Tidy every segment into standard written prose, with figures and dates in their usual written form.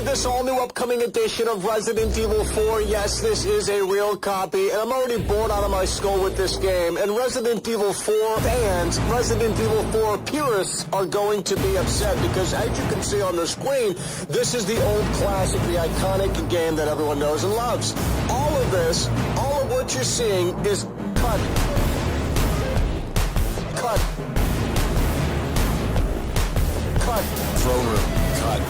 this all-new upcoming edition of Resident Evil 4. Yes, this is a real copy, and I'm already bored out of my skull with this game. And Resident Evil 4 fans, Resident Evil 4 purists are going to be upset because, as you can see on the screen, this is the old classic, the iconic game that everyone knows and loves. All of this, all of what you're seeing is cut. Cut. Cut. Throne room, cut.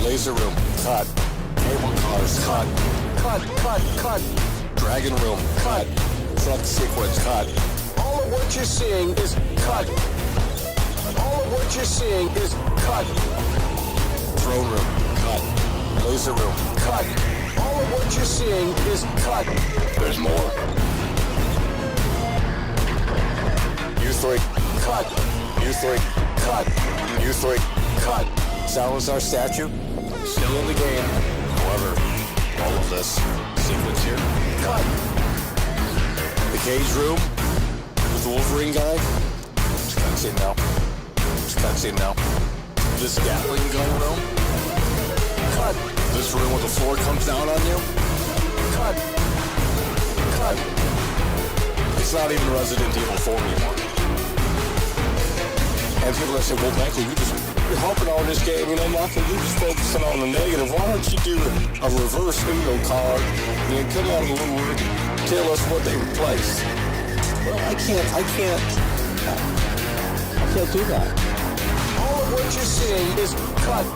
Laser room, cut. Cable cars, cut. Cut. Dragon room, cut. Truck sequence, cut. All of what you're seeing is cut. All of what you're seeing is cut. Throne room, cut. Laser room, Cut. All of what you're seeing is cut. there's more. U3, Cut. U3, Cut. U3, Cut. Salazar statue, still in the game. However, all of this sequence here. Cut. The cage room with the Wolverine guy. Just cutscene now. Just cutscene now. This Gatling gun room. Cut. This room where the floor comes down on you. Cut. Cut. It's not even Resident Evil 4 anymore. And people that say, well, Michael, you're helping out in this game, you know, Michael, you're just focusing on the negative. Why don't you do a reverse Uno card and come out of the woodwork, tell us what they replaced? Well, I can't do that. All of what you're seeing is cut.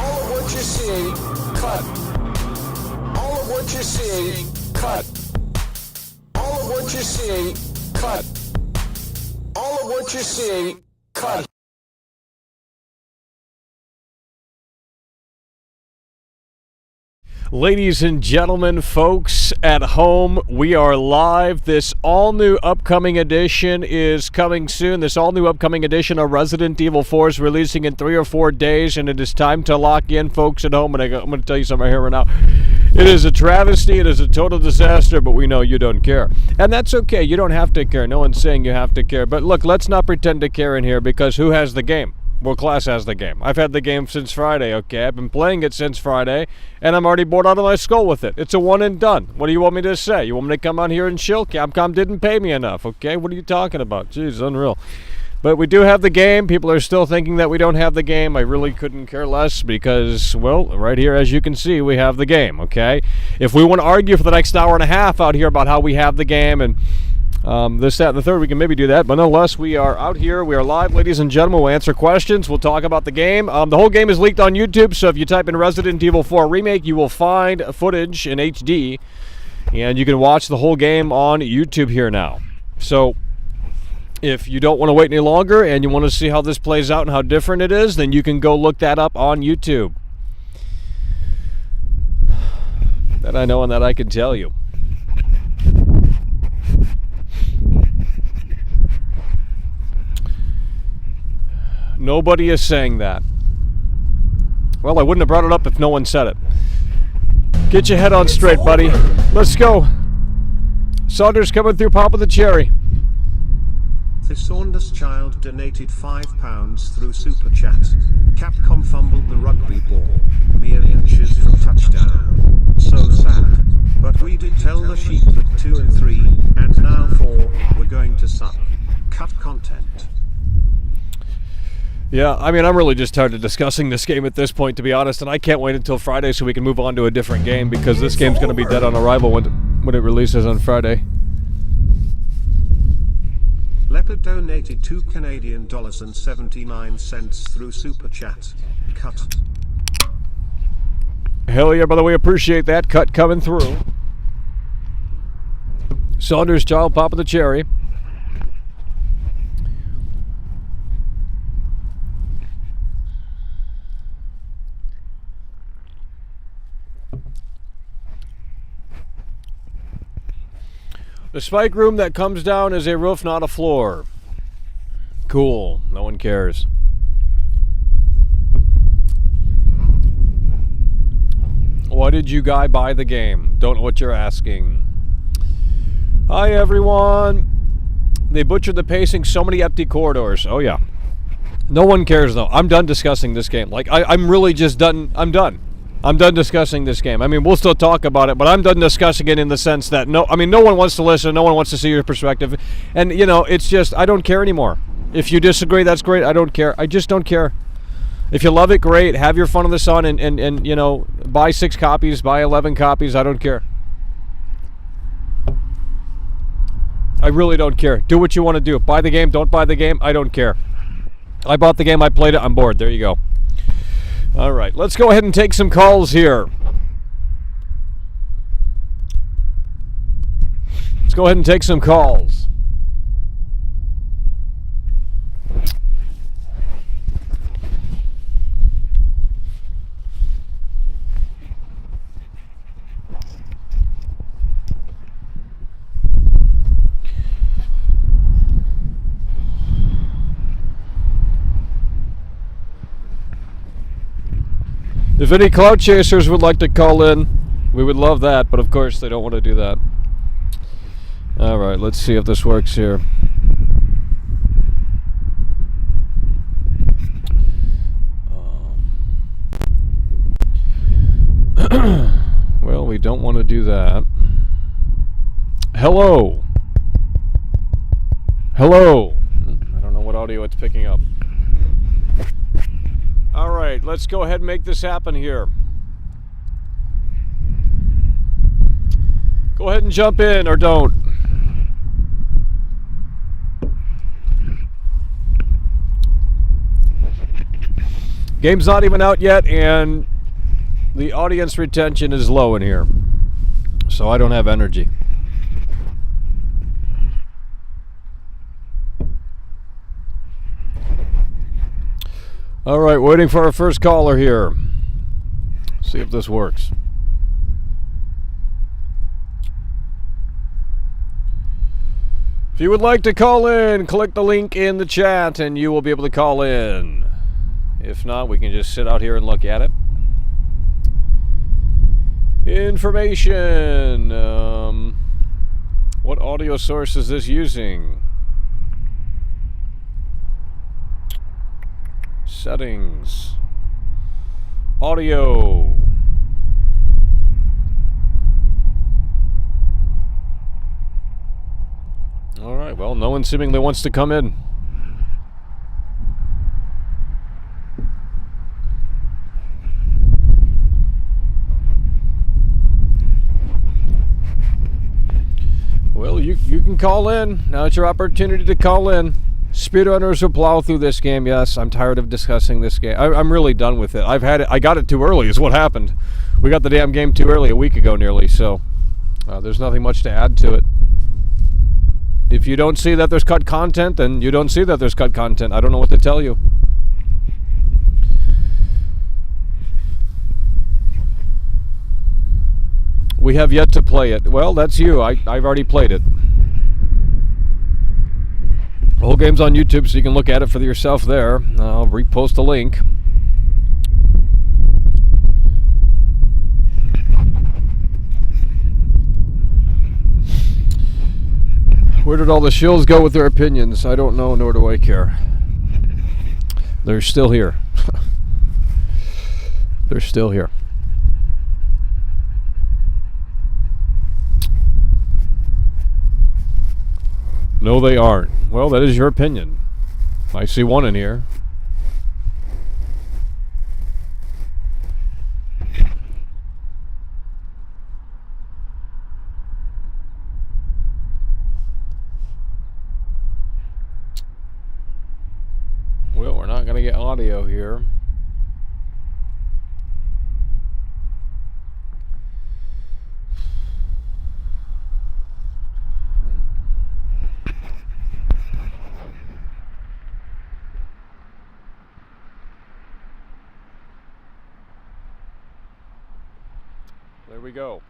All of what you're seeing, cut. All of what you're seeing, cut. All of what you're seeing, cut. All of what you're seeing, cut. Ladies and gentlemen, folks at home, we are live. This all-new upcoming edition is coming soon. This all-new upcoming edition of Resident Evil 4 is releasing in 3 or 4 days, and it is time to lock in, folks at home. And I'm going to tell you something right here right now. It is a travesty. It is a total disaster, but we know you don't care. And that's okay. You don't have to care. No one's saying you have to care. But look, let's not pretend to care in here, because who has the game? Well, Class has the game. I've had the game since Friday, okay? I've been playing it since Friday, and I'm already bored out of my skull with it. It's a one and done. What do you want me to say? You want me to come on here and chill? Capcom didn't pay me enough, okay? What are you talking about? Jeez, unreal. But we do have the game. People are still thinking that we don't have the game. I really couldn't care less because, well, right here, as you can see, we have the game, okay? If we want to argue for the next hour and a half out here about how we have the game and this, that, and the third, we can maybe do that. But nonetheless, we are out here. We are live, ladies and gentlemen. We'll answer questions. We'll talk about the game. The whole game is leaked on YouTube, so if you type in Resident Evil 4 Remake, you will find footage in HD, and you can watch the whole game on YouTube here now. So if you don't want to wait any longer and you want to see how this plays out and how different it is, then you can go look that up on YouTube. That I know and that I can tell you. Nobody is saying that. Well, I wouldn't have brought it up if no one said it. Get your head on straight, buddy. Let's go. Saunders coming through, Papa the Cherry. The Saunders child donated £5 through Super Chat. Capcom fumbled the rugby ball, mere inches from touchdown. So sad. But we did tell the sheep that 2 and 3, and now 4, were going to suck. Cut content. Yeah, I mean, I'm really just tired of discussing this game at this point, to be honest, and I can't wait until Friday so we can move on to a different game, because this game's going to be dead on arrival when it releases on Friday. Leopard donated $2.79 through Super Chat. Cut. Hell yeah, brother, we appreciate that cut coming through. Saunders child, Papa the Cherry. The spike room that comes down is a roof, not a floor. Cool. No one cares. Why did you guy buy the game? Don't know what you're asking. Hi, everyone. They butchered the pacing. So many empty corridors. Oh, yeah. No one cares, though. I'm done discussing this game. Like, I'm really just done. I'm done. I'm done discussing this game. I mean, we'll still talk about it, but I'm done discussing it in the sense that no one wants to listen. No one wants to see your perspective. And, it's just, I don't care anymore. If you disagree, that's great. I don't care. I just don't care. If you love it, great. Have your fun on the sun and buy 6 copies, buy 11 copies. I don't care. I really don't care. Do what you want to do. Buy the game, don't buy the game. I don't care. I bought the game, I played it, I'm bored. There you go. All right, let's go ahead and take some calls here. Let's go ahead and take some calls. If any cloud chasers would like to call in, we would love that, but of course they don't want to do that. All right, let's see if this works here. Well, we don't want to do that. Hello. Hello. I don't know what audio it's picking up. All right, let's go ahead and make this happen here. Go ahead and jump in or don't. Game's not even out yet, and the audience retention is low in here. So I don't have energy. All right, waiting for our first caller here. See if this works. If you would like to call in, click the link in the chat and you will be able to call in. If not, we can just sit out here and look at it. Information. What audio source is this using? Settings. Audio. All right, well, no one seemingly wants to come in. Well, you can call in. Now it's your opportunity to call in. Speedrunners will plow through this game, yes. I'm tired of discussing this game. I'm really done with it. I've had it. I got it too early is what happened. We got the damn game too early a week ago nearly, so there's nothing much to add to it. If you don't see that there's cut content, then you don't see that there's cut content. I don't know what to tell you. We have yet to play it. Well, that's you. I've already played it. The whole game's on YouTube, so you can look at it for yourself there. I'll repost the link. Where did all the shills go with their opinions? I don't know, nor do I care. They're still here. They're still here. No, they aren't. Well, that is your opinion. I see one in here. Well, we're not going to get audio here. There we go.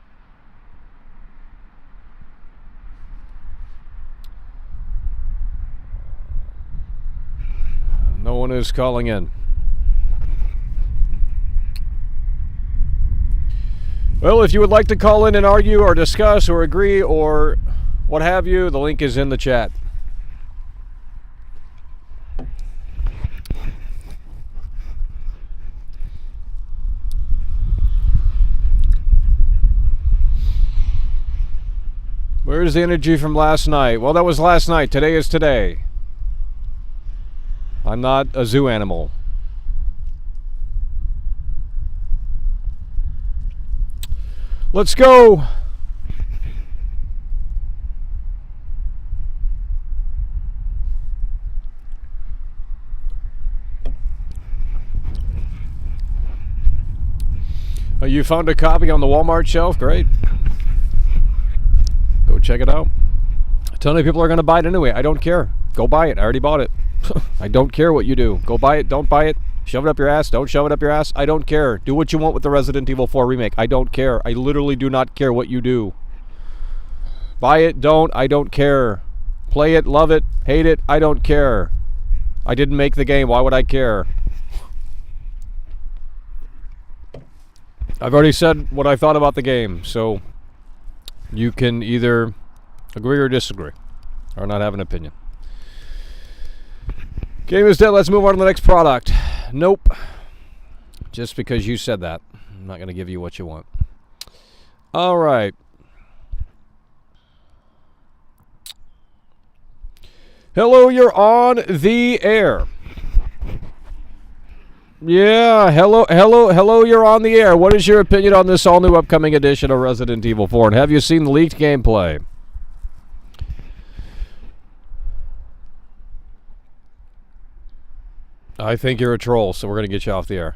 No one is calling in. Well, if you would like to call in and argue or discuss or agree or what have you, the link is in the chat. Where's the energy from last night? Well, that was last night. Today is today. I'm not a zoo animal. Let's go. Oh, you found a copy on the Walmart shelf? Great. Go check it out. A ton of people are going to buy it anyway. I don't care. Go buy it. I already bought it. I don't care what you do. Go buy it. Don't buy it. Shove it up your ass. Don't shove it up your ass. I don't care. Do what you want with the Resident Evil 4 remake. I don't care. I literally do not care what you do. Buy it. Don't. I don't care. Play it. Love it. Hate it. I don't care. I didn't make the game. Why would I care? I've already said what I thought about the game, so you can either agree or disagree, or not have an opinion. Game is dead. Let's move on to the next product. Nope. Just because you said that, I'm not going to give you what you want. All right. Hello, you're on the air. Yeah, hello, you're on the air. What is your opinion on this all-new upcoming edition of Resident Evil 4? And have you seen the leaked gameplay? I think you're a troll, so we're going to get you off the air.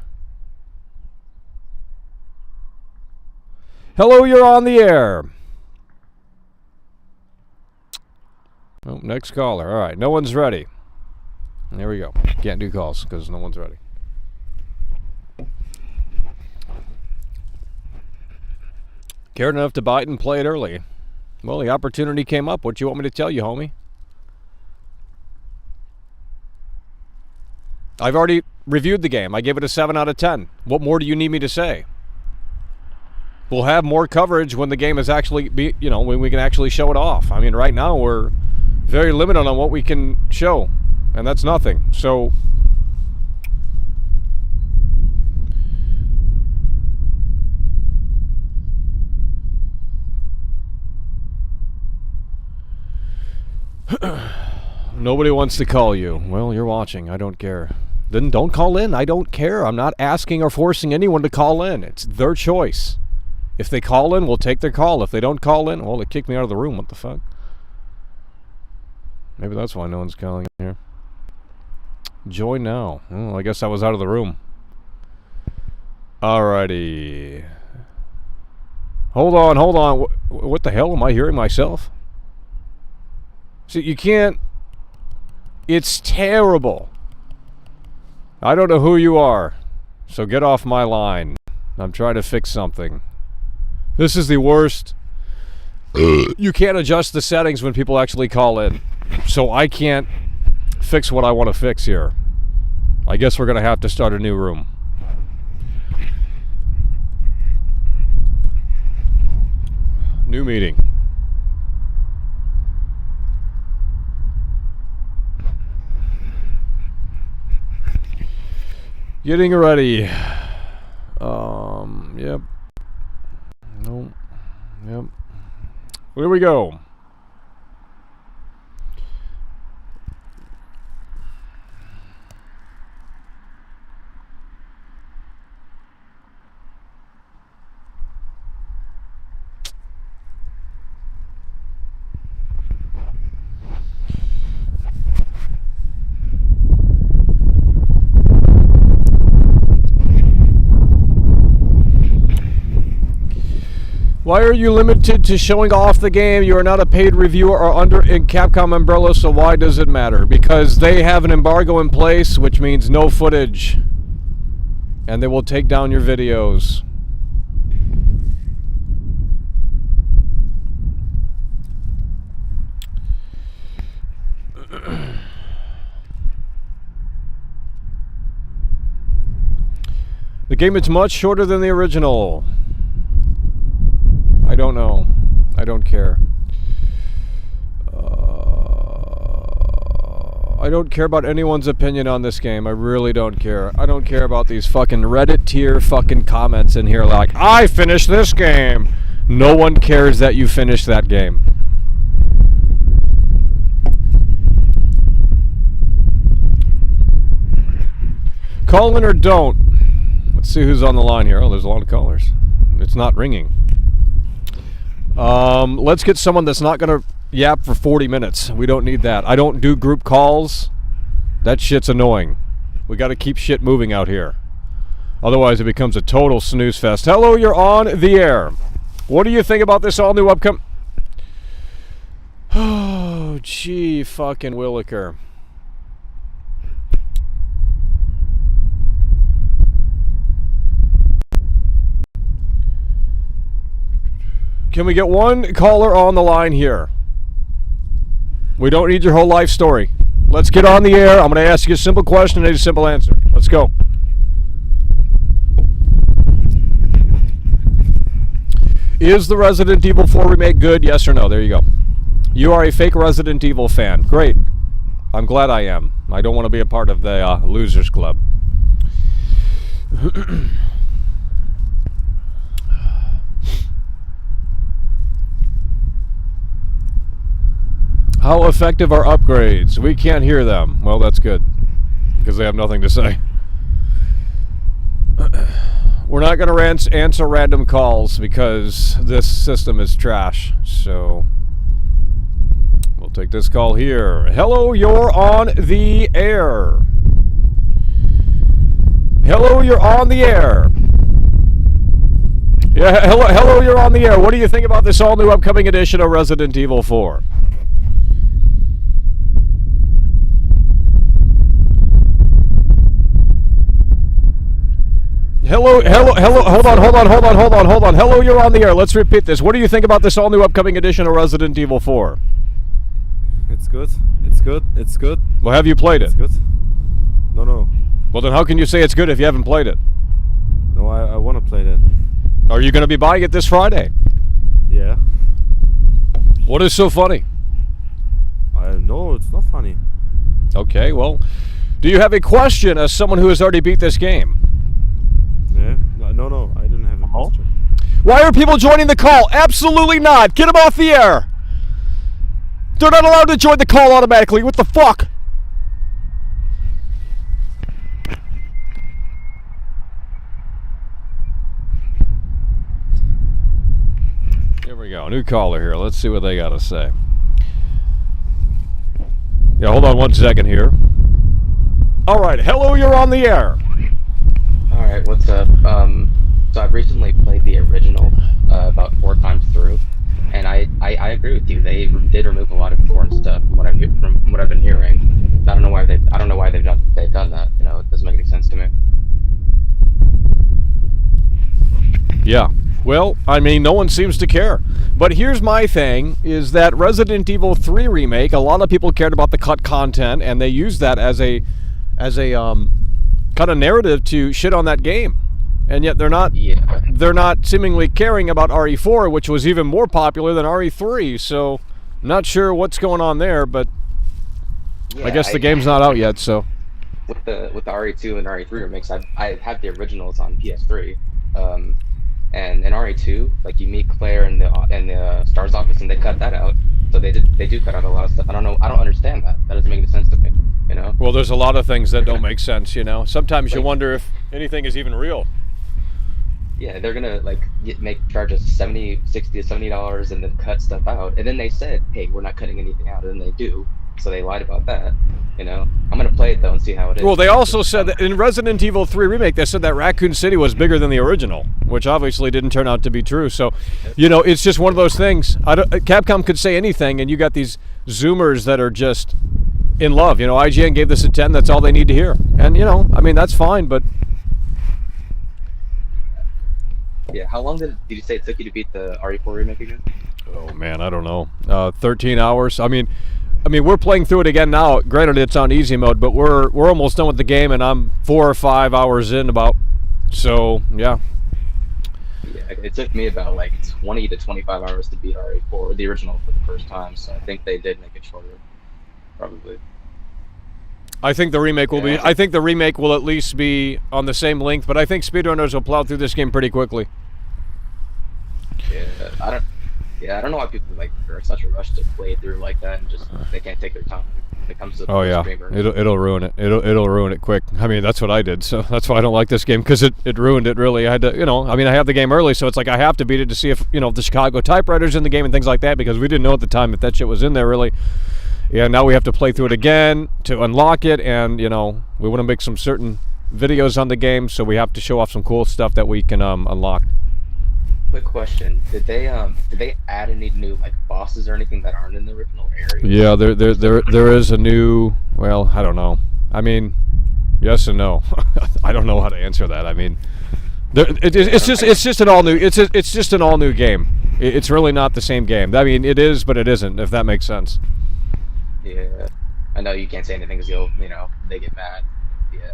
Hello, you're on the air. Oh, next caller. All right, no one's ready. There we go. Can't do calls because no one's ready. Cared enough to buy it and play it early. Well, the opportunity came up. What do you want me to tell you, homie? I've already reviewed the game. I gave it a 7 out of 10. What more do you need me to say? We'll have more coverage when the game is actually, when we can actually show it off. I mean, right now we're very limited on what we can show, and that's nothing. So nobody wants to call you. Well, you're watching. I don't care. Then don't call in. I don't care. I'm not asking or forcing anyone to call in. It's their choice. If they call in, we'll take their call. If they don't call in, well, they kick me out of the room. What the fuck? Maybe that's why no one's calling in here. Join now. Oh, I guess I was out of the room. Alrighty. Hold on. What the hell? Am I hearing myself? See, you can't... It's terrible. I don't know who you are, so get off my line. I'm trying to fix something. This is the worst. You can't adjust the settings when people actually call in, so I can't fix what I want to fix here. I guess we're going to have to start a new room. New meeting. Getting ready. Yep. Nope. Yep. Here we go. Why are you limited to showing off the game? You are not a paid reviewer or under in Capcom umbrella, so why does it matter? Because they have an embargo in place, which means no footage. And they will take down your videos. The game is much shorter than the original. I don't know. I don't care. I don't care about anyone's opinion on this game. I really don't care. I don't care about these fucking Reddit tier fucking comments in here like, I finished this game. No one cares that you finished that game. Call in or don't. Let's see who's on the line here. Oh, there's a lot of callers. It's not ringing. Let's get someone that's not going to yap for 40 minutes. We don't need that. I don't do group calls. That shit's annoying. We got to keep shit moving out here. Otherwise, it becomes a total snooze fest. Hello, you're on the air. What do you think about this all new upcoming? Oh, gee, fucking Williker. Can we get one caller on the line here? We don't need your whole life story. Let's get on the air. I'm going to ask you a simple question and a simple answer. Let's go. Is the Resident Evil 4 remake good? Yes or no? There you go. You are a fake Resident Evil fan. Great. I'm glad I am. I don't want to be a part of the losers club. How effective are upgrades? We can't hear them. Well, that's good, because they have nothing to say. We're not going to answer random calls because this system is trash. So we'll take this call here. Hello, you're on the air. Hello, you're on the air. Yeah, hello, you're on the air. What do you think about this all new upcoming edition of Resident Evil 4? Hello, hold on. Hello, you're on the air. Let's repeat this. What do you think about this all new upcoming edition of Resident Evil 4? It's good. Well, have you played it? It's good. No. Well, then how can you say it's good if you haven't played it? No, I want to play that. Are you going to be buying it this Friday? Yeah. What is so funny? No, it's not funny. Okay, well, do you have a question as someone who has already beat this game? Yeah. No, I didn't have a question. Why are people joining the call? Absolutely not. Get them off the air. They're not allowed to join the call automatically. What the fuck? Here we go. New caller here. Let's see what they got to say. Yeah, hold on one second here. All right. Hello, you're on the air. Alright, what's up? So I've recently played the original about 4 times through, and I agree with you. They did remove a lot of important stuff from what I've been hearing. I don't know why they've done that. You know, it doesn't make any sense to me. Yeah. Well, I mean, no one seems to care. But here's my thing, is that Resident Evil 3 remake, a lot of people cared about the cut content, and they used that as a kind of narrative to shit on that game, and yet they're not seemingly caring about RE4, which was even more popular than RE3. So I'm not sure what's going on there, but yeah, I guess the game's not out yet. So with the RE2 and RE3 remakes, I have the originals on PS3, and in RE2, like, you meet Claire in the STARS office, and they cut that out. So they do cut out a lot of stuff. I don't understand that. That doesn't make any sense to me. You know? Well, there's a lot of things that don't make sense, you know. Sometimes you wonder if anything is even real. Yeah, they're gonna charge us $60 to $70 and then cut stuff out. And then they said, hey, we're not cutting anything out, and then they do. So they lied about that. You know, I'm gonna play it though and see how it is. Well, they also said that in Resident Evil 3 remake, they said that Raccoon City was bigger than the original, which obviously didn't turn out to be true. So, you know, it's just one of those things. Capcom could say anything, and you got these Zoomers that are just in love. You know, IGN gave this a 10. That's all they need to hear. And, you know, I mean, that's fine, but... Yeah, how long did you say it took you to beat the RE4 remake again? Oh, man, I don't know. 13 hours. I mean, we're playing through it again now. Granted, it's on easy mode, but we're almost done with the game, and I'm 4 or 5 hours in about. So, yeah. Yeah, it took me about 20 to 25 hours to beat RE4, the original, for the first time. So I think they did make it shorter, probably. I think the remake will be. I think the remake will at least be on the same length, but I think speedrunners will plow through this game pretty quickly. Yeah, I don't know why people are in such a rush to play through like that and just they can't take their time. when it comes to Oh yeah, streamers. it'll ruin it. It'll ruin it quick. I mean, that's what I did. So that's why I don't like this game, because it ruined it really. I had to, I mean, I have the game early, so it's like I have to beat it to see if the Chicago typewriter's in the game and things like that, because we didn't know at the time if that shit was in there really. Yeah, now we have to play through it again to unlock it, and we want to make some certain videos on the game, so we have to show off some cool stuff that we can unlock. Quick question: Did they add any new like bosses or anything that aren't in the original area? Yeah, there is a new. Well, I don't know. I mean, yes and no. I don't know how to answer that. I mean, it's just an all new. It's just an all new game. It's really not the same game. I mean, it is, but it isn't. If that makes sense. Yeah, I know you can't say anything because they get mad. Yeah.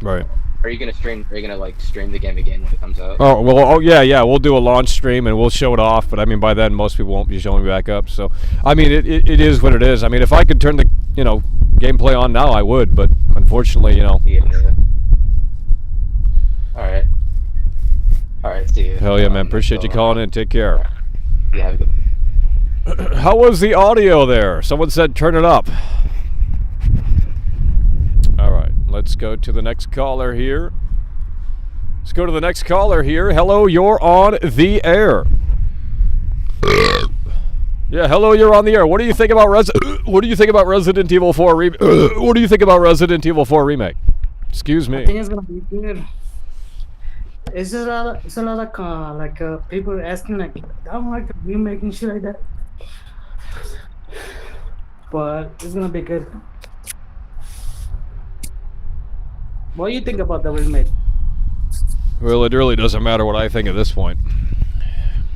Right. Are you gonna stream? Are you gonna stream the game again when it comes out? Oh well. Oh yeah. We'll do a launch stream and we'll show it off. But I mean, by then most people won't be showing back up. So I mean, it is what it is. I mean, if I could turn the gameplay on now, I would. But unfortunately, Yeah. All right. See you. Hell yeah, man. Appreciate you calling in. Take care. Yeah. Have a good one. How was the audio there? Someone said turn it up. All right. Let's go to the next caller here. Hello, you're on the air. Yeah, hello, you're on the air. What do you think about Resident Evil 4 What do you think about Resident Evil 4 Remake? Excuse me. I think it's gonna be good. It's just a lot of people asking I don't like the remake and shit like that. But it's gonna be good. What do you think about the remake? Well, it really doesn't matter what I think at this point.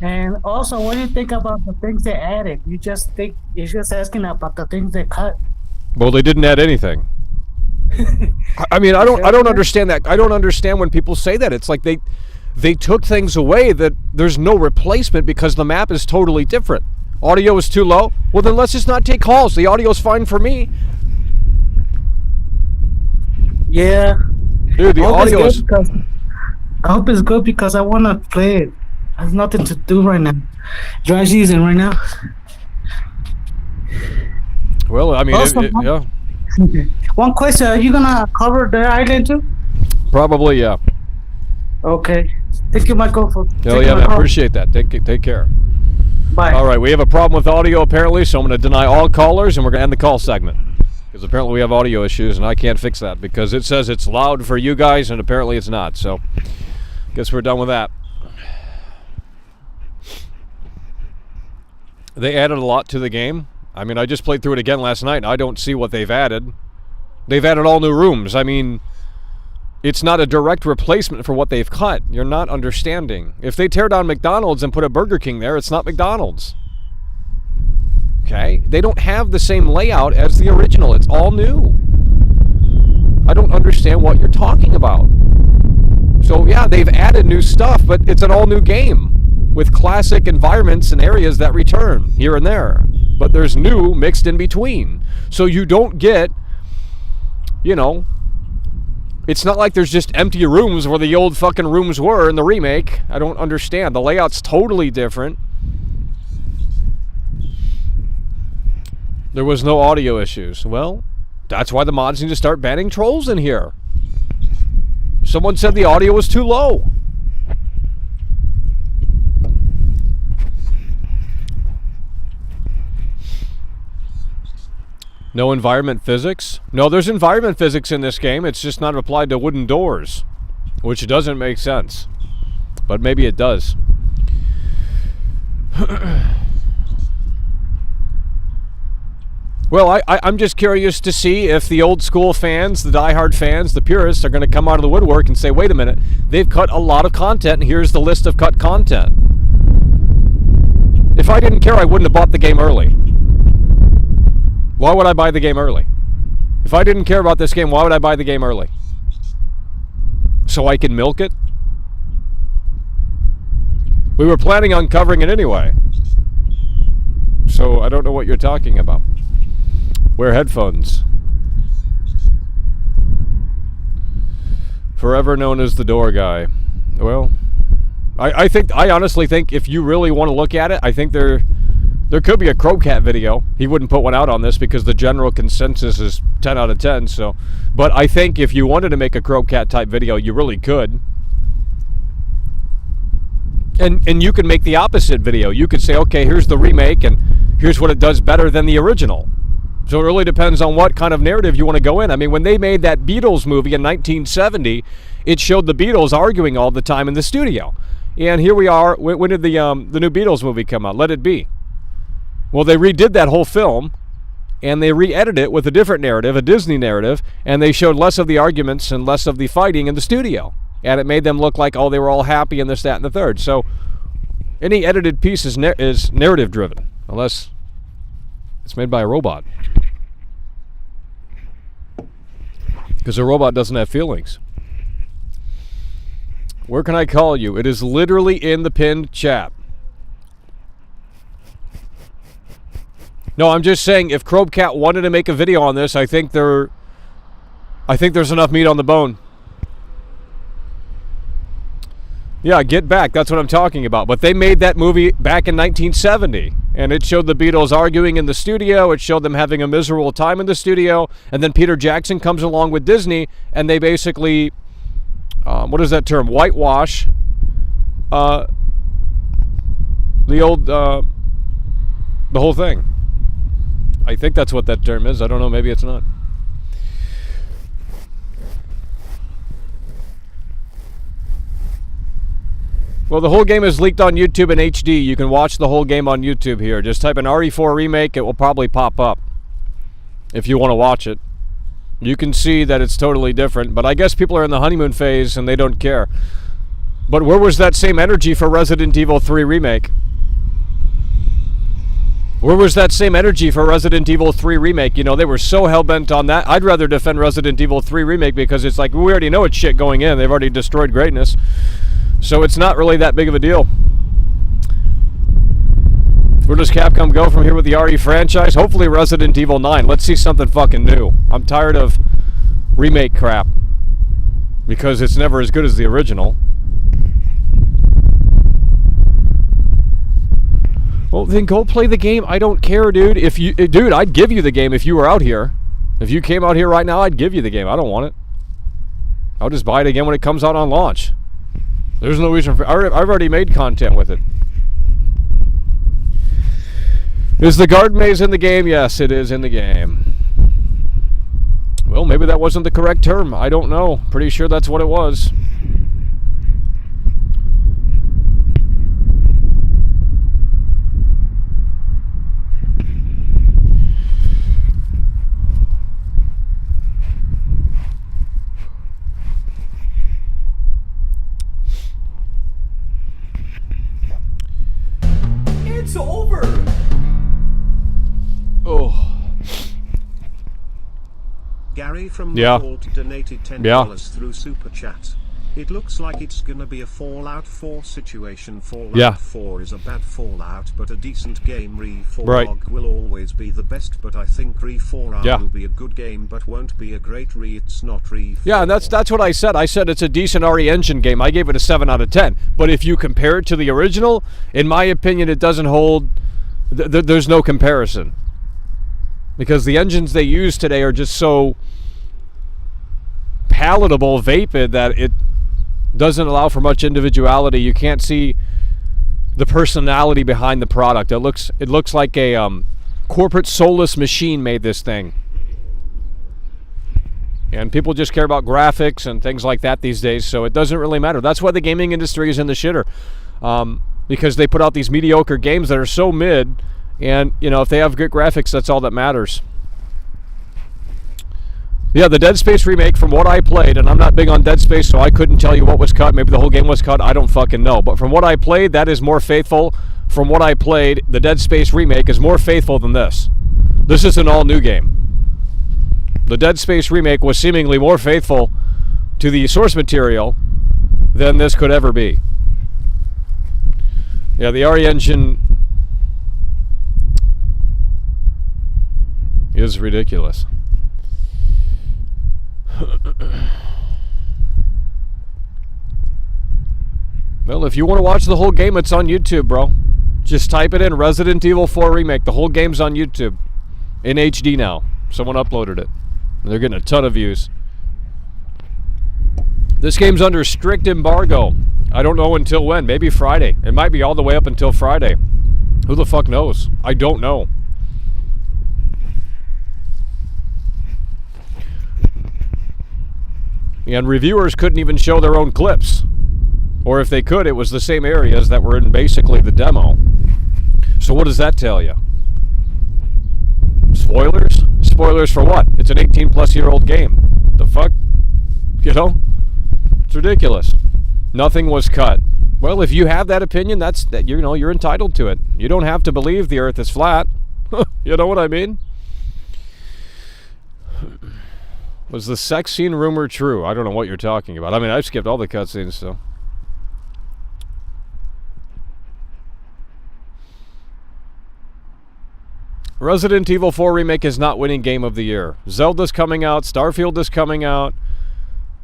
And also, what do you think about the things they added? You're just asking about the things they cut. Well, they didn't add anything. I mean, I don't understand that. I don't understand when people say that. It's like they took things away that there's no replacement because the map is totally different. Audio is too low. Well, then let's just not take calls. The audio's fine for me. Yeah. Dude, the audio is... I hope it's good because I want to play it. I have nothing to do right now. Dry season right now. Well, I mean, Also, yeah. One question: are you gonna cover the island too? Probably, yeah. Okay. Thank you, Michael. Hell yeah, man. Appreciate that. Take care. Bye. All right, we have a problem with audio apparently, so I'm going to deny all callers and we're going to end the call segment. Because apparently we have audio issues and I can't fix that because it says it's loud for you guys and apparently it's not. So, guess we're done with that. They added a lot to the game. I mean, I just played through it again last night and I don't see what they've added. They've added all new rooms. I mean, it's not a direct replacement for what they've cut. You're not understanding. If they tear down McDonald's and put a Burger King there, it's not McDonald's. Okay? They don't have the same layout as the original. It's all new. I don't understand what you're talking about. So yeah, they've added new stuff, but it's an all new game with classic environments and areas that return here and there. But there's new mixed in between. So you don't get, it's not like there's just empty rooms where the old fucking rooms were in the remake. I don't understand. The layout's totally different. There was no audio issues. Well, that's why the mods need to start banning trolls in here. Someone said the audio was too low. No environment physics? No, there's environment physics in this game. It's just not applied to wooden doors, which doesn't make sense. But maybe it does. Well, I'm just curious to see if the old school fans, the diehard fans, the purists are going to come out of the woodwork and say, wait a minute, they've cut a lot of content, and here's the list of cut content. If I didn't care, I wouldn't have bought the game early. Why would I buy the game early? If I didn't care about this game, why would I buy the game early? So I can milk it? We were planning on covering it anyway. So I don't know what you're talking about. Wear headphones. Forever known as the door guy. Well, I honestly think if you really want to look at it, I think they're There could be a Crowcat video. He wouldn't put one out on this because the general consensus is 10 out of 10. So, but I think if you wanted to make a Crowcat type video, you really could. And you could make the opposite video. You could say, okay, here's the remake, and here's what it does better than the original. So it really depends on what kind of narrative you want to go in. I mean, when they made that Beatles movie in 1970, it showed the Beatles arguing all the time in the studio. And here we are. When did the new Beatles movie come out? Let It Be. Well, they redid that whole film, and they re-edited it with a different narrative, a Disney narrative, and they showed less of the arguments and less of the fighting in the studio. And it made them look like, oh, they were all happy and this, that, and the third. So any edited piece is narrative-driven, unless it's made by a robot. Because a robot doesn't have feelings. Where can I call you? It is literally in the pinned chat. No, I'm just saying, if Crowcat wanted to make a video on this, I think there's enough meat on the bone. Yeah, Get Back, that's what I'm talking about. But they made that movie back in 1970, and it showed the Beatles arguing in the studio, it showed them having a miserable time in the studio, and then Peter Jackson comes along with Disney, and they basically, what is that term, whitewash the whole thing. I think that's what that term is. I don't know, maybe it's not. Well, the whole game is leaked on YouTube in HD. You can watch the whole game on YouTube here. Just type in RE4 Remake. It will probably pop up if you want to watch it. You can see that it's totally different, but I guess people are in the honeymoon phase and they don't care. But where was that same energy for Resident Evil 3 Remake? Where was that same energy for Resident Evil 3 Remake? You know, they were so hell-bent on that. I'd rather defend Resident Evil 3 Remake because it's like, we already know it's shit going in. They've already destroyed greatness. So it's not really that big of a deal. Where does Capcom go from here with the RE franchise? Hopefully Resident Evil 9. Let's see something fucking new. I'm tired of remake crap because it's never as good as the original. Well, then go play the game. I don't care, dude. Dude, I'd give you the game if you were out here. If you came out here right now, I'd give you the game. I don't want it. I'll just buy it again when it comes out on launch. There's no reason for... I've already made content with it. Is the guard maze in the game? Yes, it is in the game. Well, maybe that wasn't the correct term. I don't know. Pretty sure that's what it was. It's over. Oh. Gary from Yeah. Vault donated $10 through Super Chat. It looks like it's gonna be a Fallout 4 situation. Fallout 4 is a bad Fallout, but a decent game. Re4 will always be the best, but I think Re4 will be a good game, but won't be a great Re. It's not Re4. Yeah, and that's what I said. I said it's a decent RE Engine game. I gave it a 7 out of 10. But if you compare it to the original, in my opinion, it doesn't hold. There's no comparison. Because the engines they use today are just so palatable, vapid, that it doesn't allow for much individuality. You can't see the personality behind the product. It looks like a corporate soulless machine made this thing. And people just care about graphics and things like that these days, so it doesn't really matter. That's why the gaming industry is in the shitter. Because they put out these mediocre games that are so mid, and you know, if they have good graphics, that's all that matters. Yeah, the Dead Space remake, from what I played, and I'm not big on Dead Space, so I couldn't tell you what was cut. Maybe the whole game was cut. I don't fucking know. But from what I played, that is more faithful. From what I played, the Dead Space remake is more faithful than this. This is an all-new game. The Dead Space remake was seemingly more faithful to the source material than this could ever be. Yeah, the RE Engine is ridiculous. Well, if you want to watch the whole game, it's on YouTube, bro. Just type it in, Resident Evil 4 Remake. The whole game's on YouTube. In HD now. Someone uploaded it. They're getting a ton of views. This game's under strict embargo. I don't know until when. Maybe Friday. It might be all the way up until Friday. Who the fuck knows? I don't know. And reviewers couldn't even show their own clips. Or if they could, it was the same areas that were in basically the demo. So what does that tell you? Spoilers? Spoilers for what? It's an 18-plus-year-old game. The fuck? You know? It's ridiculous. Nothing was cut. Well, if you have that opinion, you're entitled to it. You don't have to believe the Earth is flat. You know what I mean? Was the sex scene rumor true? I don't know what you're talking about. I mean, I've skipped all the cutscenes, so. Resident Evil 4 Remake is not winning Game of the Year. Zelda's coming out. Starfield is coming out.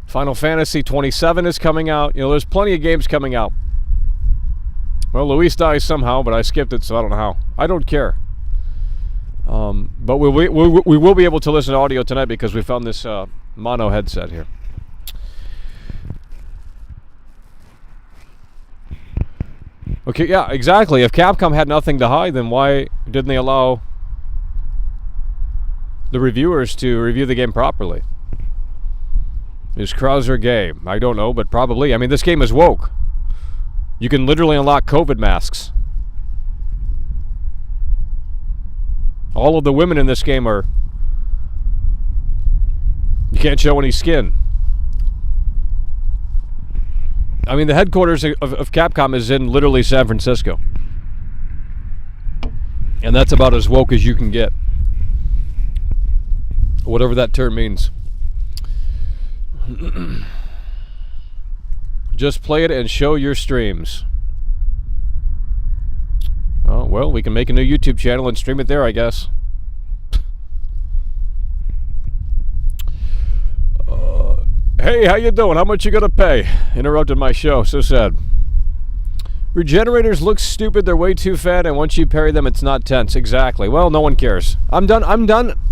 Final Fantasy 27 is coming out. You know, there's plenty of games coming out. Well, Luis dies somehow, but I skipped it, so I don't know how. I don't care. But we will be able to listen to audio tonight because we found this mono headset here. Okay, yeah, exactly. If Capcom had nothing to hide, then why didn't they allow the reviewers to review the game properly? Is Krauser gay? I don't know, but probably. I mean, this game is woke. You can literally unlock COVID masks. All of the women in this game are... You can't show any skin. I mean, the headquarters of Capcom is in literally San Francisco. And that's about as woke as you can get. Whatever that term means. Just play it and show your streams. Oh, well, we can make a new YouTube channel and stream it there, I guess. Hey, how you doing? How much you gonna pay? Interrupted my show. So sad. Regenerators look stupid. They're way too fat, and once you parry them, it's not tense. Exactly. Well, no one cares. I'm done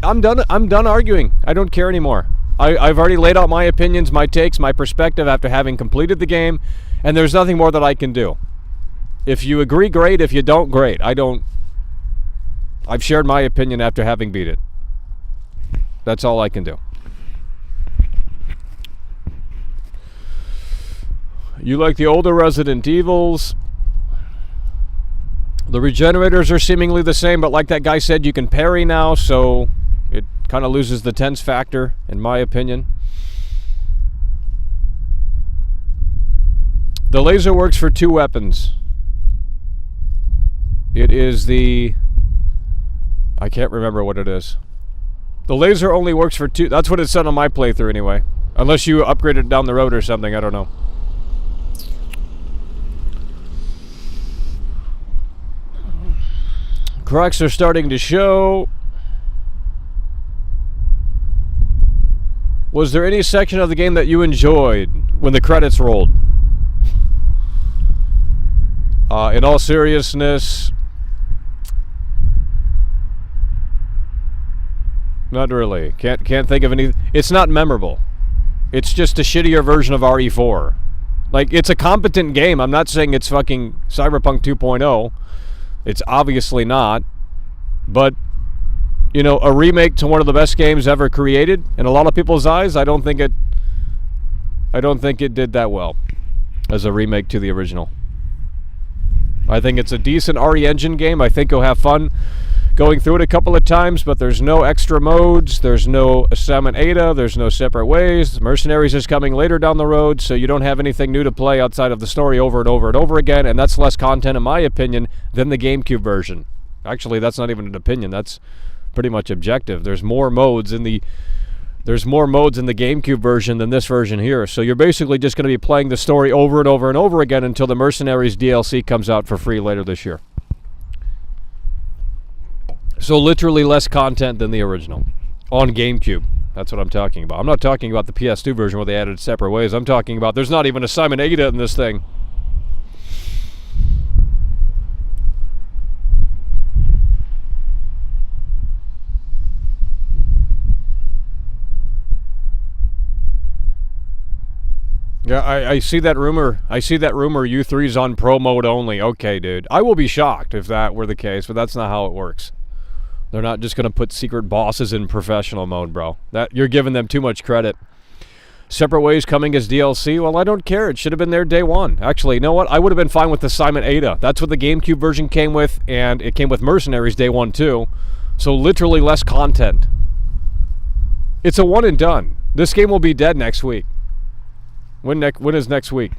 arguing. I don't care anymore. I've already laid out my opinions, my takes, my perspective after having completed the game, and there's nothing more that I can do. If you agree, great. If you don't, great. I've shared my opinion after having beat it. That's all I can do. You like the older Resident Evils. The regenerators are seemingly the same, but like that guy said, you can parry now, so it kind of loses the tense factor, in my opinion. The laser works for 2 weapons. It is the... I can't remember what it is. The laser only works for 2... That's what it said on my playthrough anyway. Unless you upgrade it down the road or something, I don't know. Cracks are starting to show. Was there any section of the game that you enjoyed when the credits rolled? In all seriousness, not really. Can't think of any. It's not memorable. It's just a shittier version of RE4. Like, it's a competent game. I'm not saying it's fucking Cyberpunk 2.0. It's obviously not. But, you know, a remake to one of the best games ever created, in a lot of people's eyes, I don't think it did that well as a remake to the original. I think it's a decent RE Engine game. I think you'll have fun going through it a couple of times, but there's no extra modes, there's no assignment ADA, there's no separate ways. Mercenaries is coming later down the road, so you don't have anything new to play outside of the story over and over and over again, and that's less content, in my opinion, than the GameCube version. Actually, that's not even an opinion, that's pretty much objective. There's more modes in the GameCube version than this version here, so you're basically just going to be playing the story over and over and over again until the Mercenaries DLC comes out for free later this year. So literally less content than the original on GameCube. That's what I'm talking about. I'm not talking about the PS2 version where they added separate ways. I'm talking about there's not even a Simon Ada in this thing. Yeah, I see that rumor. I see that rumor. U3's on pro mode only. Okay, dude. I will be shocked if that were the case, but that's not how it works. They're not just going to put secret bosses in professional mode, bro. That you're giving them too much credit. Separate Ways coming as DLC. Well, I don't care. It should have been there day one. Actually, you know what? I would have been fine with Assignment Ada. That's what the GameCube version came with, and it came with Mercenaries day one too. So literally less content. It's a one and done. This game will be dead next week. When is next week?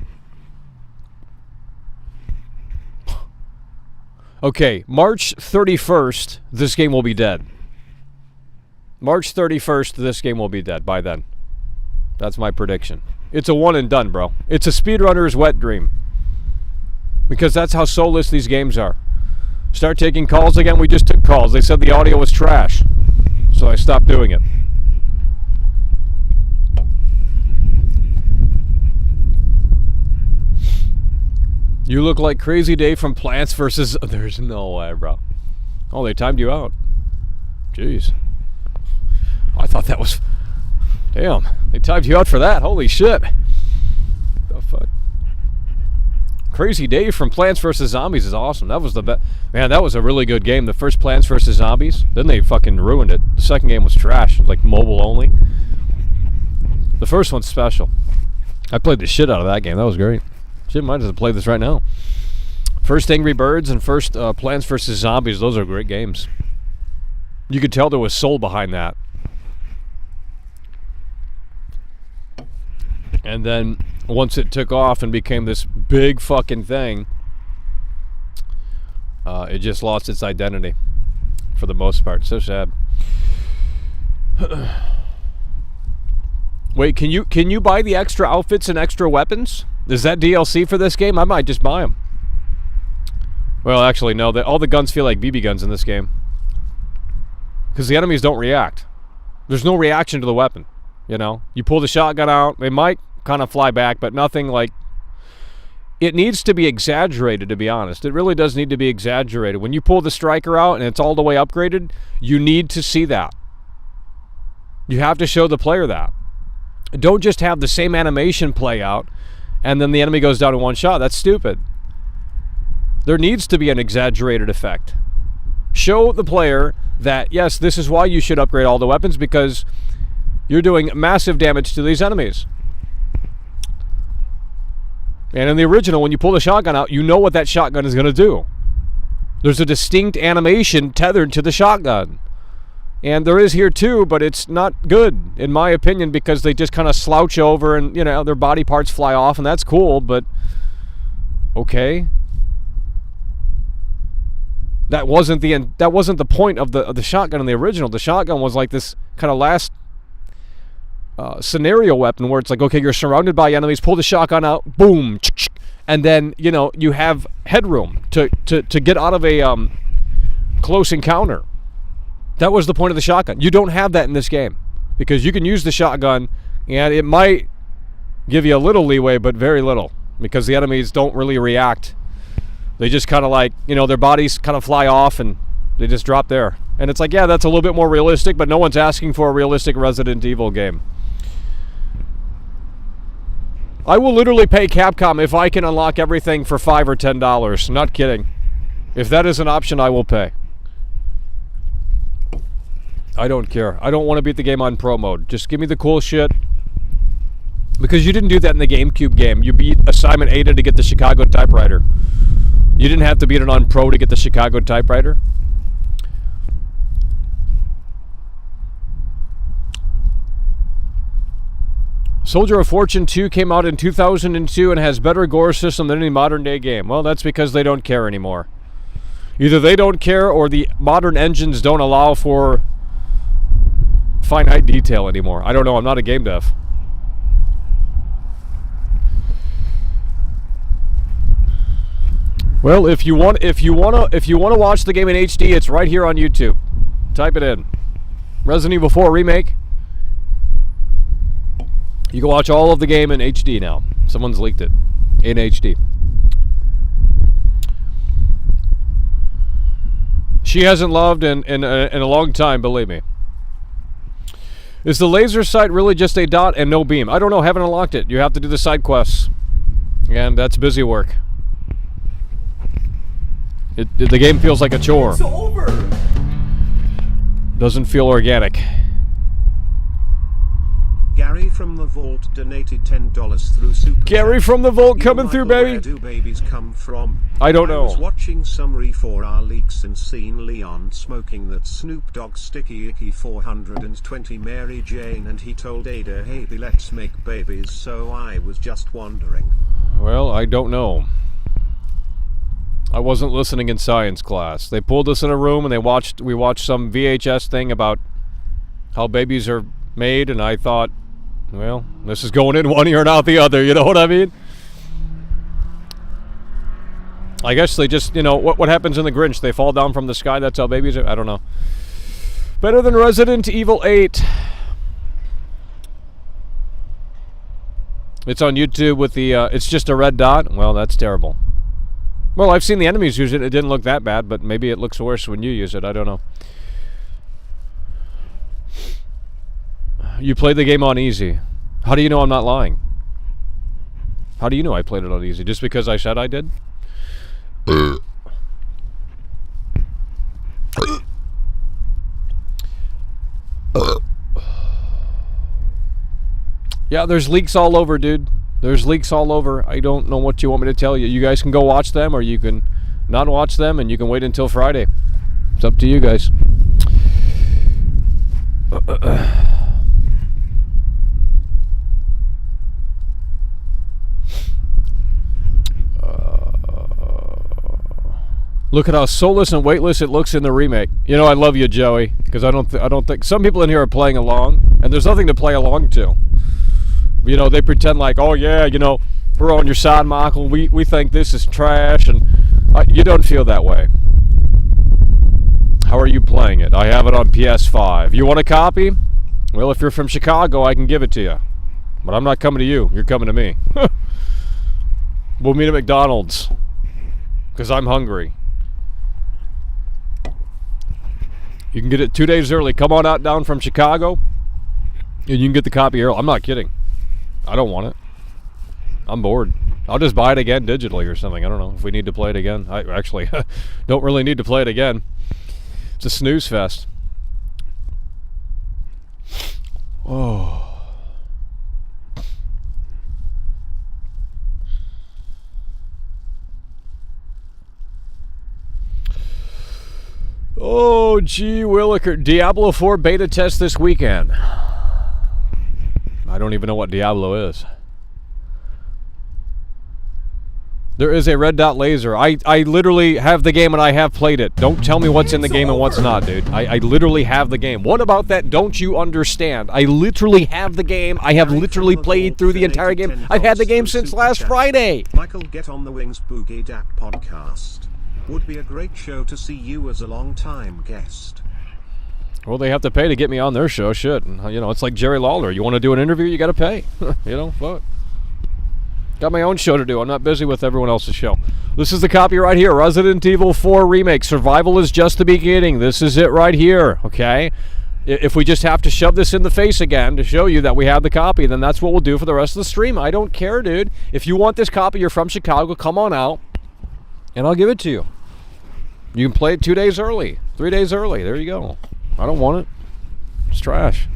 Okay, March 31st, this game will be dead. March 31st, this game will be dead by then. That's my prediction. It's a one and done, bro. It's a speedrunner's wet dream. Because that's how soulless these games are. Start taking calls again. We just took calls. They said the audio was trash. So I stopped doing it. You look like Crazy Dave from Plants vs. There's no way, bro. Oh, they timed you out. Jeez. I thought that was... Damn. They timed you out for that. Holy shit. The fuck? Crazy Dave from Plants vs. Zombies is awesome. That was the best. Man, that was a really good game. The first Plants vs. Zombies. Then they fucking ruined it. The second game was trash. Like mobile only. The first one's special. I played the shit out of that game. That was great. Shit, might as well play this right now. First Angry Birds and first Plants vs. Zombies. Those are great games. You could tell there was soul behind that. And then once it took off and became this big fucking thing, it just lost its identity for the most part. So sad. Wait, can you buy the extra outfits and extra weapons? Is that DLC for this game? I might just buy them. Well, actually, no. All the guns feel like BB guns in this game. Because the enemies don't react. There's no reaction to the weapon. You know? You pull the shotgun out, they might kind of fly back, but nothing like... It needs to be exaggerated, to be honest. It really does need to be exaggerated. When you pull the striker out and it's all the way upgraded, you need to see that. You have to show the player that. Don't just have the same animation play out and then the enemy goes down in one shot. That's stupid. There needs to be an exaggerated effect. Show the player that, yes, this is why you should upgrade all the weapons, because you're doing massive damage to these enemies. And in the original, when you pull the shotgun out, you know what that shotgun is going to do. There's a distinct animation tethered to the shotgun. And there is here too, but it's not good, in my opinion, because they just kind of slouch over and, you know, their body parts fly off, and that's cool, but okay. That wasn't the point of the shotgun in the original. The shotgun was like this kind of last scenario weapon where it's like, okay, you're surrounded by enemies, pull the shotgun out, boom, and then, you know, you have headroom to get out of a close encounter. That was the point of the shotgun. You don't have that in this game because you can use the shotgun and it might give you a little leeway, but very little, because the enemies don't really react. They just kind of like, you know, their bodies kind of fly off and they just drop there. And it's like, yeah, that's a little bit more realistic, but no one's asking for a realistic Resident Evil game. I will literally pay Capcom if I can unlock everything for $5 or $10. Not kidding. If that is an option, I will pay. I don't care. I don't want to beat the game on pro mode. Just give me the cool shit. Because you didn't do that in the GameCube game. You beat Assignment Ada to get the Chicago typewriter. You didn't have to beat it on pro to get the Chicago typewriter. Soldier of Fortune 2 came out in 2002 and has better gore system than any modern day game. Well, that's because they don't care anymore. Either they don't care or the modern engines don't allow for finite detail anymore. I don't know. I'm not a game dev. Well, if you want to watch the game in HD, it's right here on YouTube. Type it in. Resident Evil 4 Remake. You can watch all of the game in HD now. Someone's leaked it in HD. She hasn't loved in a long time, believe me. Is the laser sight really just a dot and no beam? I don't know. Haven't unlocked it. You have to do the side quests. And that's busy work. The game feels like a chore. It's over. Doesn't feel organic. Gary from the Vault donated $10 through Super Gary Chat. from the Vault Yo, coming through, Michael, baby. Where do babies come from? I don't know. I was watching some RE4R leaks and seen Leon smoking that Snoop Dogg Sticky Icky 420 Mary Jane, and he told Ada, hey, let's make babies, so I was just wondering. Well, I don't know. I wasn't listening in science class. They pulled us in a room and we watched some VHS thing about how babies are made, and I thought, well, this is going in one ear and out the other, you know what I mean? I guess they just, what happens in the Grinch? They fall down from the sky, that's how babies are? I don't know. Better than Resident Evil 8. It's on YouTube with the, it's just a red dot? Well, that's terrible. Well, I've seen the enemies use it. It didn't look that bad, but maybe it looks worse when you use it. I don't know. You played the game on easy. How do you know I'm not lying? How do you know I played it on easy? Just because I said I did? Yeah, there's leaks all over, dude. There's leaks all over. I don't know what you want me to tell you. You guys can go watch them, or you can not watch them, and you can wait until Friday. It's up to you guys. Look at how soulless and weightless it looks in the remake. You know, I love you, Joey, because I don't think some people in here are playing along, and there's nothing to play along to. You know, they pretend like, oh yeah, we're on your side, Michael. We think this is trash, and you don't feel that way. How are you playing it? I have it on PS5. You want a copy? Well, if you're from Chicago, I can give it to you. But I'm not coming to you. You're coming to me. We'll meet at McDonald's, because I'm hungry. You can get it 2 days early. Come on out down from Chicago, and you can get the copy early. I'm not kidding. I don't want it. I'm bored. I'll just buy it again digitally or something. I don't know if we need to play it again. I actually don't really need to play it again. It's a snooze fest. Oh. Oh, gee williker. Diablo 4 beta test this weekend. I don't even know what Diablo is. There is a red dot laser. I literally have the game and I have played it. Don't tell me what's in the game and what's not, dude. I literally have the game. What about that don't you understand? I literally have the game. I have literally played through the entire game. I've had the game since last Friday. Michael, get on the Wings Boogie Dap podcast. Would be a great show to see you as a long-time guest. Well, they have to pay to get me on their show. Shit. It's like Jerry Lawler. You want to do an interview, you got to pay. Fuck. Got my own show to do. I'm not busy with everyone else's show. This is the copy right here. Resident Evil 4 Remake. Survival is just the beginning. This is it right here, okay? If we just have to shove this in the face again to show you that we have the copy, then that's what we'll do for the rest of the stream. I don't care, dude. If you want this copy, you're from Chicago, come on out, and I'll give it to you. You can play it 2 days early, 3 days early. There you go. I don't want it. It's trash.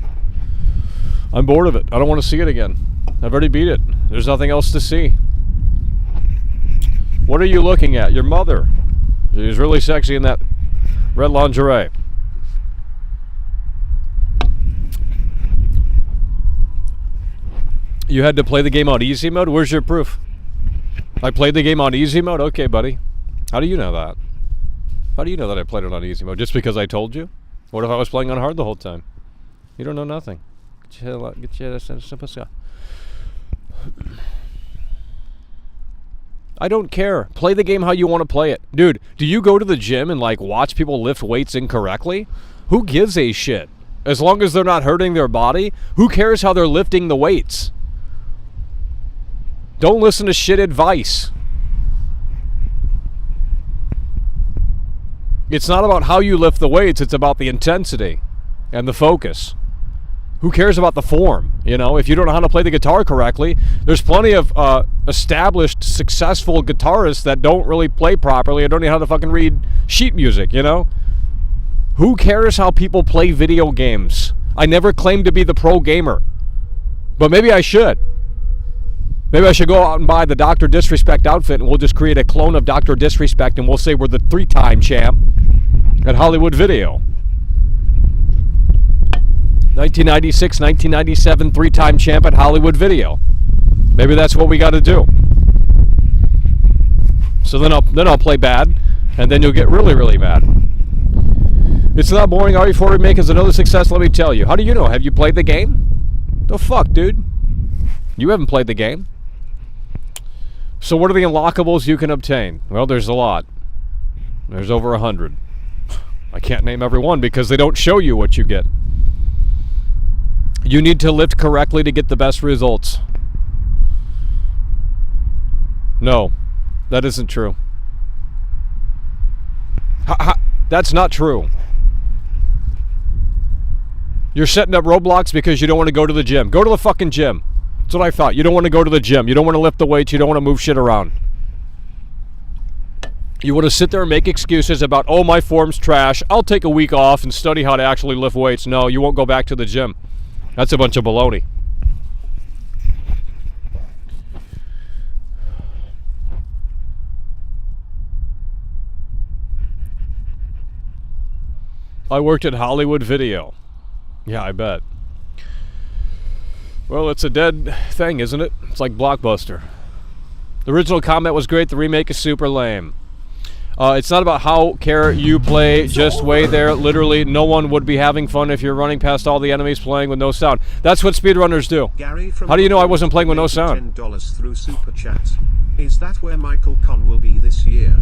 I'm bored of it. I don't want to see it again. I've already beat it. There's nothing else to see. What are you looking at? Your mother. She's really sexy in that red lingerie. You had to play the game on easy mode? Where's your proof? I played the game on easy mode? Okay, buddy. How do you know that? How do you know that I played it on easy mode? Just because I told you? What if I was playing on hard the whole time? You don't know nothing. Get your simple stuff. I don't care. Play the game how you want to play it. Dude, do you go to the gym and watch people lift weights incorrectly? Who gives a shit? As long as they're not hurting their body, who cares how they're lifting the weights? Don't listen to shit advice. It's not about how you lift the weights, it's about the intensity and the focus. Who cares about the form? You know, if you don't know how to play the guitar correctly, there's plenty of established, successful guitarists that don't really play properly or don't know how to fucking read sheet music, you know? Who cares how people play video games? I never claimed to be the pro gamer. But maybe I should. Maybe I should go out and buy the Dr. Disrespect outfit and we'll just create a clone of Dr. Disrespect and we'll say we're the 3-time champ at Hollywood Video. 1996, 1997, 3-time champ at Hollywood Video. Maybe that's what we got to do. So then I'll play bad, and then you'll get really, really mad. It's not boring. RE4 Remake is another success, let me tell you. How do you know? Have you played the game? The fuck, dude? You haven't played the game. So what are the unlockables you can obtain? Well, there's a lot. There's over 100. I can't name every one because they don't show you what you get. You need to lift correctly to get the best results. No, that isn't true. That's not true. You're setting up roadblocks because you don't want to go to the gym. Go to the fucking gym. That's what I thought. You don't want to go to the gym. You don't want to lift the weights. You don't want to move shit around. You want to sit there and make excuses about, oh, my form's trash. I'll take a week off and study how to actually lift weights. No, you won't go back to the gym. That's a bunch of baloney. I worked at Hollywood Video. Yeah, I bet. Well, it's a dead thing, isn't it? It's like Blockbuster. The original comment was great. The remake is super lame. It's not about how care you play, just way there. Literally, no one would be having fun if you're running past all the enemies playing with no sound. That's what speedrunners do. How do you know I wasn't playing with no sound? $10 through Super Chat. Is that where Michael Con will be this year?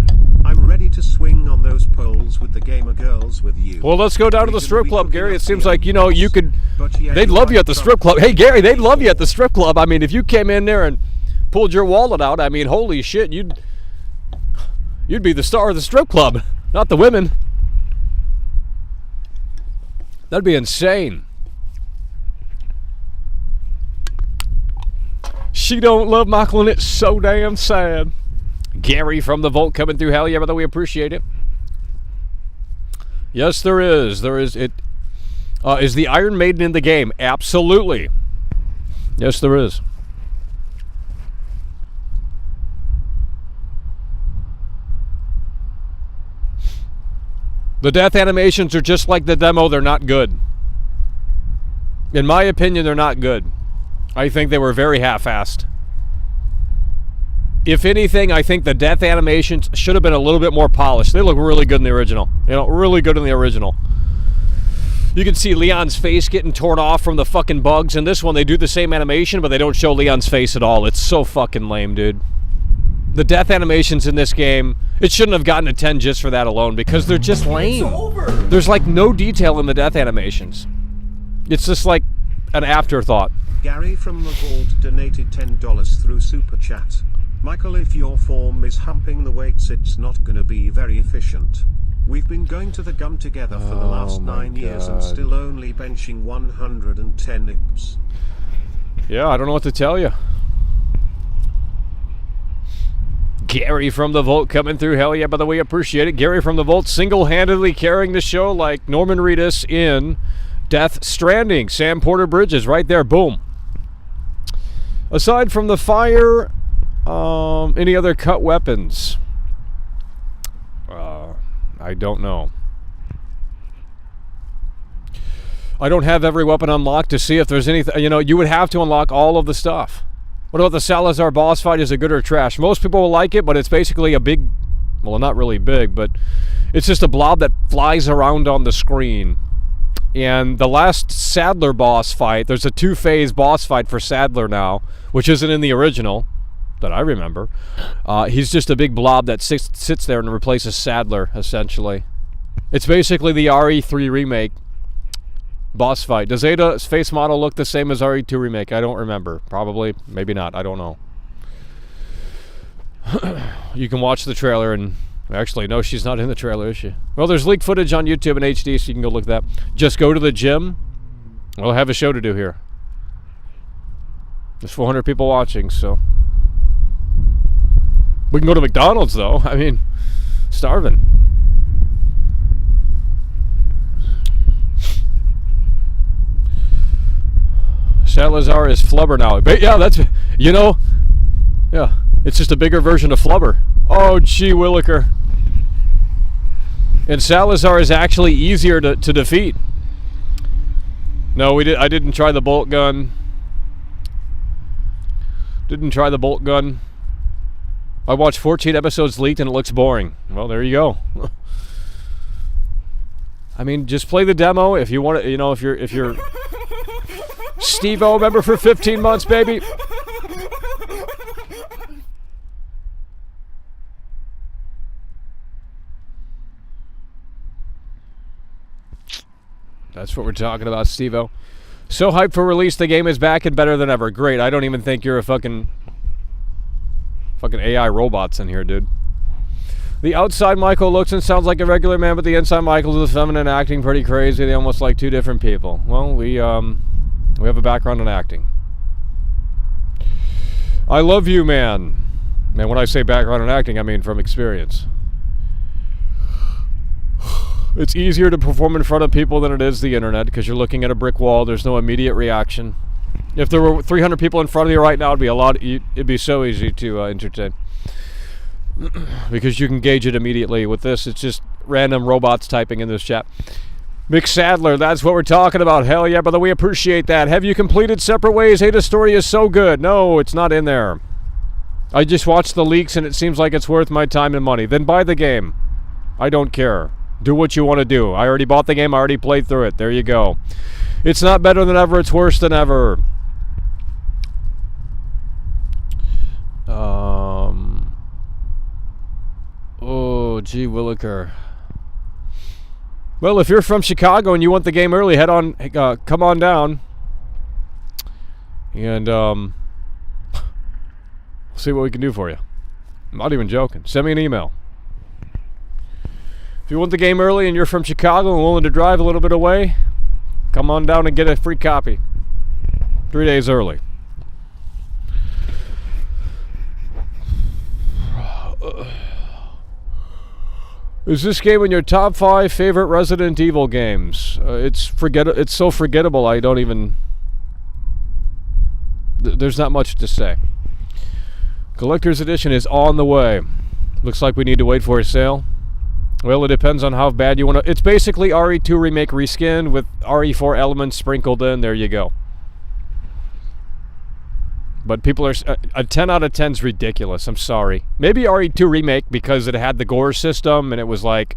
I'm ready to swing on those poles with the gamer girls with you. Well, let's go down to the strip club, Gary. It seems like, you know, you could... They'd love you at the strip club. Hey, Gary, they'd love you at the strip club. I mean, if you came in there and pulled your wallet out, I mean, holy shit, you'd be the star of the strip club, not the women. That'd be insane. She don't love Michael and it's so damn sad. Gary from the Vault coming through. Hell yeah, brother, we appreciate it. Yes, there is. There is. Is the Iron Maiden in the game? Absolutely. Yes, there is. The death animations are just like the demo. They're not good. In my opinion, they're not good. I think they were very half-assed. If anything, I think the death animations should have been a little bit more polished. They look really good in the original. You know, really good in the original. You can see Leon's face getting torn off from the fucking bugs. In this one, they do the same animation, but they don't show Leon's face at all. It's so fucking lame, dude. The death animations in this game, it shouldn't have gotten a 10 just for that alone because they're just lame. There's like no detail in the death animations. It's just like an afterthought. Gary from the Vault donated $10 through Super Chat. Michael, if your form is humping the weights, it's not gonna be very efficient. We've been going to the gym together for the last 9 years and still only benching 110 ips. Yeah, I don't know what to tell you. Gary from the Vault coming through. Hell yeah, by the way, appreciate it. Gary from the Vault single-handedly carrying the show like Norman Reedus in Death Stranding. Sam Porter Bridges right there. Boom. Aside from the fire, any other cut weapons? I don't know. I don't have every weapon unlocked to see if there's anything. You know, you would have to unlock all of the stuff. What about the Salazar boss fight? Is it good or trash? Most people will like it, but it's basically a big, well, not really big, but it's just a blob that flies around on the screen. And the last Sadler boss fight, there's a 2-phase boss fight for Sadler now, which isn't in the original that I remember. He's just a big blob that sits there and replaces Sadler, essentially. It's basically the RE3 remake boss fight. Does Ada's face model look the same as RE2 remake? I don't remember. Probably, maybe not. I don't know. You can watch the trailer and... Actually, no, she's not in the trailer, is she? Well, there's leaked footage on YouTube in HD, so you can go look at that. Just go to the gym. Well, I have a show to do here. There's 400 people watching, so we can go to McDonald's, though. I mean, starving. Salazar is Flubber now. But yeah, that's, you know, yeah, it's just a bigger version of Flubber. Oh, gee Williker. And Salazar is actually easier to defeat. No, I didn't try the bolt gun. Didn't try the bolt gun. I watched 14 episodes leaked and it looks boring. Well, there you go. I mean, just play the demo if you want to, you know, if you're Steve-O member for 15 months, baby. That's what we're talking about, Steve-O. So hyped for release, the game is back and better than ever. Great. I don't even think you're a fucking AI robots in here, dude. The outside Michael looks and sounds like a regular man, but the inside Michael is feminine, acting pretty crazy. They almost like two different people. Well, we have a background in acting. I love you, man. And when I say background in acting, I mean from experience. It's easier to perform in front of people than it is the internet because you're looking at a brick wall. There's no immediate reaction. If there were 300 people in front of you right now, it'd be so easy to entertain. Because you can gauge it immediately. With this, it's just random robots typing in this chat. Mick Sadler, that's what we're talking about. Hell yeah, brother, we appreciate that. Have you completed Separate Ways? Ada Story is so good. No, it's not in there. I just watched the leaks and it seems like it's worth my time and money. Then buy the game. I don't care. Do what you want to do. I already bought the game. I already played through it. There you go. It's not better than ever. It's worse than ever. Oh, gee Williker. Well, if you're from Chicago and you want the game early, come on down. And we'll see what we can do for you. I'm not even joking. Send me an email. If you want the game early and you're from Chicago and willing to drive a little bit away, come on down and get a free copy. 3 days early. Is this game in your top 5 favorite Resident Evil games? It's so forgettable. I don't even. There's not much to say. Collector's Edition is on the way. Looks like we need to wait for a sale. Well, it depends on how bad you want to. It's basically RE2 Remake reskin with RE4 elements sprinkled in. There you go. But people are. A 10 out of 10 is ridiculous. I'm sorry. Maybe RE2 Remake because it had the gore system and it was like,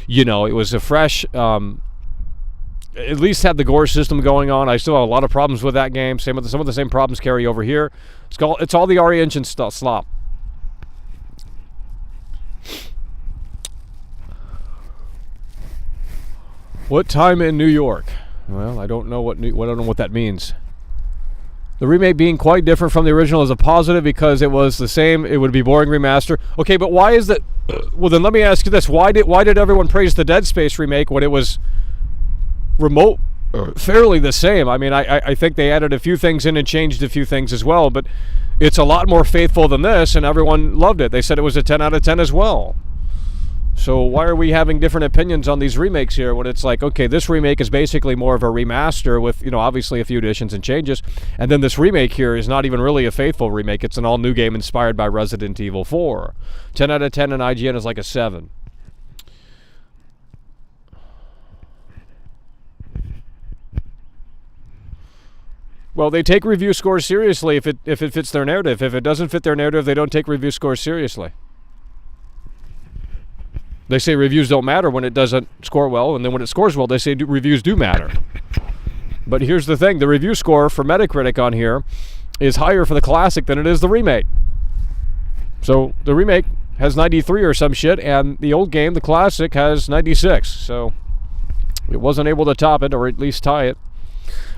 you know, it was a fresh. At least had the gore system going on. I still have a lot of problems with that game. Some of the same problems carry over here. It's all the RE engine slop. What time in New York? Well, I don't know what that means. The remake being quite different from the original is a positive because it was the same. It would be boring remaster. Okay, but why is that? Well, then let me ask you this: why did everyone praise the Dead Space remake when it was fairly the same? I mean, I think they added a few things in and changed a few things as well, but it's a lot more faithful than this, and everyone loved it. They said it was a 10 out of 10 as well. So why are we having different opinions on these remakes here when it's like, okay, this remake is basically more of a remaster with, you know, obviously a few additions and changes, and then this remake here is not even really a faithful remake. It's an all-new game inspired by Resident Evil 4. 10 out of 10 and IGN is like a 7. Well, they take review scores seriously if it fits their narrative. If it doesn't fit their narrative, they don't take review scores seriously. They say reviews don't matter when it doesn't score well, and then when it scores well, they say reviews do matter. But here's the thing. The review score for Metacritic on here is higher for the classic than it is the remake. So the remake has 93 or some shit, and the old game, the classic, has 96. So it wasn't able to top it, or at least tie it.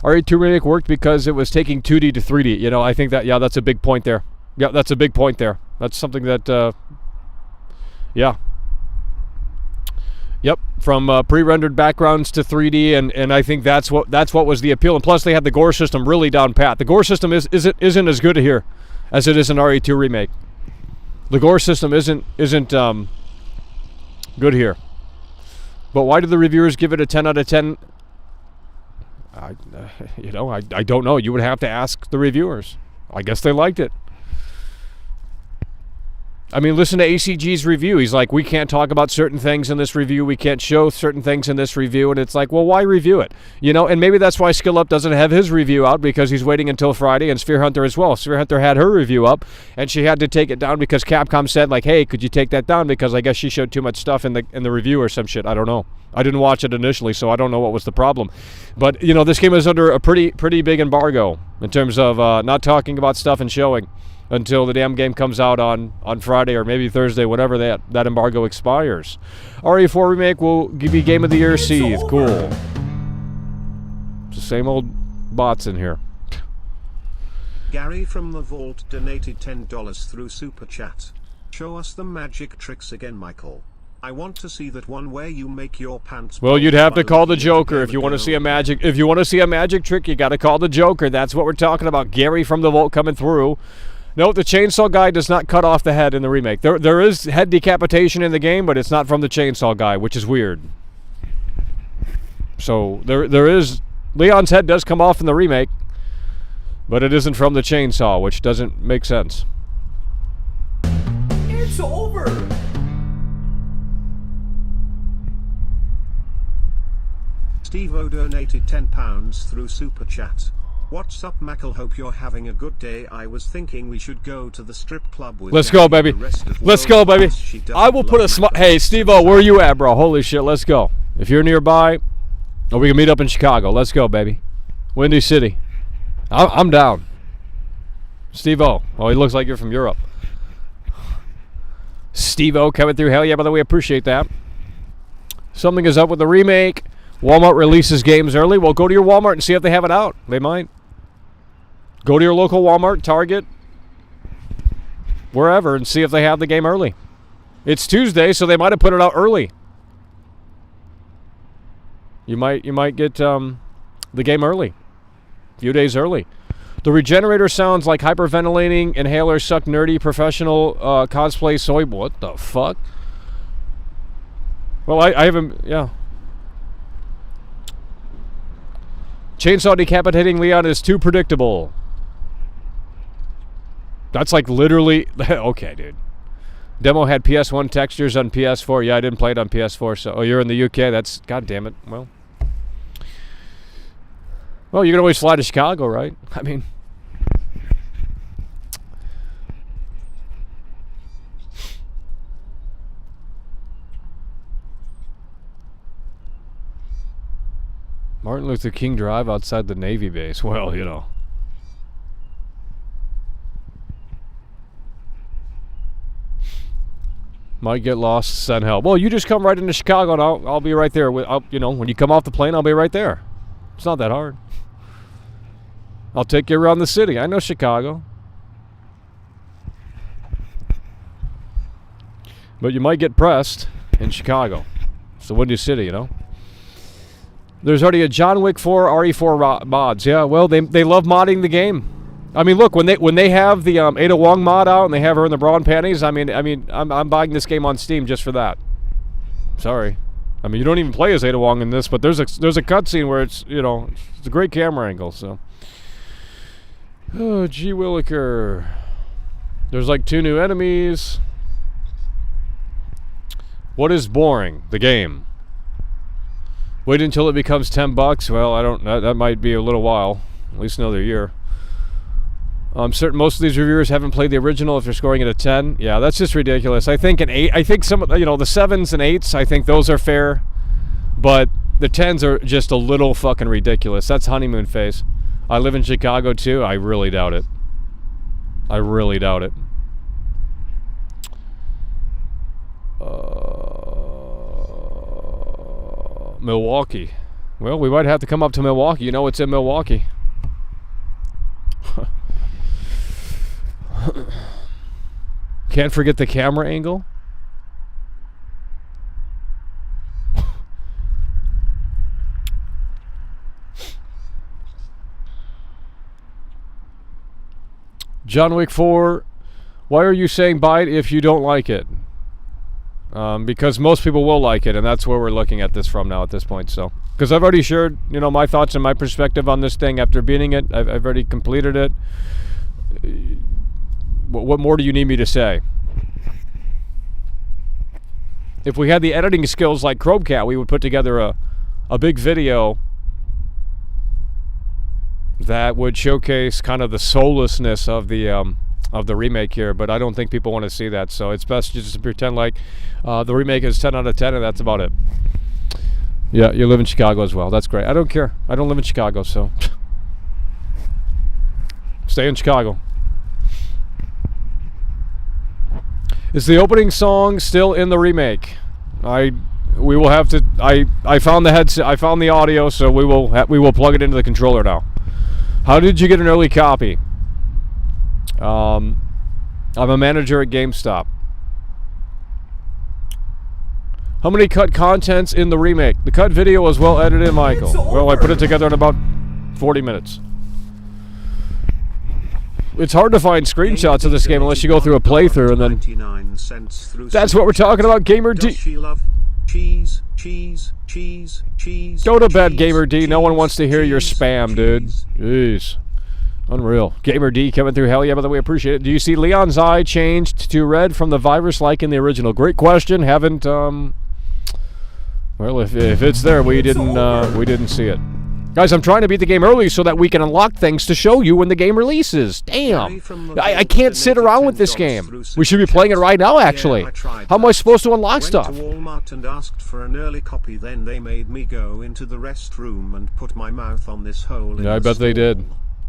RE2 Remake worked because it was taking 2D to 3D. You know, I think that, yeah, that's a big point there. Yeah, that's a big point there. That's something that, yeah. Yep, from pre-rendered backgrounds to 3D, and I think that's what was the appeal. And plus, they had the gore system really down pat. The gore system isn't as good here as it is in RE2 Remake. The gore system isn't good here. But why did the reviewers give it a 10 out of 10? I don't know. You would have to ask the reviewers. I guess they liked it. I mean, listen to ACG's review. He's like, we can't talk about certain things in this review. We can't show certain things in this review. And it's like, well, why review it? And maybe that's why Skill Up doesn't have his review out, because he's waiting until Friday, and Sphere Hunter as well. Sphere Hunter had her review up, and she had to take it down because Capcom said, like, hey, could you take that down? Because I guess she showed too much stuff in the review or some shit. I don't know. I didn't watch it initially, so I don't know what was the problem. But, this game is under a pretty big embargo in terms of not talking about stuff and showing until the damn game comes out on Friday or maybe Thursday, whenever that embargo expires. RE4 Remake will be Game of the Year Seethe. Cool. It's the same old bots in here. Gary from the Vault donated $10 through Super Chat. Show us the magic tricks again, Michael. I want to see that one where you make your pants. Well, you'd have to call the Joker if you want to see a magic. If you want to see a magic trick, you got to call the Joker. That's what we're talking about. Gary from the Vault coming through. No, the chainsaw guy does not cut off the head in the remake. There is head decapitation in the game, but it's not from the chainsaw guy, which is weird. So there is Leon's head does come off in the remake, but it isn't from the chainsaw, which doesn't make sense. It's over. Steve-O donated £10 through Super Chat. What's up, Mackle? Hope you're having a good day. I was thinking we should go to the strip club with Let's go, baby. Let's go, baby. I will put a smile. Hey, Steve-O, where are you at, bro? Holy shit, let's go. If you're nearby, or we can meet up in Chicago. Let's go, baby. Windy City. I'm down. Steve-O. Oh, he looks like you're from Europe. Steve-O coming through. Hell yeah, by the way, appreciate that. Something is up with the remake. Walmart releases games early. Well, go to your Walmart and see if they have it out. They might. Go to your local Walmart, Target, wherever, and see if they have the game early. It's Tuesday, so they might have put it out early. You might get the game early, a few days early. The Regenerator sounds like hyperventilating, inhaler, suck, nerdy, professional, cosplay, soy. What the fuck? Well, I haven't, yeah. Chainsaw decapitating Leon is too predictable. That's like literally... Okay, dude. Demo had PS1 textures on PS4. Yeah, I didn't play it on PS4. So, you're in the UK. That's... God damn it. Well, you can always fly to Chicago, right? I mean... Martin Luther King Drive outside the Navy base. Well, Might get lost, send help. Well, you just come right into Chicago, and I'll be right there. When you come off the plane, I'll be right there. It's not that hard. I'll take you around the city. I know Chicago. But you might get pressed in Chicago. It's the Windy City, There's already a John Wick 4 RE4 mods. Yeah, well, they love modding the game. I mean, look, when they have the Ada Wong mod out and they have her in the bra and panties, I'm buying this game on Steam just for that. Sorry. I mean, you don't even play as Ada Wong in this, but there's a cutscene where it's a great camera angle. So, oh, gee williker. There's like 2 new enemies. What is boring? The game. Wait until it becomes $10. Well, I don't. That might be a little while. At least another year. I'm certain most of these reviewers haven't played the original. If you're scoring it a 10, yeah, that's just ridiculous. I think an 8. I think some, the 7s and 8s. I think those are fair, but the 10s are just a little fucking ridiculous. That's honeymoon phase. I live in Chicago too. I really doubt it. I really doubt it. Milwaukee. Well, we might have to come up to Milwaukee. It's in Milwaukee. Can't forget the camera angle. John Wick 4, why are you saying buy it if you don't like it? Because most people will like it, and that's where we're looking at this from now at this point. So, because I've already shared, my thoughts and my perspective on this thing after beating it. I've already completed it. What more do you need me to say? If we had the editing skills like Chromecat, we would put together a big video that would showcase kind of the soullessness of the remake here, but I don't think people want to see that, so it's best just to pretend like the remake is 10 out of 10 and that's about it. Yeah, you live in Chicago as well. That's great. I don't care. I don't live in Chicago, so stay in Chicago. Is the opening song still in the remake? We will have to. I found the headset. I found the audio, so we will plug it into the controller now. How did you get an early copy? I'm a manager at GameStop. How many cut contents in the remake? The cut video was well edited, Michael. Well, I put it together in about 40 minutes. It's hard to find screenshots of this game unless you go through a playthrough, and then that's what we're talking about, Gamer D. Cheese, cheese, cheese, cheese. Go to bed, Gamer D. No one wants to hear your spam, dude. Jeez. Unreal. Gamer D coming through. Hell yeah, by the way, appreciate it. Do you see Leon's eye changed to red from the virus like in the original? Great question. Haven't, well, if it's there, we didn't see it. Guys, I'm trying to beat the game early so that we can unlock things to show you when the game releases. Damn. I can't sit around with this game. We should be playing it right now, actually. How am I supposed to unlock stuff? Went to Walmart and asked for an early copy, then they made me go into the restroom and put my mouth on this hole in Yeah, I the bet they stall. did.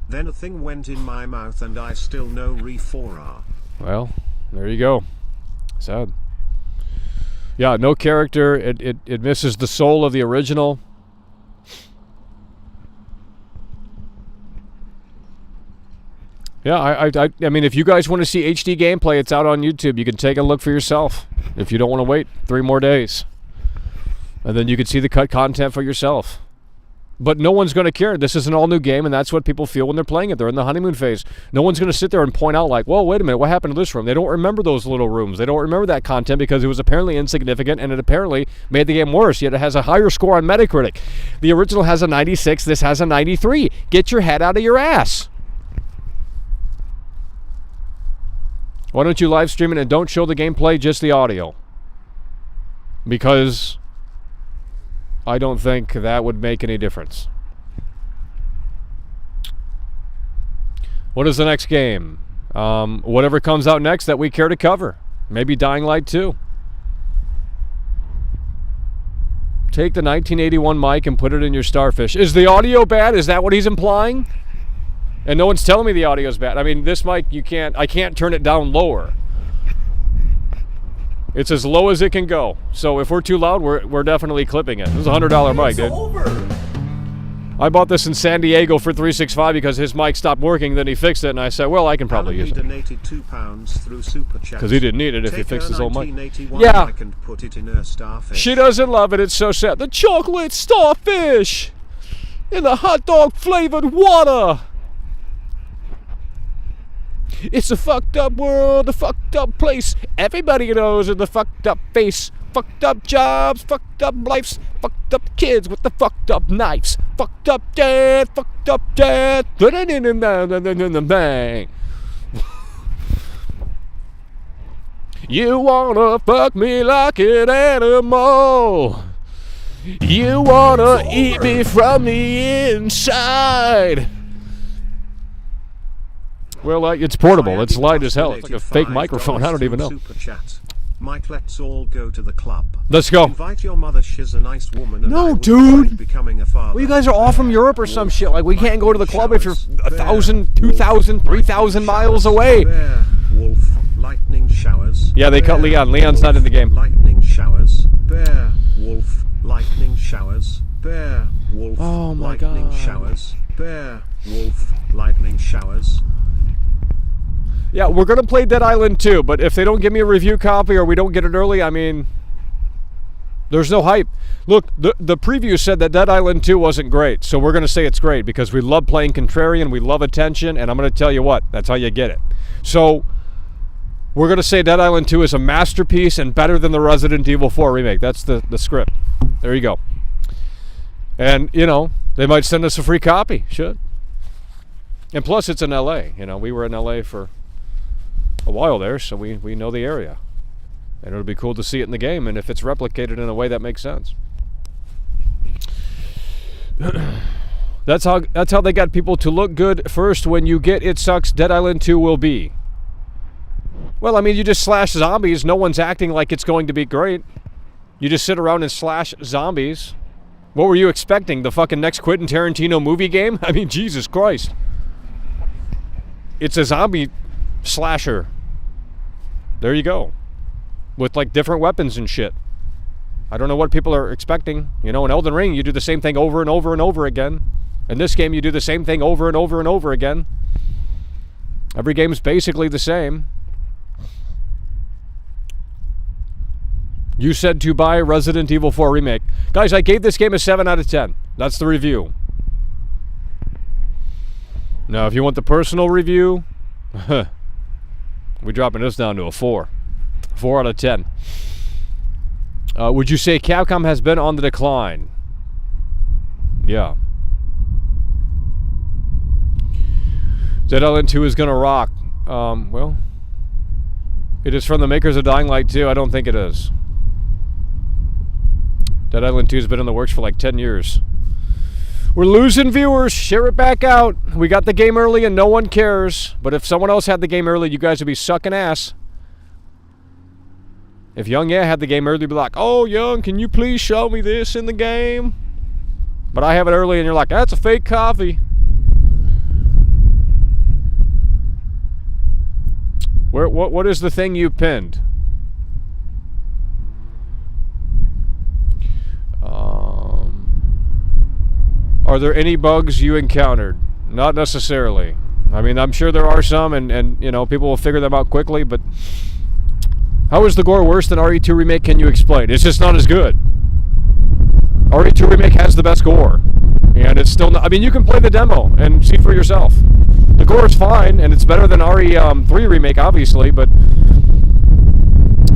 Then a thing went in my mouth and I still no re-4R. Well, there you go. Sad. Yeah, no character. It misses the soul of the original. Yeah, I mean, if you guys want to see HD gameplay, it's out on YouTube. You can take a look for yourself if you don't want to wait 3 more days. And then you can see the cut content for yourself. But no one's going to care. This is an all-new game, and that's what people feel when they're playing it. They're in the honeymoon phase. No one's going to sit there and point out like, whoa, wait a minute, what happened to this room? They don't remember those little rooms. They don't remember that content because it was apparently insignificant, and it apparently made the game worse, yet it has a higher score on Metacritic. The original has a 96. This has a 93. Get your head out of your ass. Why don't you live stream it and don't show the gameplay, just the audio? Because I don't think that would make any difference. What is the next game? Whatever comes out next that we care to cover. Maybe Dying Light 2. Take the 1981 mic and put it in your Starfish. Is the audio bad? Is that what he's implying? And no one's telling me the audio's bad. I mean, this mic, I can't turn it down lower. It's as low as it can go. So if we're too loud, we're definitely clipping it. This is a $100 mic, dude. I bought this in San Diego for $365 because his mic stopped working. Then he fixed it, and I said, well, I can probably use it. Donated £2 through Super Chat. Because he didn't need it if he fixed his old mic. Yeah. And put it in her starfish. She doesn't love it. It's so sad. The chocolate starfish in the hot dog flavored water. It's a fucked up world, a fucked up place. Everybody knows in the fucked up face. Fucked up jobs, fucked up lives, fucked up kids with the fucked up knives. Fucked up dad, fucked up dad. Bang. You wanna fuck me like an animal. You wanna eat me from the inside. Well, it's portable. It's light as hell. It's like a fake microphone. I don't even know. Mike, let's all go to the club. Let's go. Invite your mother. She's a nice woman. And no, dude. Becoming a father. Well, you guys are all from Europe or some shit. Like, we can't go to the club if you're 1,000, 2,000, 3,000 miles away. Bear, wolf, lightning showers. Yeah, they cut Leon. Leon's not in the game. Lightning showers. Bear, wolf, lightning showers. Bear, wolf, lightning showers. Bear, wolf, lightning showers. Yeah, we're going to play Dead Island 2, but if they don't give me a review copy or we don't get it early, I mean, There's no hype. Look, the preview said that Dead Island 2 wasn't great, so we're going to say it's great because we love playing Contrarian, we love attention, and I'm going to tell you what, that's how you get it. So we're going to say Dead Island 2 is a masterpiece and better than the Resident Evil 4 remake. That's the script. There you go. And, you know, they might send us a free copy. Should. And plus, it's in L.A. You know, we were in L.A. for a while there, so we know the area. And it'll be cool to see it in the game, and if it's replicated in a way that makes sense. That's how they got people to look good first. When you get It Sucks, Dead Island 2 will be. Well, I mean, you just slash zombies. No one's acting like it's going to be great. You just sit around and slash zombies. What were you expecting? The fucking next Quentin Tarantino movie game? I mean, Jesus Christ. It's a zombie slasher. There you go. With like different weapons and shit. I don't know what people are expecting. You know, in Elden Ring, you do the same thing over and over and over again. In this game, you do the same thing over and over and over again. Every game's basically the same. You said to buy Resident Evil 4 Remake. Guys, I gave this game a 7 out of 10. That's the review. Now, if you want the personal review, we're dropping this down to a 4. 4 out of 10. Would you say Capcom has been on the decline? Yeah. Dead Island 2 is going to rock. Well, it is from the makers of Dying Light 2. I don't think it is. Dead Island 2 has been in the works for like 10 years. We're losing viewers. Share it back out. We got the game early and no one cares. But if someone else had the game early, you guys would be sucking ass. If Young had the game early, you'd be like, oh, Young, can you please show me this in the game? But I have it early and you're like, that's a fake coffee. What is the thing you pinned? Are there any bugs you encountered? Not necessarily. I mean, I'm sure there are some, and you know, people will figure them out quickly, but how is the gore worse than RE2 Remake? Can you explain? It's just not as good. RE2 Remake has the best gore, and it's still not. I mean, you can play the demo and see for yourself. The gore is fine, and it's better than RE3 Remake, obviously, but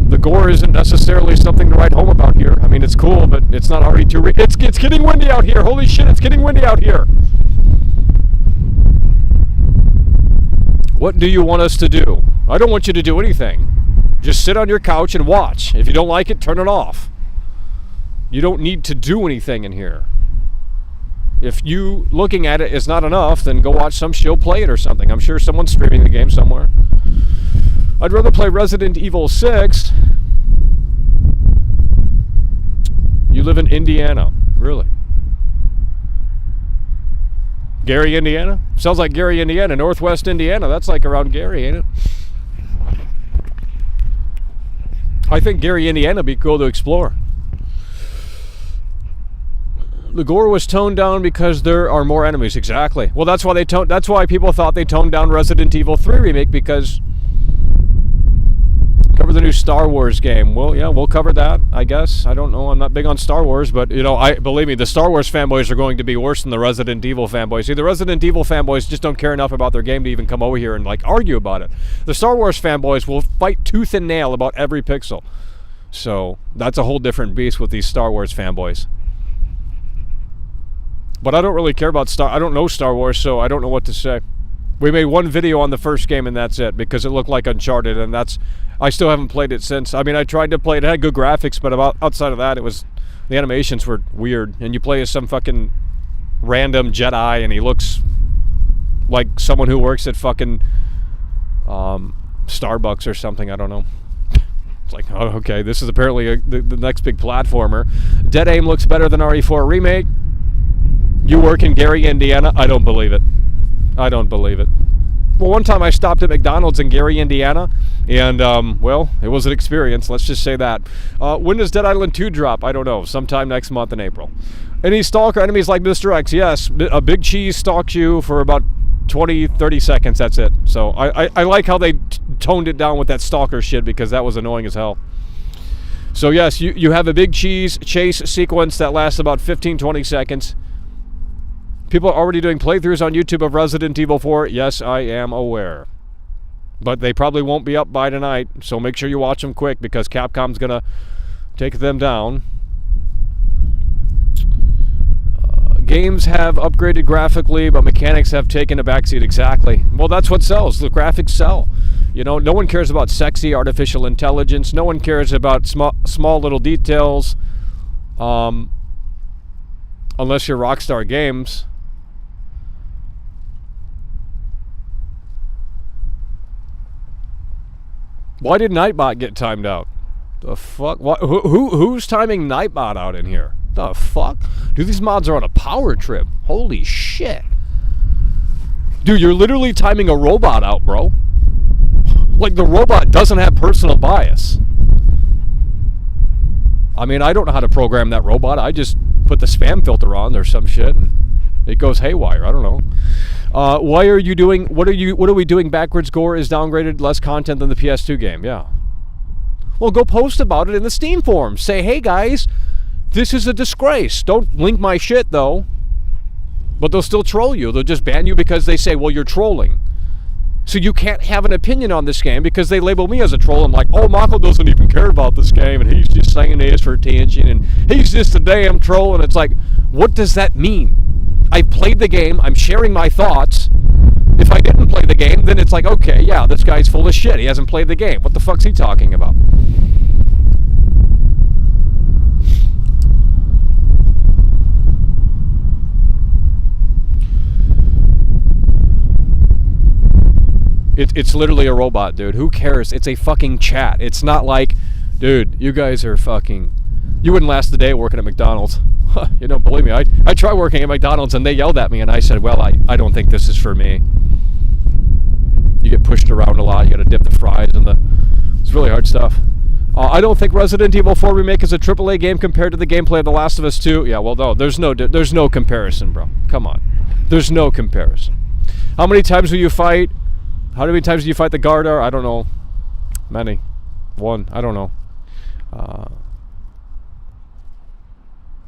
the gore isn't necessarily something to write home about here. I mean, it's cool, but it's not RE2 Remake. It's getting windy out here. Holy shit, it's getting windy out here. What do you want us to do? I don't want you to do anything. Just sit on your couch and watch. If you don't like it, turn it off. You don't need to do anything in here. If you looking at it is not enough, then go watch some show play it or something. I'm sure someone's streaming the game somewhere. I'd rather play Resident Evil 6. You live in Indiana. Really? Gary, Indiana? Sounds like Gary, Indiana. Northwest Indiana. That's like around Gary, ain't it? I think Gary, Indiana would be cool to explore. The gore was toned down because there are more enemies. Exactly. Well, that's why that's why people thought they toned down Resident Evil 3 Remake, because cover the new Star Wars game. Well, yeah, we'll cover that, I guess. I don't know. I'm not big on Star Wars, but you know, believe me, the Star Wars fanboys are going to be worse than the Resident Evil fanboys. See, the Resident Evil fanboys just don't care enough about their game to even come over here and like argue about it. The Star Wars fanboys will fight tooth and nail about every pixel. So that's a whole different beast with these Star Wars fanboys. But I don't really care about I don't know Star Wars, so I don't know what to say. We made one video on the first game and that's it, because it looked like Uncharted, and I still haven't played it since. I mean, I tried to play it. It had good graphics, but outside of that, the animations were weird. And you play as some fucking random Jedi, and he looks like someone who works at fucking Starbucks or something. I don't know. It's like, oh, okay, this is apparently the next big platformer. Dead Aim looks better than RE4 Remake. You work in Gary, Indiana? I don't believe it. I don't believe it. Well, one time I stopped at McDonald's in Gary, Indiana, and, well, it was an experience. Let's just say that. When does Dead Island 2 drop? I don't know. Sometime next month in April. Any stalker enemies like Mr. X? Yes. A big cheese stalks you for about 20, 30 seconds. That's it. So I like how they toned it down with that stalker shit, because that was annoying as hell. So yes, you have a big cheese chase sequence that lasts about 15-20 seconds. People are already doing playthroughs on YouTube of Resident Evil 4. Yes, I am aware. But they probably won't be up by tonight, so make sure you watch them quick because Capcom's going to take them down. Games have upgraded graphically, but mechanics have taken a backseat. Exactly. Well, that's what sells. The graphics sell. You know, no one cares about sexy artificial intelligence. No one cares about small little details, unless you're Rockstar Games. Why did Nightbot get timed out? The fuck? What? Who's timing Nightbot out in here? The fuck? Dude, these mods are on a power trip. Holy shit. Dude, you're literally timing a robot out, bro. Like, the robot doesn't have personal bias. I mean, I don't know how to program that robot. I just put the spam filter on or some shit, and it goes haywire. I don't know. Why are you doing... What are we doing backwards? Gore is downgraded, less content than the PS2 game. Yeah. Well, go post about it in the Steam forums. Say, hey, guys, this is a disgrace. Don't link my shit, though. But they'll still troll you. They'll just ban you because they say, well, you're trolling. So you can't have an opinion on this game because they label me as a troll. I'm like, oh, Mako doesn't even care about this game, and he's just saying this for attention, and he's just a damn troll. And it's like, what does that mean? I've played the game. I'm sharing my thoughts. If I didn't play the game, then it's like, okay, yeah, this guy's full of shit. He hasn't played the game. What the fuck's he talking about? It's literally a robot, dude. Who cares? It's a fucking chat. It's not like, dude, you guys are fucking... You wouldn't last the day working at McDonald's. You don't believe me. I tried working at McDonald's and they yelled at me and I said, well, I don't think this is for me. You get pushed around a lot. You gotta dip the fries in the... It's really hard stuff. I don't think Resident Evil 4 Remake is a AAA game compared to the gameplay of The Last of Us 2. Yeah, well, no, there's no comparison, bro. Come on. There's no comparison. How many times will you fight? How many times do you fight the Gardar? I don't know. Many. One. I don't know.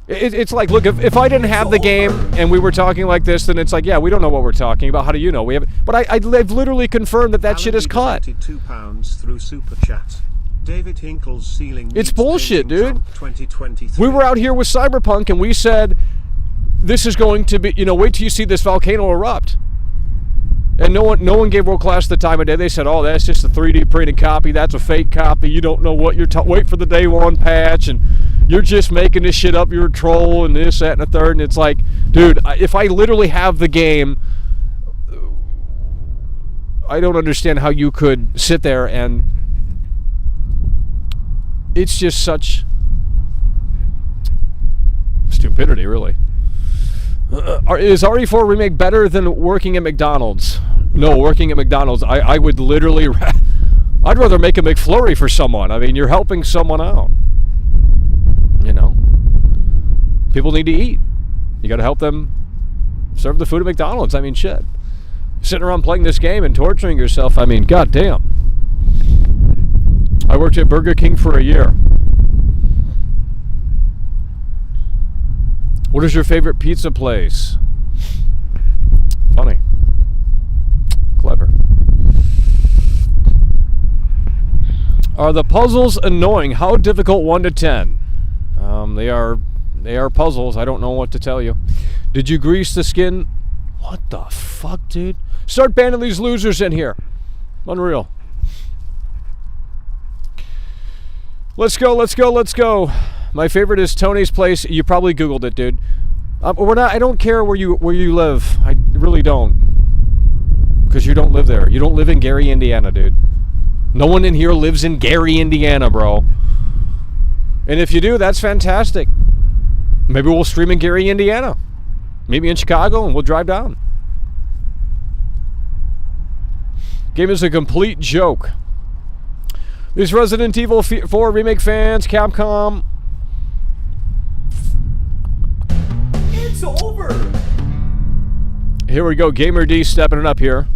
It's like, look, if I didn't have the game and we were talking like this, then it's like, yeah, we don't know what we're talking about. How do you know? We have, but I've literally confirmed that shit is cut. £2 through Super Chat. David Hinkle's ceiling. It's bullshit, dude. 2023. We were out here with Cyberpunk and we said, this is going to be, wait till you see this volcano erupt. And no one gave World Class the time of day. They said, oh, that's just a 3D printed copy. That's a fake copy. You don't know what you're wait for the day one patch, and you're just making this shit up. You're a troll, and this, that, and the third. And it's like, dude, if I literally have the game, I don't understand how you could sit there and... It's just such stupidity, really. Is RE4 Remake better than working at McDonald's? No, working at McDonald's, I would literally... I'd rather make a McFlurry for someone. I mean, you're helping someone out. People need to eat. You got to help them serve the food at McDonald's. I mean, shit. Sitting around playing this game and torturing yourself, I mean, goddamn. I worked at Burger King for a year. What is your favorite pizza place? Funny. Clever. Are the puzzles annoying? How difficult? 1 to 10. They are puzzles. I don't know what to tell you. Did you grease the skin? What the fuck, dude? Start banning these losers in here. Unreal. Let's go, let's go, let's go. My favorite is Tony's Place. You probably Googled it, dude. I don't care where you live. I really don't. Because you don't live there. You don't live in Gary, Indiana, dude. No one in here lives in Gary, Indiana, bro. And if you do, that's fantastic. Maybe we'll stream in Gary, Indiana. Maybe in Chicago, and we'll drive down. Game is a complete joke. These Resident Evil 4 Remake fans, Capcom. It's over. Here we go. Gamer D stepping it up here.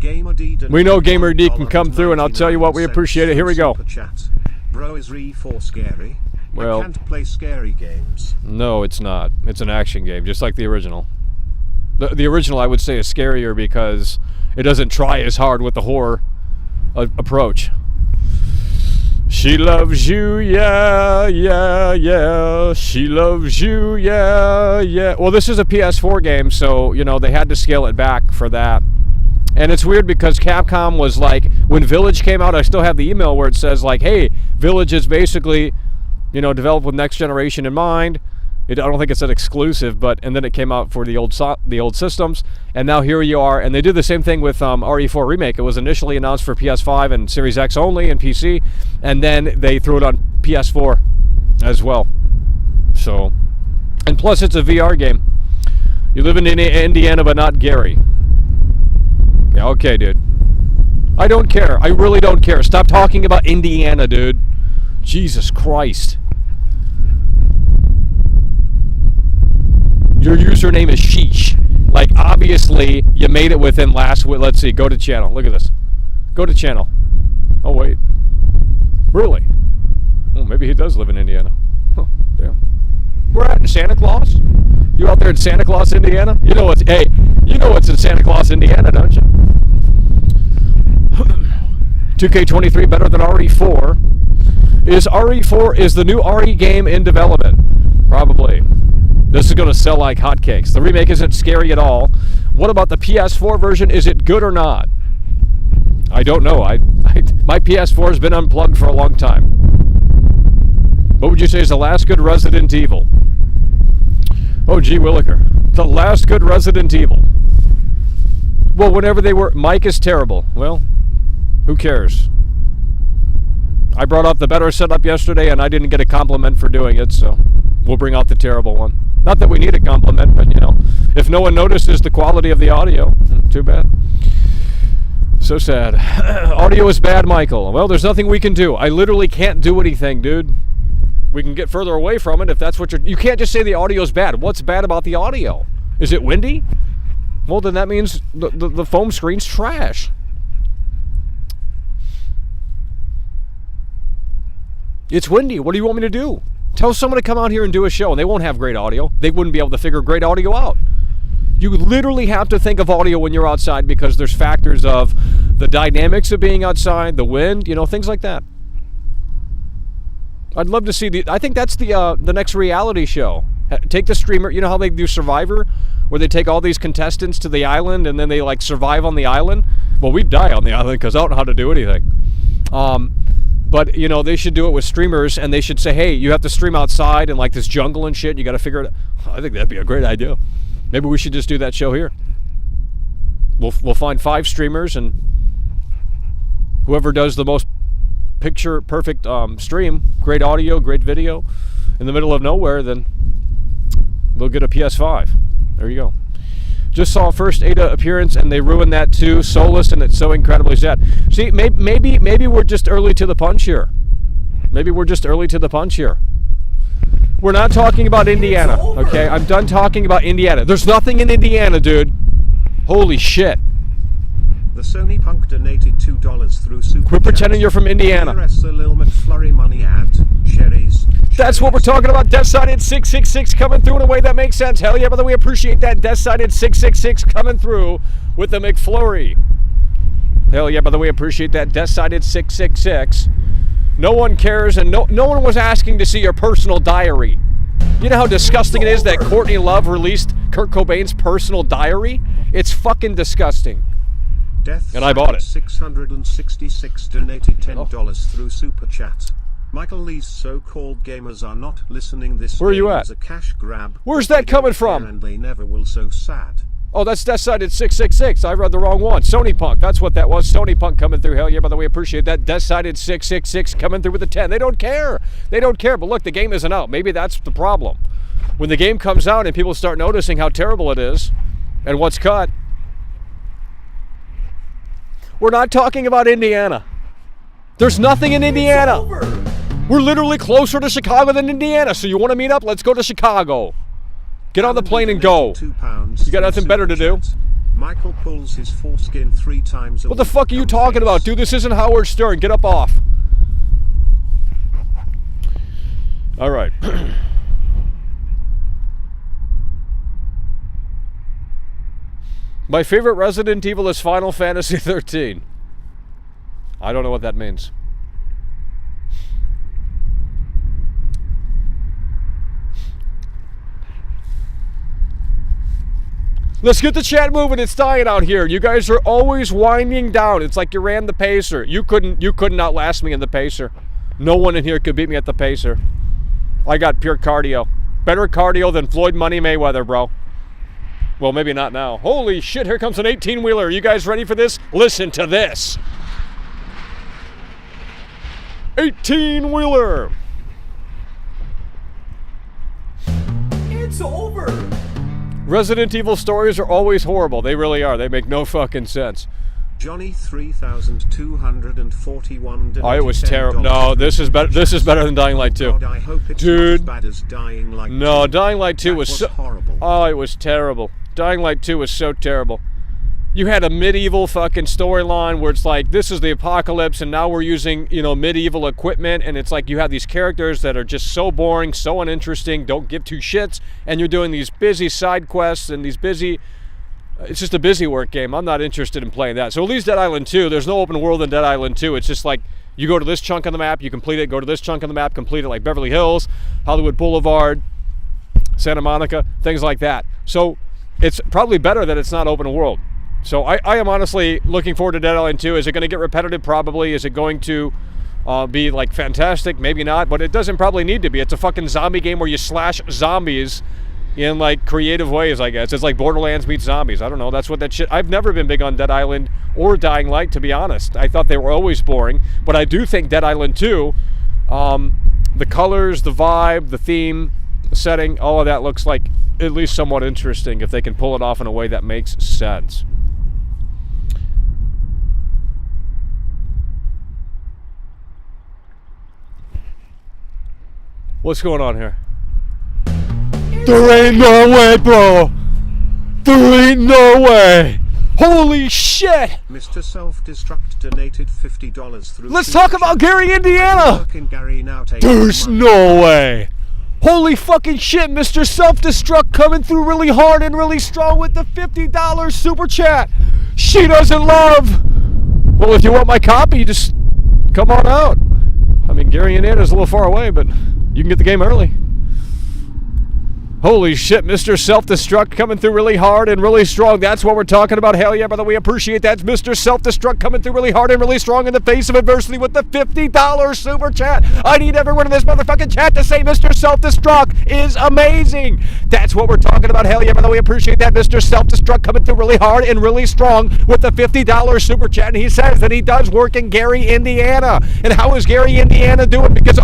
Gamer D we know Gamer D can come through, and I'll tell you what, we appreciate it. Here we go. Bro, is RE4 scary? Well, I can't play scary games. no, it's not. It's an action game, just like the original. The original, I would say, is scarier because it doesn't try as hard with the horror approach. She loves you, yeah, yeah, yeah. She loves you, yeah, yeah. Well, this is a PS4 game, so, you know, they had to scale it back for that. And it's weird because Capcom was like, when Village came out, I still have the email where it says, like, hey, Village is basically, you know, developed with next generation in mind. I don't think it's an exclusive, but and then it came out for the old systems, and now here you are. And they did the same thing with RE4 Remake. It was initially announced for PS5 and Series X only and PC, and then they threw it on PS4 as well. So, and plus it's a VR game. You live in Indiana, but not Gary. Yeah, okay, dude. I don't care. I really don't care. Stop talking about Indiana, dude. Jesus Christ. Your username is Sheesh. Like, obviously, you made it within last week. Let's see. Go to channel. Look at this. Go to channel. Oh, wait. Really? Oh, maybe he does live in Indiana. Huh, damn. We're at in Santa Claus? You out there in Santa Claus, Indiana? You know what's, hey, you know what's in Santa Claus, Indiana, don't you? 2K23 better than RE4. Is the new RE game in development? Probably. This is going to sell like hotcakes. The remake isn't scary at all. What about the PS4 version? Is it good or not? I don't know. My PS4 has been unplugged for a long time. What would you say is the last good Resident Evil? Oh, gee Williker. The last good Resident Evil. Well, whenever they were... Mike is terrible. Well, who cares? I brought up the better setup yesterday, and I didn't get a compliment for doing it, so we'll bring out the terrible one. Not that we need a compliment, but, you know, if no one notices the quality of the audio, too bad. So sad. Audio is bad, Michael. Well, there's nothing we can do. I literally can't do anything, dude. We can get further away from it if that's what you're... You can't just say the audio is bad. What's bad about the audio? Is it windy? Well, then that means the foam screen's trash. It's windy. What do you want me to do? Tell someone to come out here and do a show, and they won't have great audio. They wouldn't be able to figure great audio out. You literally have to think of audio when you're outside because there's factors of the dynamics of being outside, the wind, you know, things like that. I'd love to see I think that's the next reality show. Take the streamer, you know how they do Survivor, where they take all these contestants to the island and then they like survive on the island? Well, we'd die on the island because I don't know how to do anything. But, you know, they should do it with streamers, and they should say, hey, you have to stream outside in like this jungle and shit. You got to figure it out. I think that'd be a great idea. Maybe we should just do that show here. We'll find 5 streamers, and whoever does the most picture perfect stream, great audio, great video, in the middle of nowhere, then they'll get a PS5. There you go. Just saw first Ada appearance and they ruined that too. Soulless, and it's so incredibly sad. See, maybe we're just early to the punch here. Maybe we're just early to the punch here. We're not talking about Indiana, okay? I'm done talking about Indiana. There's nothing in Indiana, dude. Holy shit. The Sony Punk donated $2 through Super Quit pretending you're from Indiana. Lil McFlurry money ad. Cherries. That's what we're talking about. Death-Sided 666 coming through in a way that makes sense. Hell yeah, brother, we appreciate that. Death-Sided 666 coming through with the McFlurry. Hell yeah, brother, we appreciate that. Death-Sided 666. No one cares, and no one was asking to see your personal diary. You know how disgusting it is that Courtney Love released Kurt Cobain's personal diary? It's fucking disgusting. And I bought it. 666 donated $10 through Super Chat. Michael, these so-called gamers are not listening. This Where are you at? A cash grab. Where's that coming from? And they never will. So sad. Oh, that's Death-Sided 666. I read the wrong one. Sony Punk. That's what that was. Sony Punk coming through. Hell yeah, by the way, appreciate that. Death-Sided 666 coming through with the 10. They don't care. They don't care. But look, the game isn't out. Maybe that's the problem. When the game comes out and people start noticing how terrible it is and what's cut. We're not talking about Indiana. There's nothing in Indiana. We're literally closer to Chicago than Indiana. So you want to meet up? Let's go to Chicago. Get on the plane and go. You got nothing better to do? Michael pulls his foreskin 3 times a What the fuck are you talking about? Dude, this isn't Howard Stern. Get up off. All right. My favorite Resident Evil is Final Fantasy 13. I don't know what that means. Let's get the chat moving. It's dying out here. You guys are always winding down. It's like you ran the pacer. You couldn't outlast me in the pacer. No one in here could beat me at the pacer. I got pure cardio. Better cardio than Floyd Money Mayweather, bro. Well, maybe not now. Holy shit, here comes an 18-wheeler. You guys ready for this? Listen to this. 18-wheeler. It's over. Resident Evil stories are always horrible. They really are. They make no fucking sense. Johnny 3241. Oh, it was terrible. No, this is better. This is better than Dying Light 2. God, I hope it's Dude. not as bad as Dying Light 2. No, Dying Light 2 was so horrible. Oh, it was terrible. Dying Light 2 was so terrible. You had a medieval fucking storyline where it's like, this is the apocalypse and now we're using, you know, medieval equipment, and it's like you have these characters that are just so boring, so uninteresting, don't give two shits, and you're doing these busy side quests and these busy... It's just a busy work game. I'm not interested in playing that. So at least Dead Island 2, there's no open world in Dead Island 2. It's just like, you go to this chunk on the map, you complete it, go to this chunk on the map, complete it, like Beverly Hills, Hollywood Boulevard, Santa Monica, things like that. So it's probably better that it's not open world. So I am honestly looking forward to Dead Island 2. Is it going to get repetitive? Probably. Is it going to be like fantastic? Maybe not, but it doesn't probably need to be. It's a fucking zombie game where you slash zombies in like creative ways, I guess. It's like Borderlands meets zombies. I don't know. That's what that shit... I've never been big on Dead Island or Dying Light, to be honest. I thought they were always boring, but I do think Dead Island 2, the colors, the vibe, the theme, the setting, all of that looks like at least somewhat interesting if they can pull it off in a way that makes sense. What's going on here? There ain't no way, bro. There ain't no way. Holy shit. Mr. Self-Destruct donated $50 through... Let's talk about Gary, Indiana. Gary now There's no way. Holy fucking shit, Mr. Self-Destruct coming through really hard and really strong with the $50 super chat. She doesn't love. Well, if you want my copy, just come on out. I mean, Gary, Indiana's a little far away, but you can get the game early. Holy shit, Mr. Self-Destruct coming through really hard and really strong. That's what we're talking about. Hell yeah, brother, we appreciate that. It's Mr. Self-Destruct coming through really hard and really strong in the face of adversity with the $50 super chat. I need everyone in this motherfucking chat to say Mr. Self-Destruct is amazing. That's what we're talking about. Hell yeah, brother, we appreciate that. Mr. Self-Destruct coming through really hard and really strong with the $50 super chat. And he says that he does work in Gary, Indiana. And how is Gary, Indiana doing? Because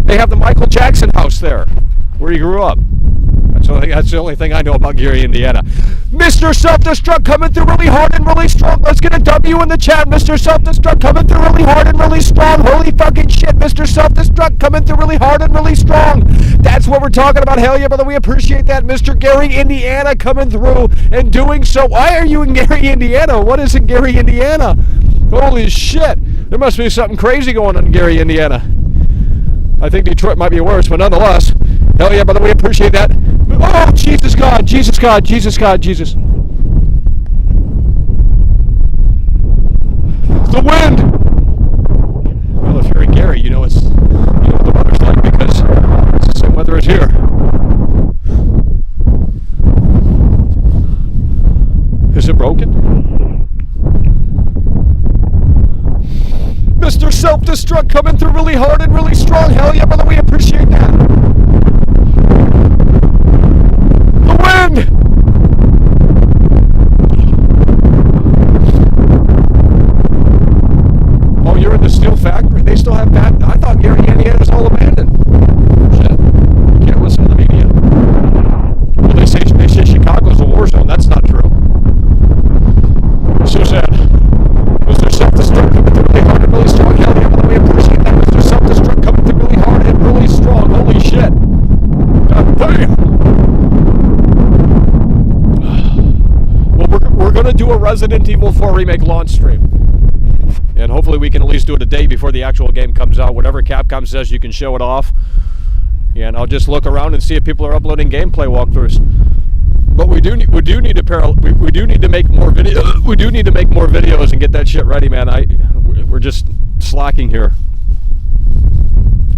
they have the Michael Jackson house there, where he grew up. That's the only thing I know about Gary, Indiana. Mr. Self-Destruct coming through really hard and really strong. Let's get a W in the chat. Mr. Self-Destruct coming through really hard and really strong. Holy fucking shit. Mr. Self-Destruct coming through really hard and really strong. That's what we're talking about. Hell yeah, brother. We appreciate that. Mr. Gary, Indiana coming through and doing so. Why are you in Gary, Indiana? What is in Gary, Indiana? Holy shit. There must be something crazy going on in Gary, Indiana. I think Detroit might be worse, but nonetheless, hell yeah, brother, we appreciate that. Oh, Jesus God, Jesus God, Jesus God, Jesus. The wind! Well, if you're in Gary, you know what the weather's like, because it's the same weather as here. Is it broken? Mr. Self-Destruct coming through really hard and really strong. Hell yeah, brother, we appreciate that. The wind! Oh, you're in the steel factory? They still have that? I thought Gary, Indiana's all abandoned. Shit. Can't listen to the media. Well, they say Chicago's a war zone. That's not true. So sad. Mr. Self-Destruct coming through really hard and really strong. Hell yeah, brother, we appreciate that. Mr. Self-Destruct coming through really hard and really strong. Holy shit. God damn. Well, we're going to do a Resident Evil 4 Remake launch stream. And hopefully we can at least do it a day before the actual game comes out. Whatever Capcom says, you can show it off. And I'll just look around and see if people are uploading gameplay walkthroughs. But we do need to make more videos. We do need to make more videos and get that shit ready, man. We're just slacking here.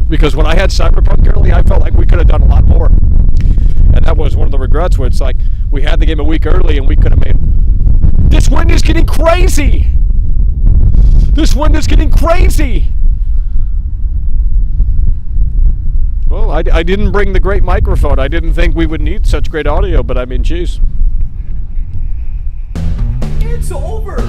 Because when I had Cyberpunk early, I felt like we could have done a lot more. And that was one of the regrets, where it's like we had the game a week early and we could have made. This wind is getting crazy. This wind is getting crazy. Well, I didn't bring the great microphone. I didn't think we would need such great audio, but I mean, geez. It's over.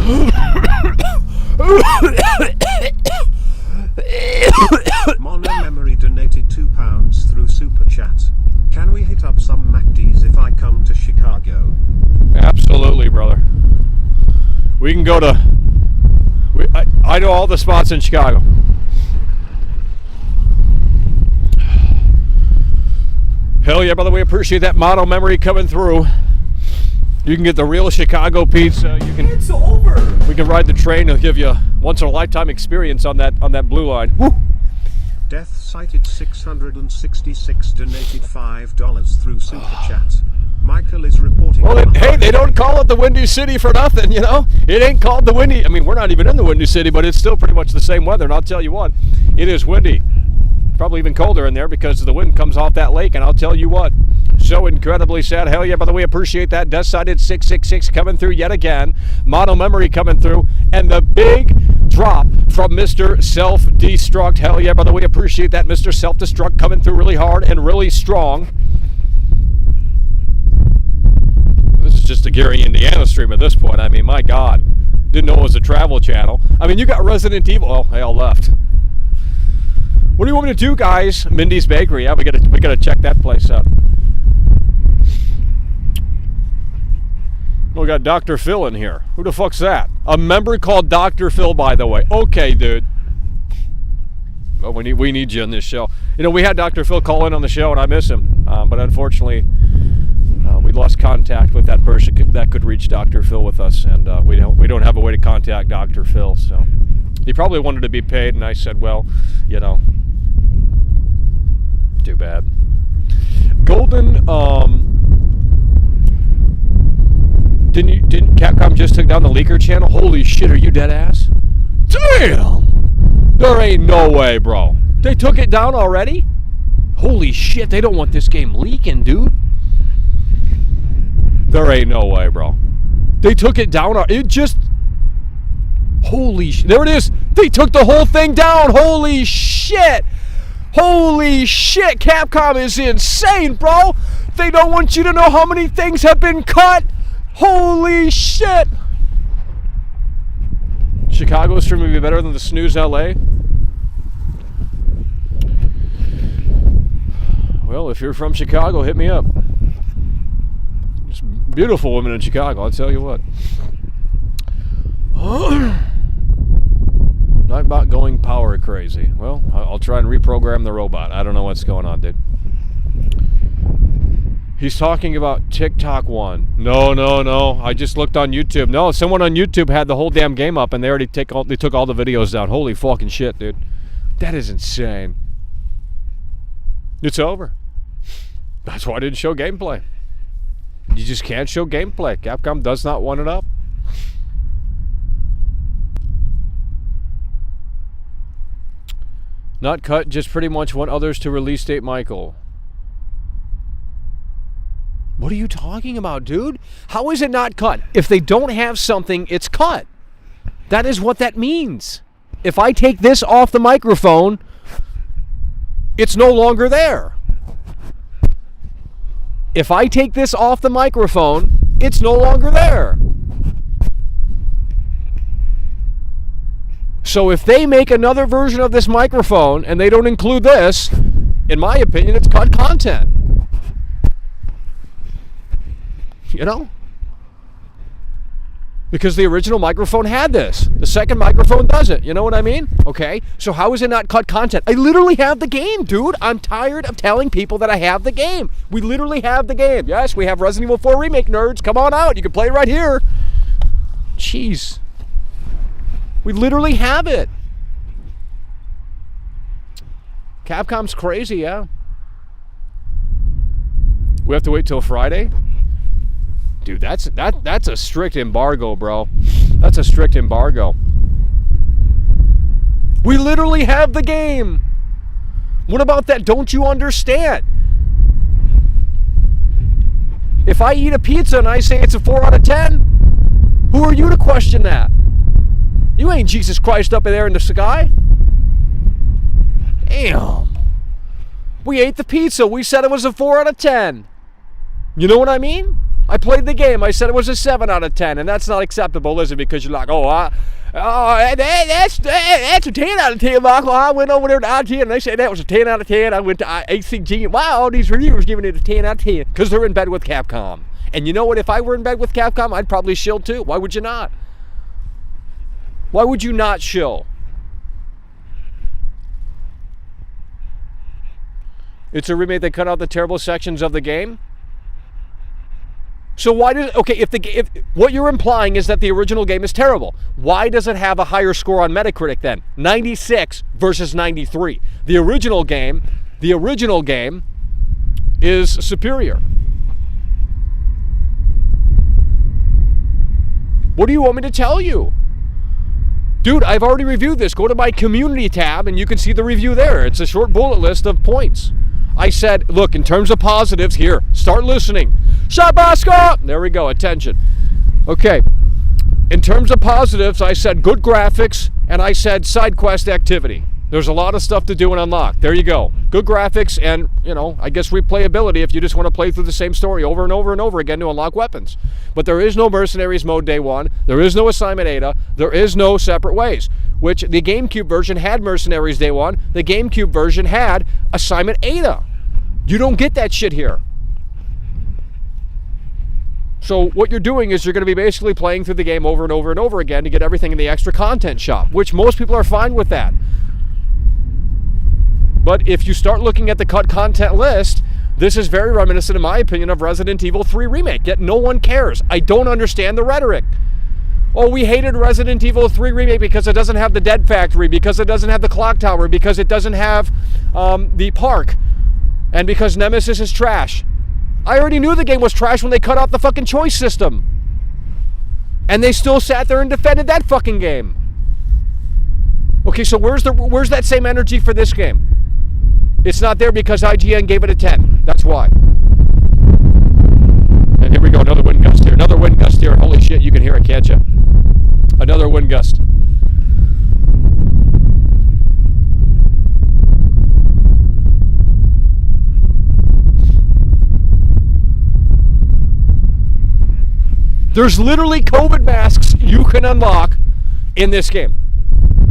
Mono Memory donated £2 through Super Chat. Can we hit up some MacD's if I come to Chicago? Absolutely, brother. We can go to... I know all the spots in Chicago. Hell yeah, brother, we appreciate that Mono Memory coming through. You can get the real Chicago pizza. It's over. We can ride the train. It'll give you a once-in-a-lifetime experience on that blue line. Woo! Death Cited 666 donated $5 through Super Chat. Michael is reporting. Well, hey, they don't call it the Windy City for nothing, you know? It ain't called the Windy. I mean, we're not even in the Windy City, but it's still pretty much the same weather. And I'll tell you what, it is windy. Probably even colder in there because the wind comes off that lake. And I'll tell you what, so incredibly sad. Hell yeah, by the way, appreciate that. Death Cited 666 coming through yet again. Mono Memory coming through. And the big drop from Mr. Self-Destruct. Hell yeah, by the way, appreciate that. Mr. Self-Destruct coming through really hard and really strong. This is just a Gary, Indiana stream at this point. I mean, my God. Didn't know it was a travel channel. I mean, you got Resident Evil. Oh, they all left. What do you want me to do, guys? Mindy's Bakery. Yeah, we gotta check that place out. We got Dr. Phil in here. Who the fuck's that? A member called Dr. Phil, by the way. Okay, dude. Well, we need you on this show. You know, we had Dr. Phil call in on the show, and I miss him. But unfortunately, we lost contact with that person that could reach Dr. Phil with us, and we don't have a way to contact Dr. Phil. So he probably wanted to be paid, and I said, well, you know, too bad. Golden, didn't Capcom just took down the leaker channel? Holy shit, are you dead ass? Damn! There ain't no way, bro. They took it down already? Holy shit, they don't want this game leaking, dude. There ain't no way, bro. They took it down. It just... Holy shit. There it is. They took the whole thing down. Holy shit. Holy shit. Capcom is insane, bro. They don't want you to know how many things have been cut. Holy shit. Chicago stream would be better than the snooze LA. Well, if you're from Chicago, hit me up. Just beautiful women in Chicago, I'll tell you what. Not about going power crazy. Well, I'll try and reprogram the robot. I don't know what's going on, dude. He's talking about TikTok one. No. I just looked on YouTube. No, someone on YouTube had the whole damn game up, and they took all the videos down. Holy fucking shit, dude. That is insane. It's over. That's why I didn't show gameplay. You just can't show gameplay. Capcom does not want it up. Not cut, just pretty much want others to release date Michael. What are you talking about, dude? How is it not cut? If they don't have something, it's cut. That is what that means. If I take this off the microphone, it's no longer there. If I take this off the microphone, it's no longer there. So if they make another version of this microphone and they don't include this, in my opinion, it's cut content. You know? Because the original microphone had this. The second microphone doesn't. You know what I mean? Okay. So how is it not cut content? I literally have the game, dude. I'm tired of telling people that I have the game. We literally have the game. Yes, we have Resident Evil 4 Remake, nerds. Come on out. You can play right here. Jeez. We literally have it. Capcom's crazy, yeah. We have to wait till Friday? Dude, that's a strict embargo, bro. That's a strict embargo. We literally have the game. What about that? Don't you understand? If I eat a pizza and I say it's a 4 out of 10, who are you to question that? You ain't Jesus Christ up there in the sky. Damn. We ate the pizza. We said it was a 4 out of 10. You know what I mean? I played the game. I said it was a 7 out of 10, and that's not acceptable, is it? Because you're like, that's a 10 out of 10, Michael. I went over there to IT, and they said that was a 10 out of 10. I went to ACG, and wow, all these reviewers giving it a 10 out of 10 because they're in bed with Capcom. And you know what? If I were in bed with Capcom, I'd probably shill too. Why would you not? Why would you not shill? It's a remake that cut out the terrible sections of the game. So why does, okay, if what you're implying is that the original game is terrible, why does it have a higher score on Metacritic then? 96 versus 93. The original game is superior. What do you want me to tell you? Dude, I've already reviewed this. Go to my community tab and you can see the review there. It's a short bullet list of points. I said, look, in terms of positives, here, start listening. Shabaska! There we go, attention. Okay, in terms of positives, I said good graphics, and I said side quest activity. There's a lot of stuff to do and unlock. There you go. Good graphics and, I guess replayability if you just want to play through the same story over and over and over again to unlock weapons. But there is no Mercenaries mode day one. There is no Assignment Ada. There is no Separate Ways, which the GameCube version had Mercenaries day one. The GameCube version had Assignment Ada. You don't get that shit here. So what you're doing is you're going to be basically playing through the game over and over and over again to get everything in the extra content shop, which most people are fine with that. But if you start looking at the cut content list, this is very reminiscent, in my opinion, of Resident Evil 3 Remake, yet no one cares. I don't understand the rhetoric. Oh, we hated Resident Evil 3 Remake because it doesn't have the Dead Factory, because it doesn't have the Clock Tower, because it doesn't have the park, and because Nemesis is trash. I already knew the game was trash when they cut out the fucking choice system. And they still sat there and defended that fucking game. Okay, so where's that same energy for this game? It's not there because IGN gave it a 10. That's why. And here we go, another wind gust here. Another wind gust here. Holy shit, you can hear it, can't you? Another wind gust. There's literally COVID masks you can unlock in this game.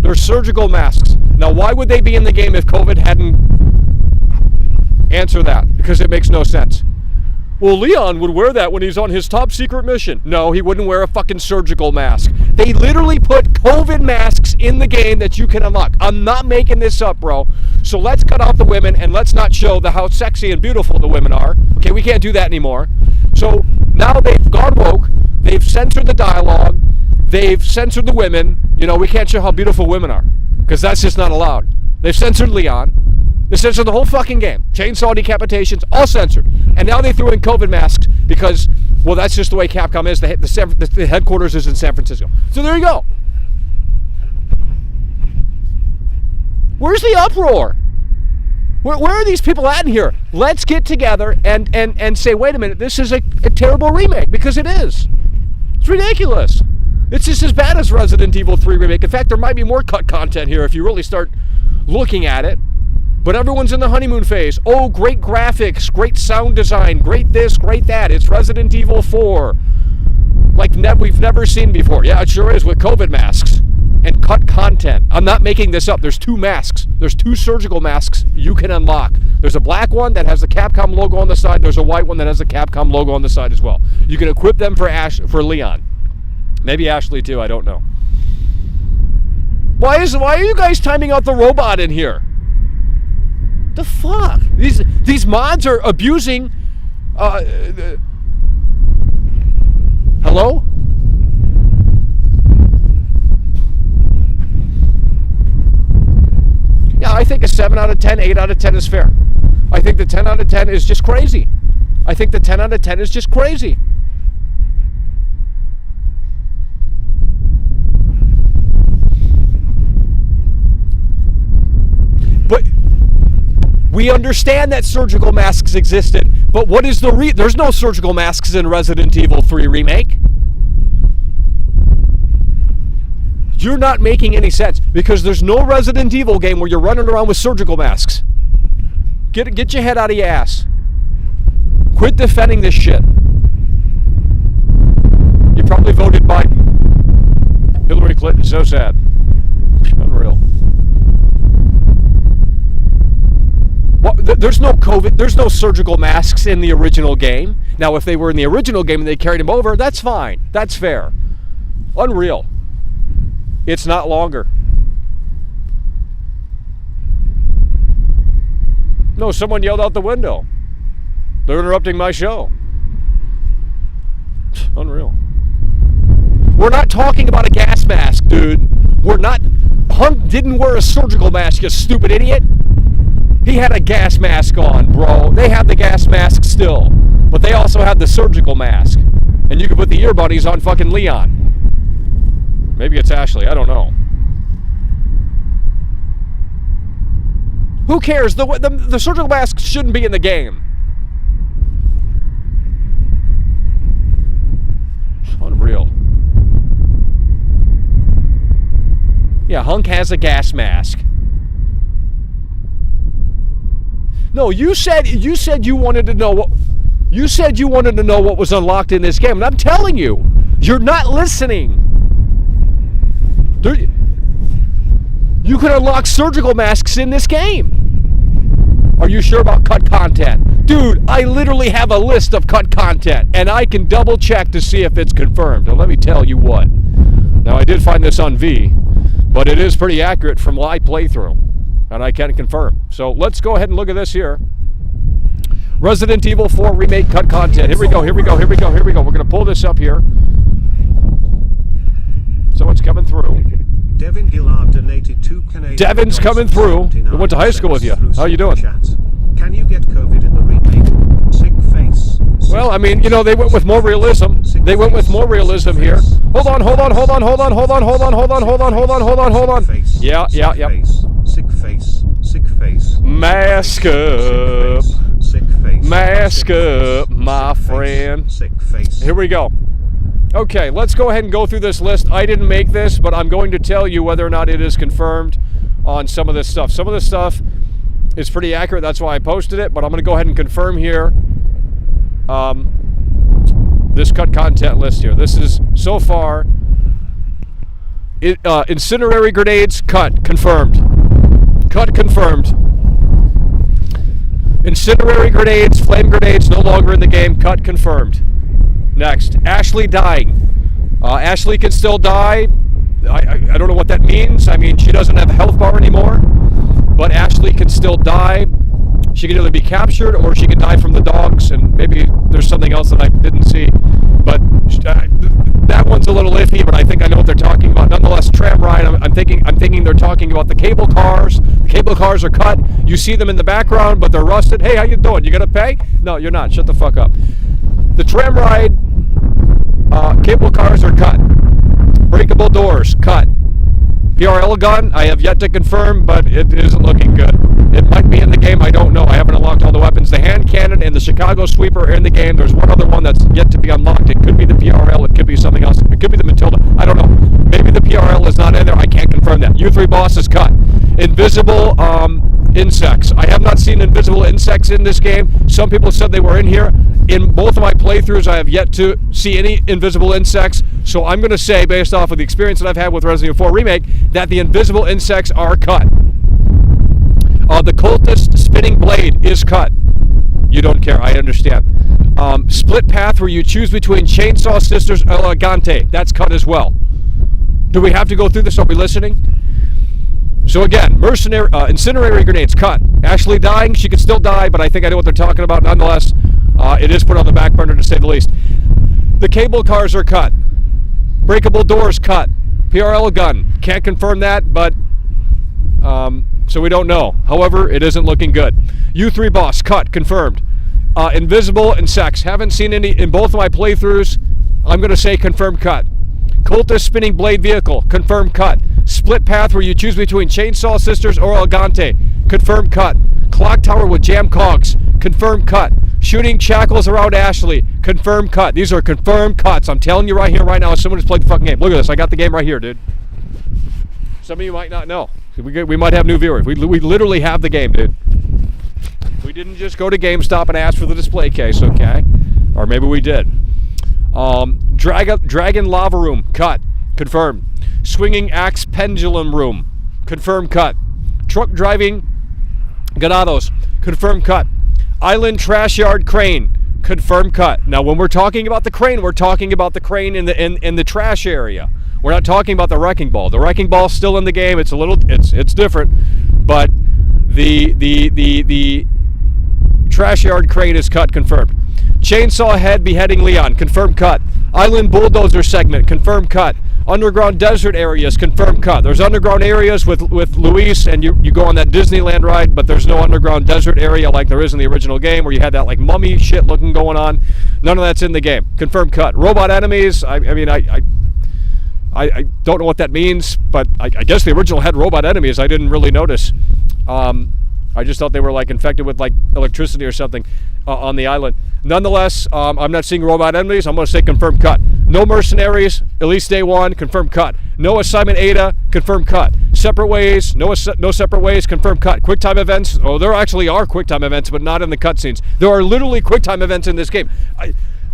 There's surgical masks. Now, why would they be in the game if COVID hadn't answered that? Because it makes no sense. Well, Leon would wear that when he's on his top secret mission. No, he wouldn't wear a fucking surgical mask. They literally put COVID masks in the game that you can unlock. I'm not making this up, bro. So let's cut out the women and let's not show how sexy and beautiful the women are. Okay, we can't do that anymore. So now they've gone woke. They've censored the dialogue. They've censored the women. We can't show how beautiful women are because that's just not allowed. They've censored Leon. They censored the whole fucking game. Chainsaw decapitations, all censored. And now they threw in COVID masks because, well, that's just the way Capcom is. The headquarters is in San Francisco. So there you go. Where's the uproar? Where are these people at in here? Let's get together and say, wait a minute, this is a terrible remake, because it is. It's ridiculous. It's just as bad as Resident Evil 3 Remake. In fact, there might be more cut content here if you really start looking at it. But everyone's in the honeymoon phase. Oh, great graphics, great sound design, great this, great that. It's Resident Evil 4. Like we've never seen before. Yeah, it sure is, with COVID masks and cut content. I'm not making this up. There's 2 masks. There's 2 surgical masks you can unlock. There's a black one that has the Capcom logo on the side. There's a white one that has the Capcom logo on the side as well. You can equip them for Leon. Maybe Ashley too, I don't know. Why are you guys timing out the robot in here? The fuck? These mods are abusing hello? think a 7 out of 10, 8 out of 10 is fair. I think the 10 out of 10 is just crazy. I think the 10 out of 10 is just crazy. But we understand that surgical masks existed. But what is the there's no surgical masks in Resident Evil 3 Remake. You're not making any sense because there's no Resident Evil game where you're running around with surgical masks. Get your head out of your ass. Quit defending this shit. You probably voted Biden. Hillary Clinton, so sad. Unreal. Well, there's no COVID, there's no surgical masks in the original game. Now, if they were in the original game and they carried them over, that's fine. That's fair. Unreal. It's not longer. No, someone yelled out the window. They're interrupting my show. Unreal. We're not talking about a gas mask, dude. We're not. Hunk didn't wear a surgical mask, you stupid idiot. He had a gas mask on, bro. They have the gas mask still. But they also have the surgical mask. And you can put the ear bunnies on fucking Leon. Maybe it's Ashley, I don't know. Who cares? The surgical mask shouldn't be in the game. Unreal. Yeah, Hunk has a gas mask. No, you said you wanted to know what was unlocked in this game, and I'm telling you, you're not listening. You can unlock surgical masks in this game. Are you sure about cut content? Dude, I literally have a list of cut content, and I can double check to see if it's confirmed. Now, let me tell you what. Now, I did find this on V, but it is pretty accurate from my playthrough, and I can confirm. So let's go ahead and look at this here. Resident Evil 4 Remake cut content. Here we go. We're going to pull this up here. So it's coming through. Devin Gillard donated 2 Canadian Devin's coming through. I went to high school with you. How you doing? Can you get COVID in the remake? Sick face. Well, I mean, you know, they went with more realism. They went with more realism here. Hold on. Yeah. Sick face. Mask up. Mask up, my friend. Sick face. Here we go. Okay, let's go ahead and go through this list. I didn't make this, but I'm going to tell you whether or not it is confirmed on some of this stuff. Some of this stuff is pretty accurate. That's why I posted it, but I'm going to go ahead and confirm here this cut content list here. This is so far incinerary grenades, cut, confirmed. Cut, confirmed. Incinerary grenades, flame grenades, no longer in the game, cut, confirmed. Next, Ashley dying. Ashley can still die. I don't know what that means. I mean, she doesn't have a health bar anymore, but Ashley can still die. She can either be captured or she can die from the dogs, and maybe there's something else that I didn't see. But that one's a little iffy, but I think I know what they're talking about. Nonetheless, tram ride, I'm thinking they're talking about the cable cars. The cable cars are cut. You see them in the background, but they're rusted. Hey, how you doing? You gonna pay? No, you're not. Shut the fuck up. The tram ride, cable cars are cut. Breakable doors, cut. PRL gun, I have yet to confirm, but it isn't looking good. It might be in the game, I don't know. I haven't unlocked all the weapons. The hand cannon and the Chicago sweeper are in the game. There's one other one that's yet to be unlocked. It could be the PRL, it could be something else. It could be the Matilda, I don't know. Maybe the PRL is not in there, I can't confirm that. U3 boss is cut. Invisible insects. I have not seen invisible insects in this game. Some people said they were in here. In both of my playthroughs, I have yet to see any invisible insects. So I'm going to say, based off of the experience that I've had with Resident Evil 4 Remake, that the invisible insects are cut. The cultist spinning blade is cut. You don't care, I understand. Split path where you choose between Chainsaw Sisters Elegante. That's cut as well. Do we have to go through this? Are we listening? So again, incinerary grenades, cut. Ashley dying, she could still die, but I think I know what they're talking about. Nonetheless, it is put on the back burner to say the least. The cable cars are cut. Breakable doors, cut. PRL gun, can't confirm that, but So we don't know. However, it isn't looking good. U3 boss, cut, confirmed. Invisible and Sex. Haven't seen any in both of my playthroughs. I'm going to say confirmed cut. Cultist spinning blade vehicle, confirmed cut. Split path where you choose between Chainsaw Sisters or Elgante, confirmed cut. Clock tower with jam cogs, confirmed cut. Shooting shackles around Ashley, confirmed cut. These are confirmed cuts. I'm telling you right here, right now, as someone who's played the fucking game. Look at this. I got the game right here, dude. Some of you might not know. We might have new viewers. We literally have the game, dude. We didn't just go to GameStop and ask for the display case, okay? Or maybe we did. Dragon lava room, cut, confirmed. Swinging axe pendulum room, confirmed cut. Truck driving ganados, confirmed cut. Island trash yard crane, confirmed cut. Now, when we're talking about the crane, we're talking about the crane in the trash area. We're not talking about the wrecking ball. The wrecking ball's still in the game. It's a little, it's different, but the trash yard crane is cut, confirmed. Chainsaw head beheading Leon, confirmed cut. Island bulldozer segment, confirmed cut. Underground desert areas, confirmed cut. There's underground areas with Luis, and you go on that Disneyland ride, but there's no underground desert area like there is in the original game where you had that like mummy shit looking going on. None of that's in the game. Confirmed cut. Robot enemies, I don't know what that means, but I guess the original had robot enemies. I didn't really notice. I just thought they were like infected with like electricity or something on the island. Nonetheless, I'm not seeing robot enemies. I'm going to say confirmed cut. No mercenaries, at least day one, confirmed cut. No assignment Ada, confirmed cut. Separate ways, no separate ways, confirmed cut. QuickTime events, there actually are QuickTime events, but not in the cutscenes. There are literally QuickTime events in this game.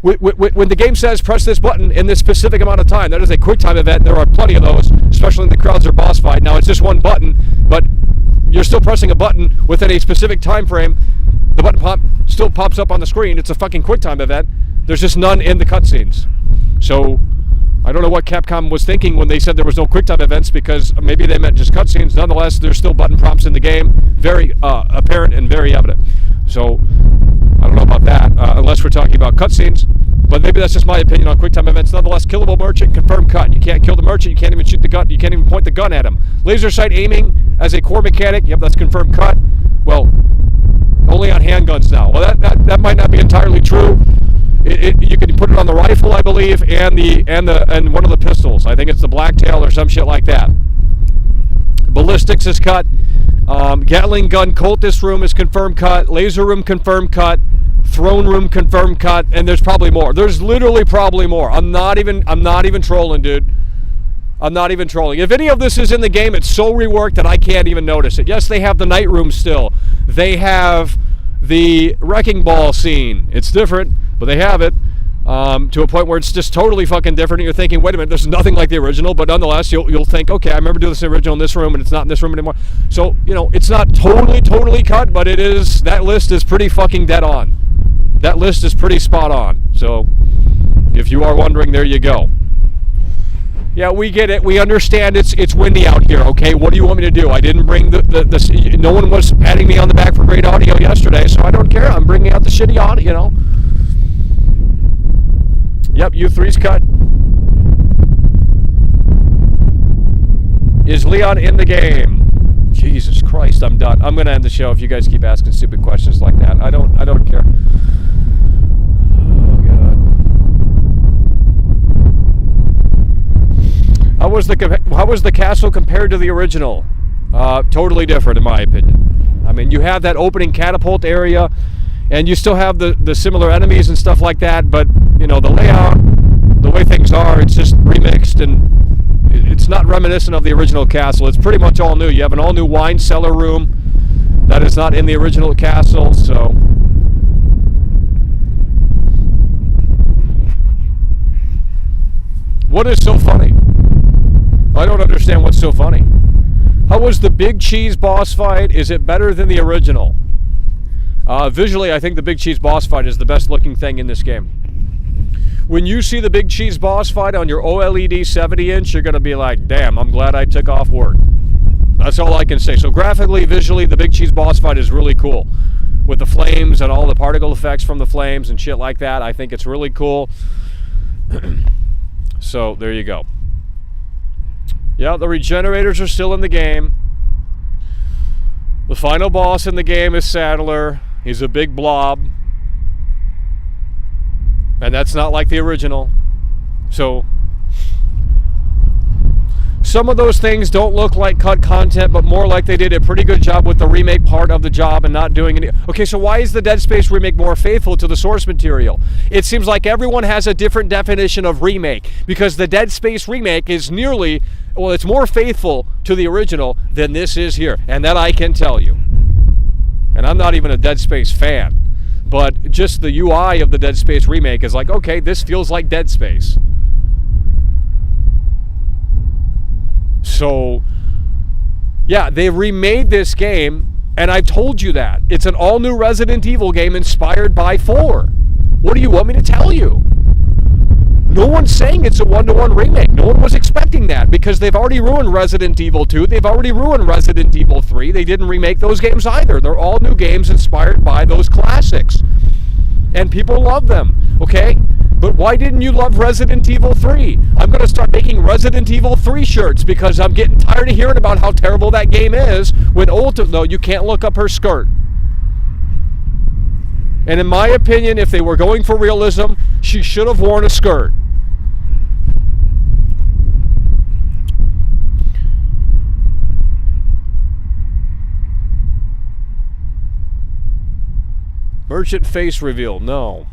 When the game says press this button in this specific amount of time, that is a QuickTime event. There are plenty of those, especially in the Krauser boss fight. Now it's just one button, but you're still pressing a button within a specific time frame. The button still pops up on the screen. It's a fucking QuickTime event. There's just none in the cutscenes. So I don't know what Capcom was thinking when they said there was no QuickTime events, because maybe they meant just cutscenes. Nonetheless, there's still button prompts in the game, very apparent and very evident. So I don't know about that, unless we're talking about cutscenes. But maybe that's just my opinion on QuickTime events. Nonetheless, killable merchant, confirmed cut. You can't kill the merchant. You can't even shoot the gun. You can't even point the gun at him. Laser sight aiming as a core mechanic. Yep, that's confirmed cut. Well, only on handguns now. Well, that might not be entirely true. You can put it on the rifle, I believe, and one of the pistols. I think it's the Blacktail or some shit like that. Ballistics is cut. Gatling gun cultist room is confirmed cut. Laser room confirmed cut. Throne room confirmed cut. And there's probably more. There's literally probably more. I'm not even trolling, dude. I'm not even trolling. If any of this is in the game, it's so reworked that I can't even notice it. Yes, they have the night room still. They have the wrecking ball scene. It's different, but they have it to a point where it's just totally fucking different. And you're thinking, wait a minute, this is nothing like the original. But nonetheless, you'll think, okay, I remember doing this original in this room, and it's not in this room anymore. So, it's not totally cut, but it is. That list is pretty fucking dead on. That list is pretty spot on. So, if you are wondering, there you go. Yeah, we get it. We understand it's windy out here, okay? What do you want me to do? I didn't bring the no one was patting me on the back for great audio yesterday, so I don't care. I'm bringing out the shitty audio, Yep, U3's cut. Is Leon in the game? Jesus Christ, I'm done. I'm going to end the show if you guys keep asking stupid questions like that. I don't care. Oh, God. How was the castle compared to the original? Totally different, in my opinion. I mean, you have that opening catapult area, and you still have the similar enemies and stuff like that, but, the layout, the way things are, it's just remixed, and it's not reminiscent of the original castle. It's pretty much all new. You have an all-new wine cellar room that is not in the original castle, so... What is so funny? I don't understand what's so funny. How was the Big Cheese boss fight? Is it better than the original? Visually, I think the Big Cheese boss fight is the best looking thing in this game. When you see the Big Cheese boss fight on your OLED 70-inch, you're going to be like, damn, I'm glad I took off work. That's all I can say. So graphically, visually, the Big Cheese boss fight is really cool. With the flames and all the particle effects from the flames and shit like that. I think it's really cool. So, there you go. Yeah, the regenerators are still in the game. The final boss in the game is Sadler. He's a big blob. And that's not like the original. So some of those things don't look like cut content, but more like they did a pretty good job with the remake part of the job and not doing any. Okay, so why is the Dead Space remake more faithful to the source material? It seems like everyone has a different definition of remake, because the Dead Space remake is nearly, well, it's more faithful to the original than this is here, and that I can tell you. And I'm not even a Dead Space fan, but just the UI of the Dead Space remake is like, okay, this feels like Dead Space. So, yeah, they remade this game, and I've told you that. It's an all-new Resident Evil game inspired by 4. What do you want me to tell you? No one's saying it's a one-to-one remake. No one was expecting that, because they've already ruined Resident Evil 2. They've already ruined Resident Evil 3. They didn't remake those games either. They're all new games inspired by those classics. And people love them, okay? But why didn't you love Resident Evil 3? I'm going to start making Resident Evil 3 shirts because I'm getting tired of hearing about how terrible that game is. When though, you can't look up her skirt. And in my opinion, if they were going for realism, she should have worn a skirt. Merchant face reveal, no.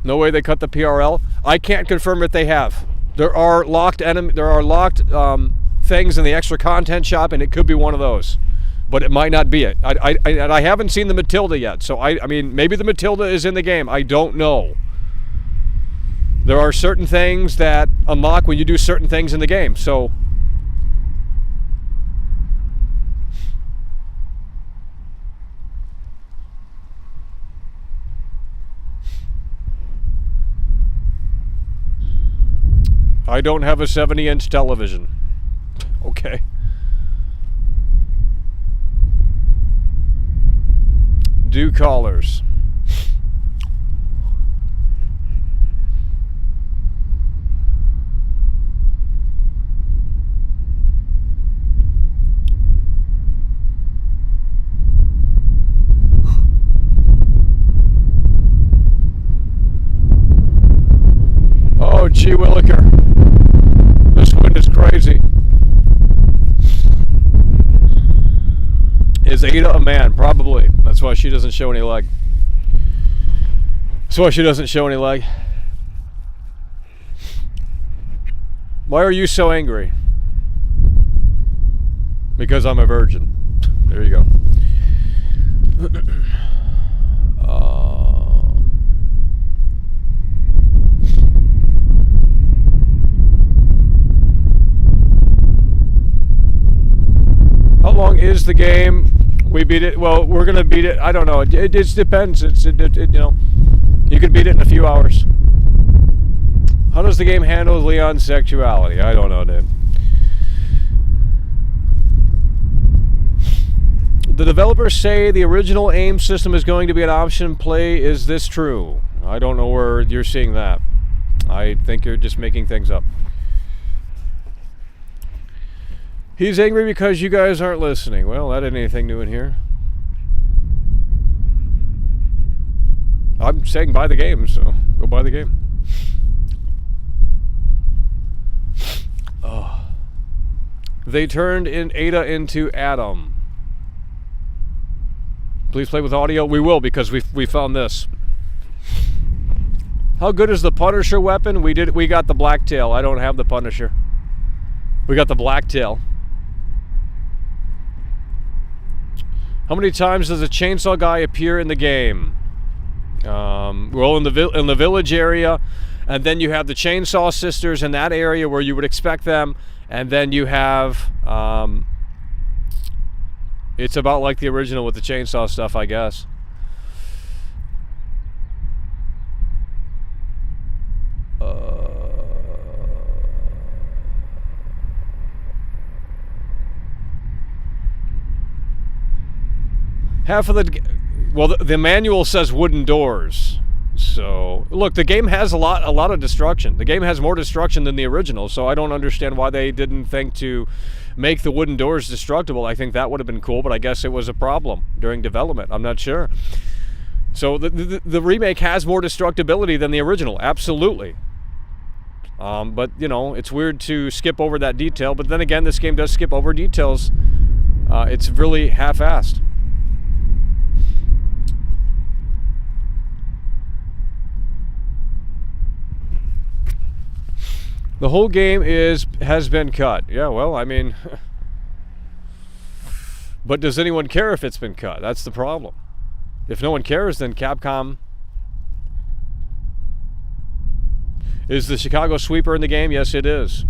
No way they cut the PRL. I can't confirm if they have. There are locked things in the extra content shop, and it could be one of those, but it might not be it. I haven't seen the Matilda yet, so I mean, maybe the Matilda is in the game. I don't know. There are certain things that unlock when you do certain things in the game, so. I don't have a 70-inch television. Okay. Do callers. Oh, gee williker. This wind is crazy. Is Ada a man? Probably. That's why she doesn't show any leg. That's why she doesn't show any leg. Why are you so angry? Because I'm a virgin. There you go. How long is the game? We beat it. Well, we're gonna beat it. I don't know. It just depends. You know, you could beat it in a few hours. How does the game handle Leon's sexuality? I don't know, dude. The developers say the original aim system is going to be an option play. Is this true? I don't know where you're seeing that. I think you're just making things up. He's angry because you guys aren't listening. Well, that ain't anything new in here. I'm saying buy the game, so go buy the game. Oh. They turned Ada into Adam. Please play with audio. We will, because we found this. How good is the Punisher weapon? We got the Blacktail. I don't have the Punisher. We got the Blacktail. How many times does a chainsaw guy appear in the game? Well, in the village area, and then you have the Chainsaw Sisters in that area where you would expect them, and then you have it's about like the original with the chainsaw stuff, I guess. Half of the, well, the manual says wooden doors, So, look, the game has a lot of destruction. The game has more destruction than the original, so I don't understand why they didn't think to make the wooden doors destructible. I think that would have been cool, but I guess it was a problem during development. I'm not sure. So the remake has more destructibility than the original, absolutely. But, you know, it's weird to skip over that detail. But then again, this game does skip over details. It's really half-assed. The whole game has been cut. Yeah, well, I mean... But does anyone care if it's been cut? That's the problem. If no one cares, then Capcom... Is the Chicago Sweeper in the game? Yes, it is.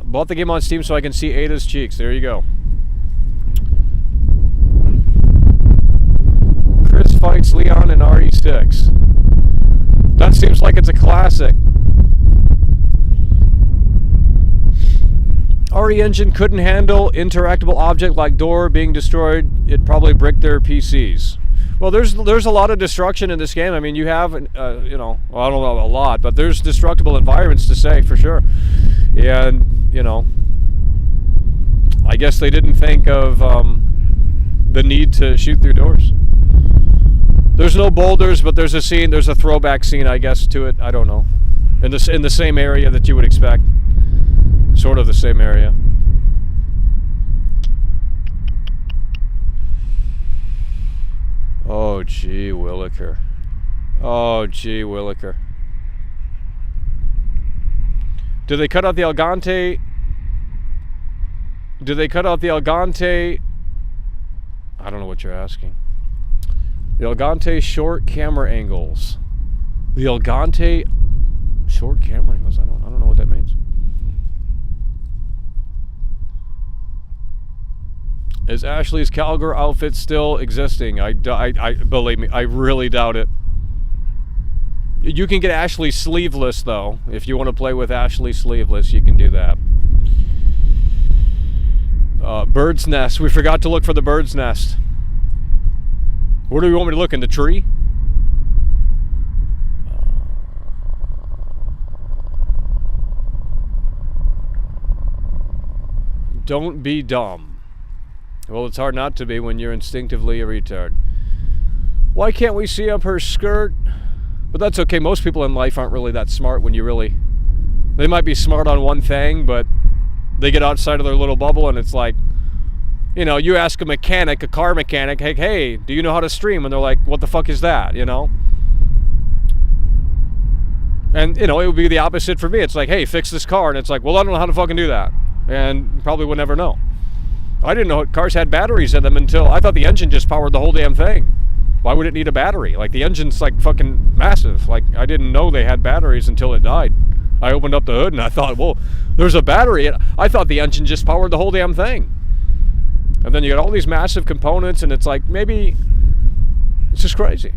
Bought the game on Steam so I can see Ada's cheeks. There you go. Chris fights Leon in RE6. That seems like it's a classic. RE Engine couldn't handle interactable object like door being destroyed. It'd probably brick their PCs. Well, there's a lot of destruction in this game. I mean, you have, you know, well, I don't know a lot, but there's destructible environments to say for sure. And, you know, I guess they didn't think of the need to shoot through doors. There's no boulders, but there's a scene, there's a throwback scene, I guess, to it. I don't know. In the same area that you would expect. Sort of the same area. Oh, gee williker. Oh, gee williker. Did they cut out the Algante? Did they cut out the Algante? I don't know what you're asking. The Algante short camera angles. The Algante short camera angles. I don't know what that means. Is Ashley's cowgirl outfit still existing? I believe me, I really doubt it. You can get Ashley sleeveless though. If you want to play with Ashley sleeveless, you can do that. Bird's nest. We forgot to look for the bird's nest. Where do you want me to look? In the tree? Don't be dumb. Well, it's hard not to be when you're instinctively a retard. Why can't we see up her skirt? But that's okay. Most people in life aren't really that smart when you really... They might be smart on one thing, but they get outside of their little bubble and it's like... You know, you ask a mechanic, a car mechanic, hey, do you know how to stream? And they're like, what the fuck is that, you know? And, you know, it would be the opposite for me. It's like, hey, fix this car. And it's like, well, I don't know how to fucking do that. And probably would never know. I didn't know cars had batteries in them until... I thought the engine just powered the whole damn thing. Why would it need a battery? Like, the engine's, like, fucking massive. Like, I didn't know they had batteries until it died. I opened up the hood and I thought, well, there's a battery. I thought the engine just powered the whole damn thing. And then you got all these massive components, and it's like, maybe it's just crazy.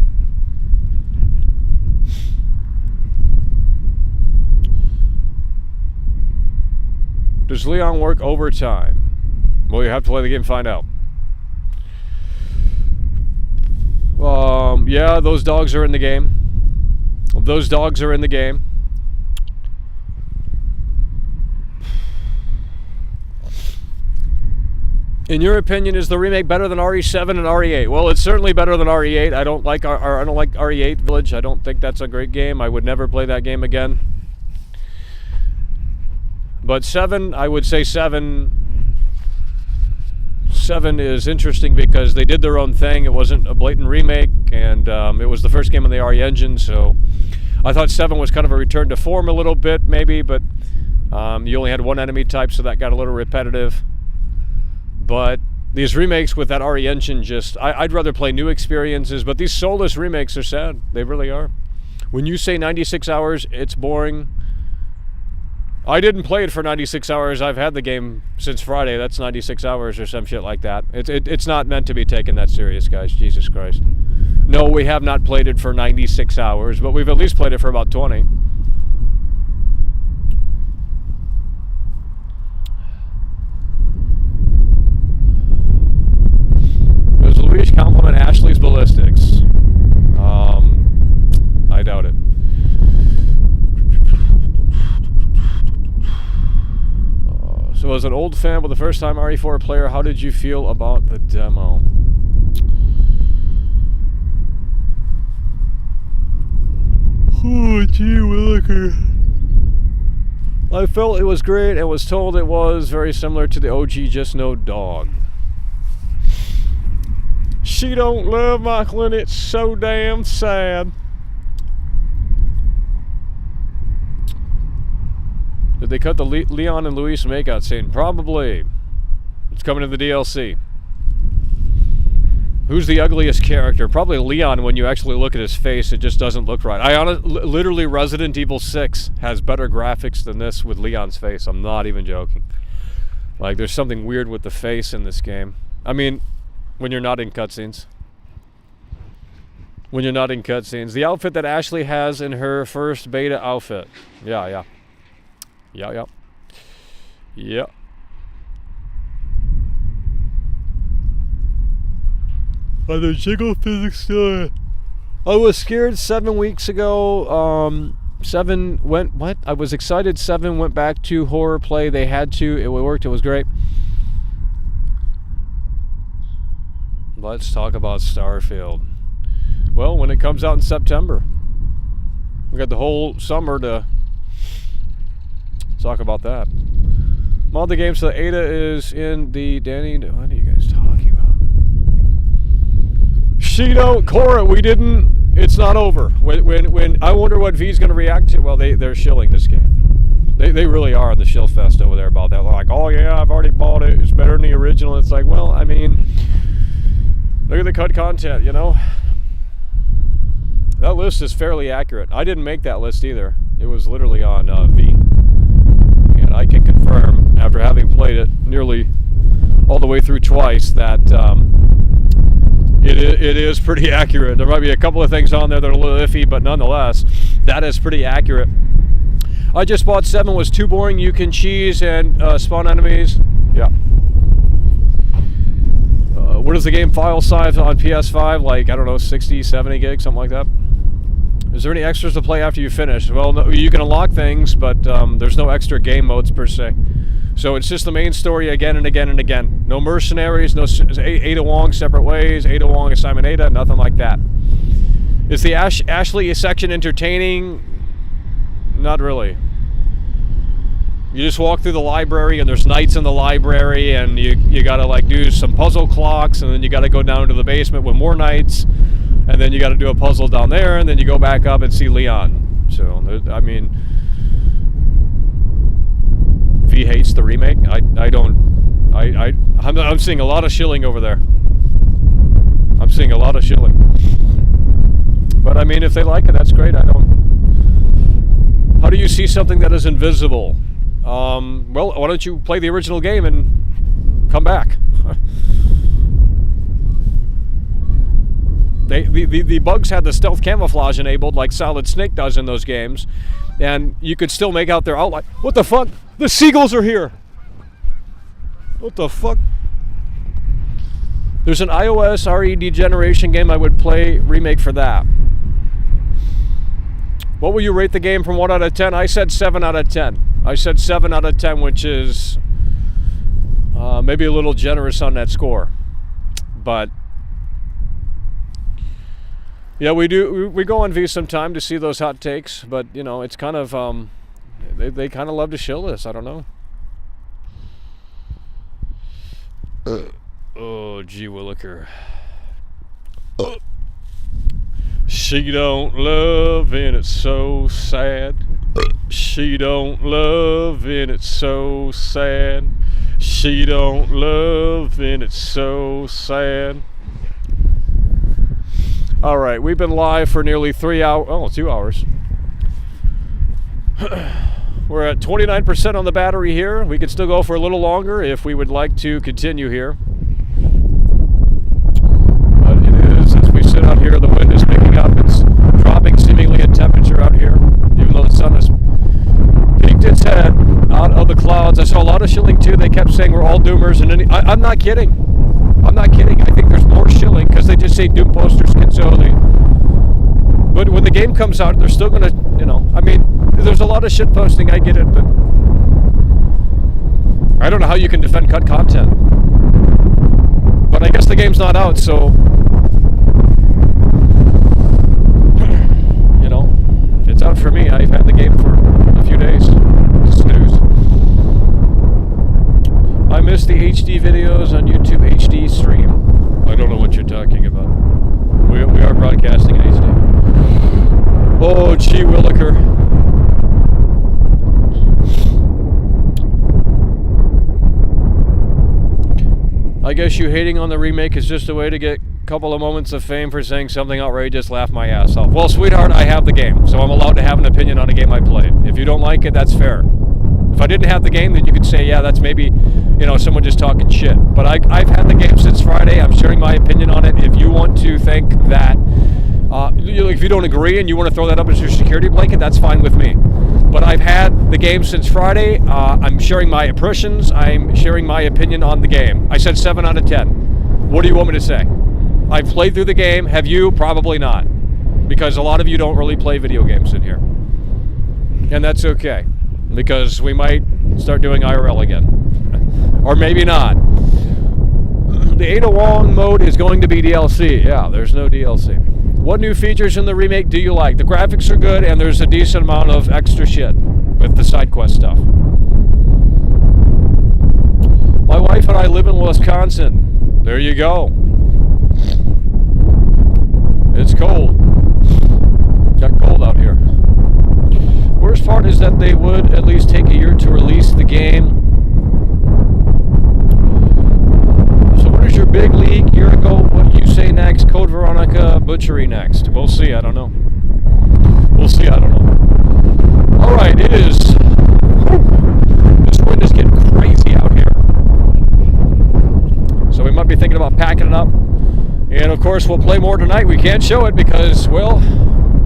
Does Leon work overtime? Well, you have to play the game and find out. Yeah, those dogs are in the game. Those dogs are in the game. In your opinion, is the remake better than RE7 and RE8? Well, it's certainly better than RE8. I don't like RE8 Village. I don't think that's a great game. I would never play that game again. But 7, I would say 7 is interesting because they did their own thing. It wasn't a blatant remake, and it was the first game on the RE engine, so I thought 7 was kind of a return to form a little bit, maybe, but you only had one enemy type, so that got a little repetitive. But these remakes with that RE engine just... I'd rather play new experiences, but these soulless remakes are sad. They really are. When you say 96 hours, it's boring. I didn't play it for 96 hours. I've had the game since Friday. That's 96 hours or some shit like that. It's not meant to be taken that serious, guys. Jesus Christ. No, we have not played it for 96 hours, but we've at least played it for about 20. Does Luis compliment Ashley's ballistics? as an old fan, but the first time RE4 player, how did you feel about the demo? Oh, gee williker. I felt it was great and was told it was very similar to the OG, just no dog. She don't love Michael and it's so damn sad. Did they cut the Leon and Luis makeout scene? Probably. It's coming to the DLC. Who's the ugliest character? Probably Leon. When you actually look at his face, it just doesn't look right. Literally, Resident Evil 6 has better graphics than this with Leon's face. I'm not even joking. Like, there's something weird with the face in this game. I mean, when you're not in cutscenes. When you're not in cutscenes. The outfit that Ashley has in her first beta outfit. Yeah. Are the jiggle physics still? I was scared 7 weeks ago. 7 went, what? I was excited 7 went back to horror play. They had to. It worked. It was great. Let's talk about Starfield. Well, when it comes out in September. We got the whole summer to talk about that. Mod the game so the Ada is in the Danny. What are you guys talking about? Shido, Cora, we didn't. It's not over. When I wonder what V's gonna react to. Well, they're shilling this game. They really are on the shill fest over there about that. They're like, oh yeah, I've already bought it. It's better than the original. It's like, well, I mean, look at the cut content. You know, that list is fairly accurate. I didn't make that list either. It was literally on V. And I can confirm, after having played it nearly all the way through twice, that it is pretty accurate. There might be a couple of things on there that are a little iffy, but nonetheless, that is pretty accurate. I just bought 7, was too boring. You can cheese and spawn enemies. Yeah. What is the game file size on PS5? Like, I don't know, 60, 70 gigs, something like that. Is there any extras to play after you finish? Well, no, you can unlock things, but there's no extra game modes per se. So it's just the main story again and again and again. No mercenaries, no Ada Wong separate ways, Ada Wong assignment Ada, nothing like that. Is the Ashley section entertaining? Not really. You just walk through the library and there's knights in the library and you gotta like do some puzzle clocks and then you gotta go down to the basement with more knights. And then you got to do a puzzle down there, and then you go back up and see Leon. So, I mean, V hates the remake. I'm seeing a lot of shilling over there. I'm seeing a lot of shilling. But I mean, if they like it, that's great. I don't. How do you see something that is invisible? Well, why don't you play the original game and come back? The bugs had the stealth camouflage enabled like Solid Snake does in those games, and you could still make out their outline. What the fuck? The seagulls are here! What the fuck? There's an iOS RE degeneration game I would play, remake for that. What will you rate the game from 1 out of 10? I said 7 out of 10. I said 7 out of 10, which is maybe a little generous on that score. But yeah, we go on V sometime to see those hot takes, but you know, it's kind of they kind of love to shill this. I don't know. Oh, gee williker. She don't love and it's so sad. She don't love and it's so sad. She don't love and it's so sad. All right, we've been live for nearly 3 hours. Oh, 2 hours. We're at 29% on the battery here. We could still go for a little longer if we would like to continue here. But it is, as we sit out here, the wind is picking up. It's dropping seemingly in temperature out here, even though the sun has peeked its head out of the clouds. I saw a lot of shilling too. They kept saying we're all doomers, and I'm not kidding. I'm not kidding. I think there's more shilling because they just say Doom posters get so early. But when the game comes out, they're still going to, you know, I mean, there's a lot of shit posting. I get it, but I don't know how you can defend cut content. But I guess the game's not out, so... You know, it's out for me. I've had the game for a few days. Snooze. I missed the HD videos on YouTube HD stream. I don't know what you're talking about. We are broadcasting in HD. Oh, gee williker. I guess you hating on the remake is just a way to get a couple of moments of fame for saying something outrageous, laugh my ass off. Well, sweetheart, I have the game, so I'm allowed to have an opinion on a game I played. If you don't like it, that's fair. If I didn't have the game, then you could say, yeah, that's maybe, you know, someone just talking shit. But I've had the game since Friday. I'm sharing my opinion on it. If you want to think that, if you don't agree and you want to throw that up as your security blanket, that's fine with me. But I've had the game since Friday. I'm sharing my impressions. I'm sharing my opinion on the game. I said 7 out of 10. What do you want me to say? I've played through the game. Have you? Probably not. Because a lot of you don't really play video games in here. And that's okay. Because we might start doing IRL again. Or maybe not. The Ada Wong mode is going to be DLC. Yeah, there's no DLC. What new features in the remake do you like? The graphics are good, and there's a decent amount of extra shit with the side quest stuff. My wife and I live in Wisconsin. There you go. It's cold. Got cold out here. Worst part is that they would at least take a year to release the game. So what is your big league year ago? What you say next? Code Veronica Butchery next. We'll see. I don't know. We'll see. I don't know. All right. It is. This wind is getting crazy out here. So we might be thinking about packing it up. And of course, we'll play more tonight. We can't show it because, well,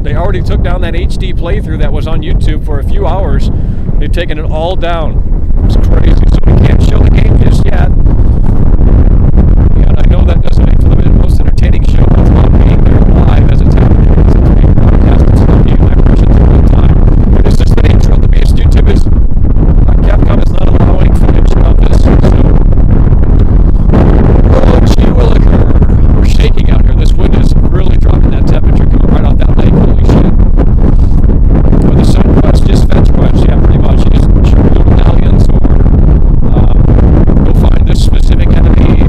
they already took down that HD playthrough that was on YouTube for a few hours. They've taken it all down. It's crazy. So we can't show the game just yet. And I know that doesn't make for the most entertaining show. It's about being there live as it's happening. It's being broadcast. It's not being my impressions in real time. But it's just the nature of the beast. YouTube is, Capcom is not allowing footage of this. So, oh, gee williker. We're shaking out here. This wind is really dropping that temperature coming right off that lake. Holy shit. Or the side quest, just fetch quest. Yeah, pretty much. You just shoot little medallions or go find this specific enemy.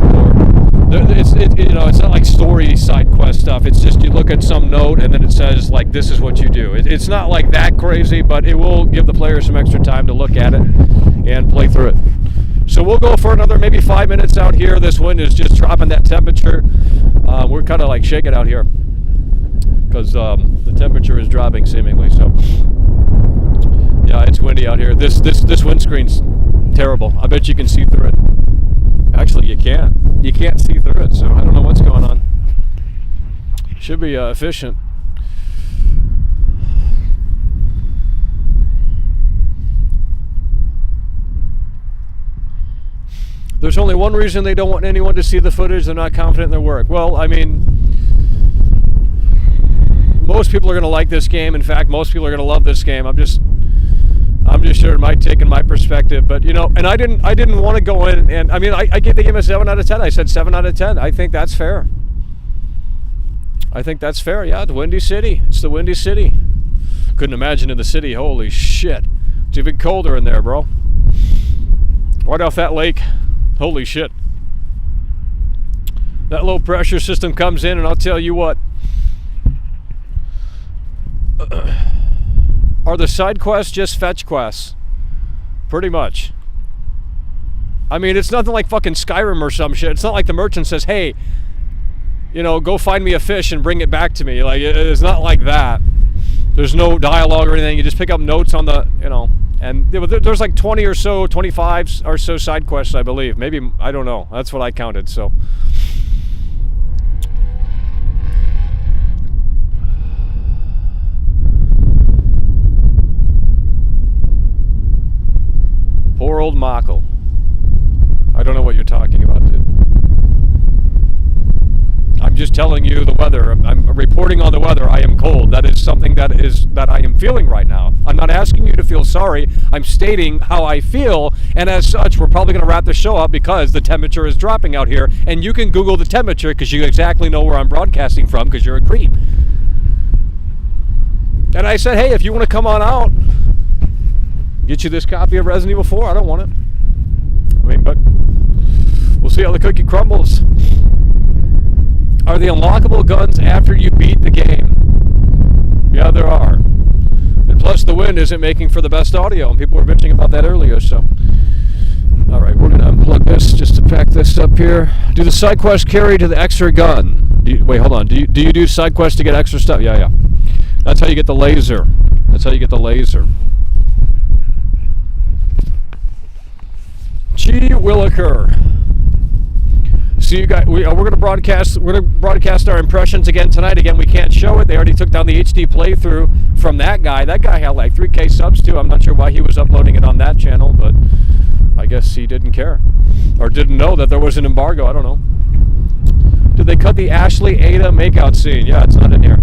Or it's not like story side quest stuff. It's just you look at some note and then it says, like, this is what you do. It's not like that crazy, but it will give the player some extra time to look at it and play through it. So we'll go for another maybe 5 minutes out here. This wind is just dropping that temperature. We're kind of like shaking out here because the temperature is dropping seemingly. So yeah, it's windy out here. This windscreen's terrible. I bet you can see through it. Actually, you can't. You can't see through it. So I don't know what's going on. Should be efficient. There's only one reason they don't want anyone to see the footage. They're not confident in their work. Well, I mean, most people are going to like this game. In fact, most people are going to love this game. I'm just sure it might take in my perspective. But, you know, and I didn't want to go in and, I mean, I gave the game a 7 out of 10. I said 7 out of 10. I think that's fair. I think that's fair. Yeah, it's Windy City. It's the Windy City. Couldn't imagine in the city. Holy shit. It's even colder in there, bro. Right off that lake. Holy shit. That low pressure system comes in and I'll tell you what. Are the side quests just fetch quests? Pretty much. I mean, it's nothing like fucking Skyrim or some shit. It's not like the merchant says, hey, you know, go find me a fish and bring it back to me. Like, it's not like that. There's no dialogue or anything. You just pick up notes on the, you know, and there's like 20 or so, 25 or so side quests, I believe. Maybe, I don't know. That's what I counted, so. Poor old Mako. I don't know what you're talking about, dude. I'm just telling you the weather. I'm reporting on the weather. I am cold. That is something that I am feeling right now. I'm not asking you to feel sorry. I'm stating how I feel, and as such, we're probably going to wrap the show up because the temperature is dropping out here, and you can Google the temperature because you exactly know where I'm broadcasting from because you're a creep. And I said, hey, if you want to come on out, get you this copy of Resident Evil 4. I don't want it. I mean, but we'll see how the cookie crumbles. Are the unlockable guns after you beat the game? Yeah, there are. And plus, the wind isn't making for the best audio, and people were bitching about that earlier, so. All right, we're going to unplug this just to pack this up here. Do the side quest carry to the extra gun? Wait, hold on. Do you do side quests to get extra stuff? Yeah. That's how you get the laser. Gee Williker. So you guys, we're going to broadcast our impressions again tonight. Again, we can't show it. They already took down the HD playthrough from that guy. That guy had like 3K subs too. I'm not sure why he was uploading it on that channel, but I guess he didn't care or didn't know that there was an embargo. I don't know. Did they cut the Ashley Ada makeout scene? Yeah, it's not in here.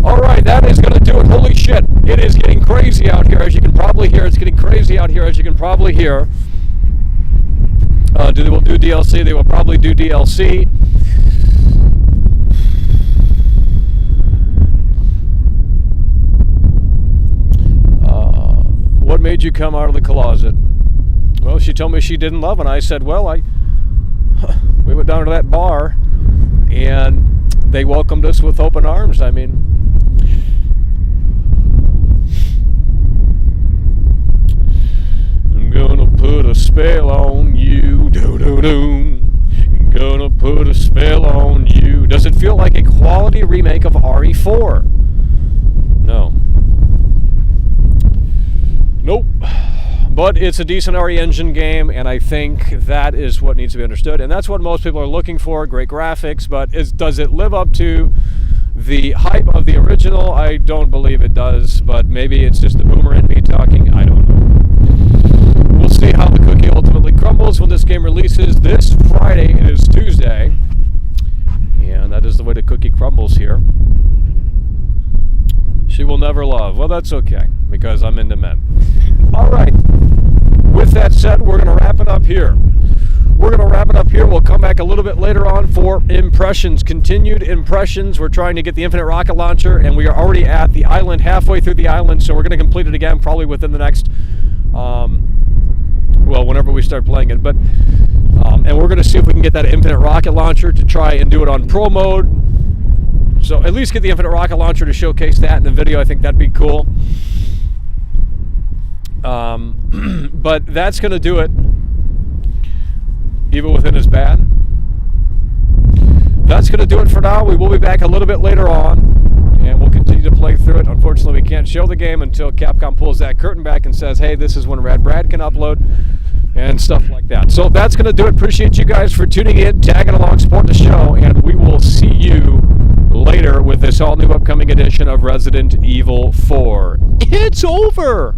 All right, that is going to do it. Holy shit, it is getting crazy out here, as you can probably hear. It's getting crazy out here, as you can probably hear. They will do DLC. They will probably do DLC. What made you come out of the closet? Well, she told me she didn't love it. And I said, well, we went down to that bar, and they welcomed us with open arms. I mean, I'm gonna put a spell on you, do-do-do. Gonna put a spell on you. Does it feel like a quality remake of RE4? No. Nope. But it's a decent RE Engine game, and I think that is what needs to be understood. And that's what most people are looking for, great graphics, but does it live up to the hype of the original? I don't believe it does, but maybe it's just the boomer in me talking. I don't know. We'll see how the cookie ultimately crumbles when this game releases this Friday. It is Tuesday, and that is the way the cookie crumbles here. She will never love. Well, that's okay, because I'm into men. All right. With that said, we're going to wrap it up here. We'll come back a little bit later on for impressions, continued impressions. We're trying to get the Infinite Rocket Launcher, and we are already at the island, halfway through the island, so we're going to complete it again probably within the next, well, whenever we start playing it. But and we're going to see if we can get that Infinite Rocket Launcher to try and do it on Pro Mode. So at least get the Infinite Rocket Launcher to showcase that in the video. I think that'd be cool. But that's going to do it. Evil Within is bad. That's going to do it for now. We will be back a little bit later on, and we'll continue to play through it. Unfortunately, we can't show the game until Capcom pulls that curtain back and says, hey, this is when Rad Brad can upload, and stuff like that. So that's going to do it. Appreciate you guys for tuning in, tagging along, supporting the show, and we will see you later with this all-new upcoming edition of Resident Evil 4. It's over!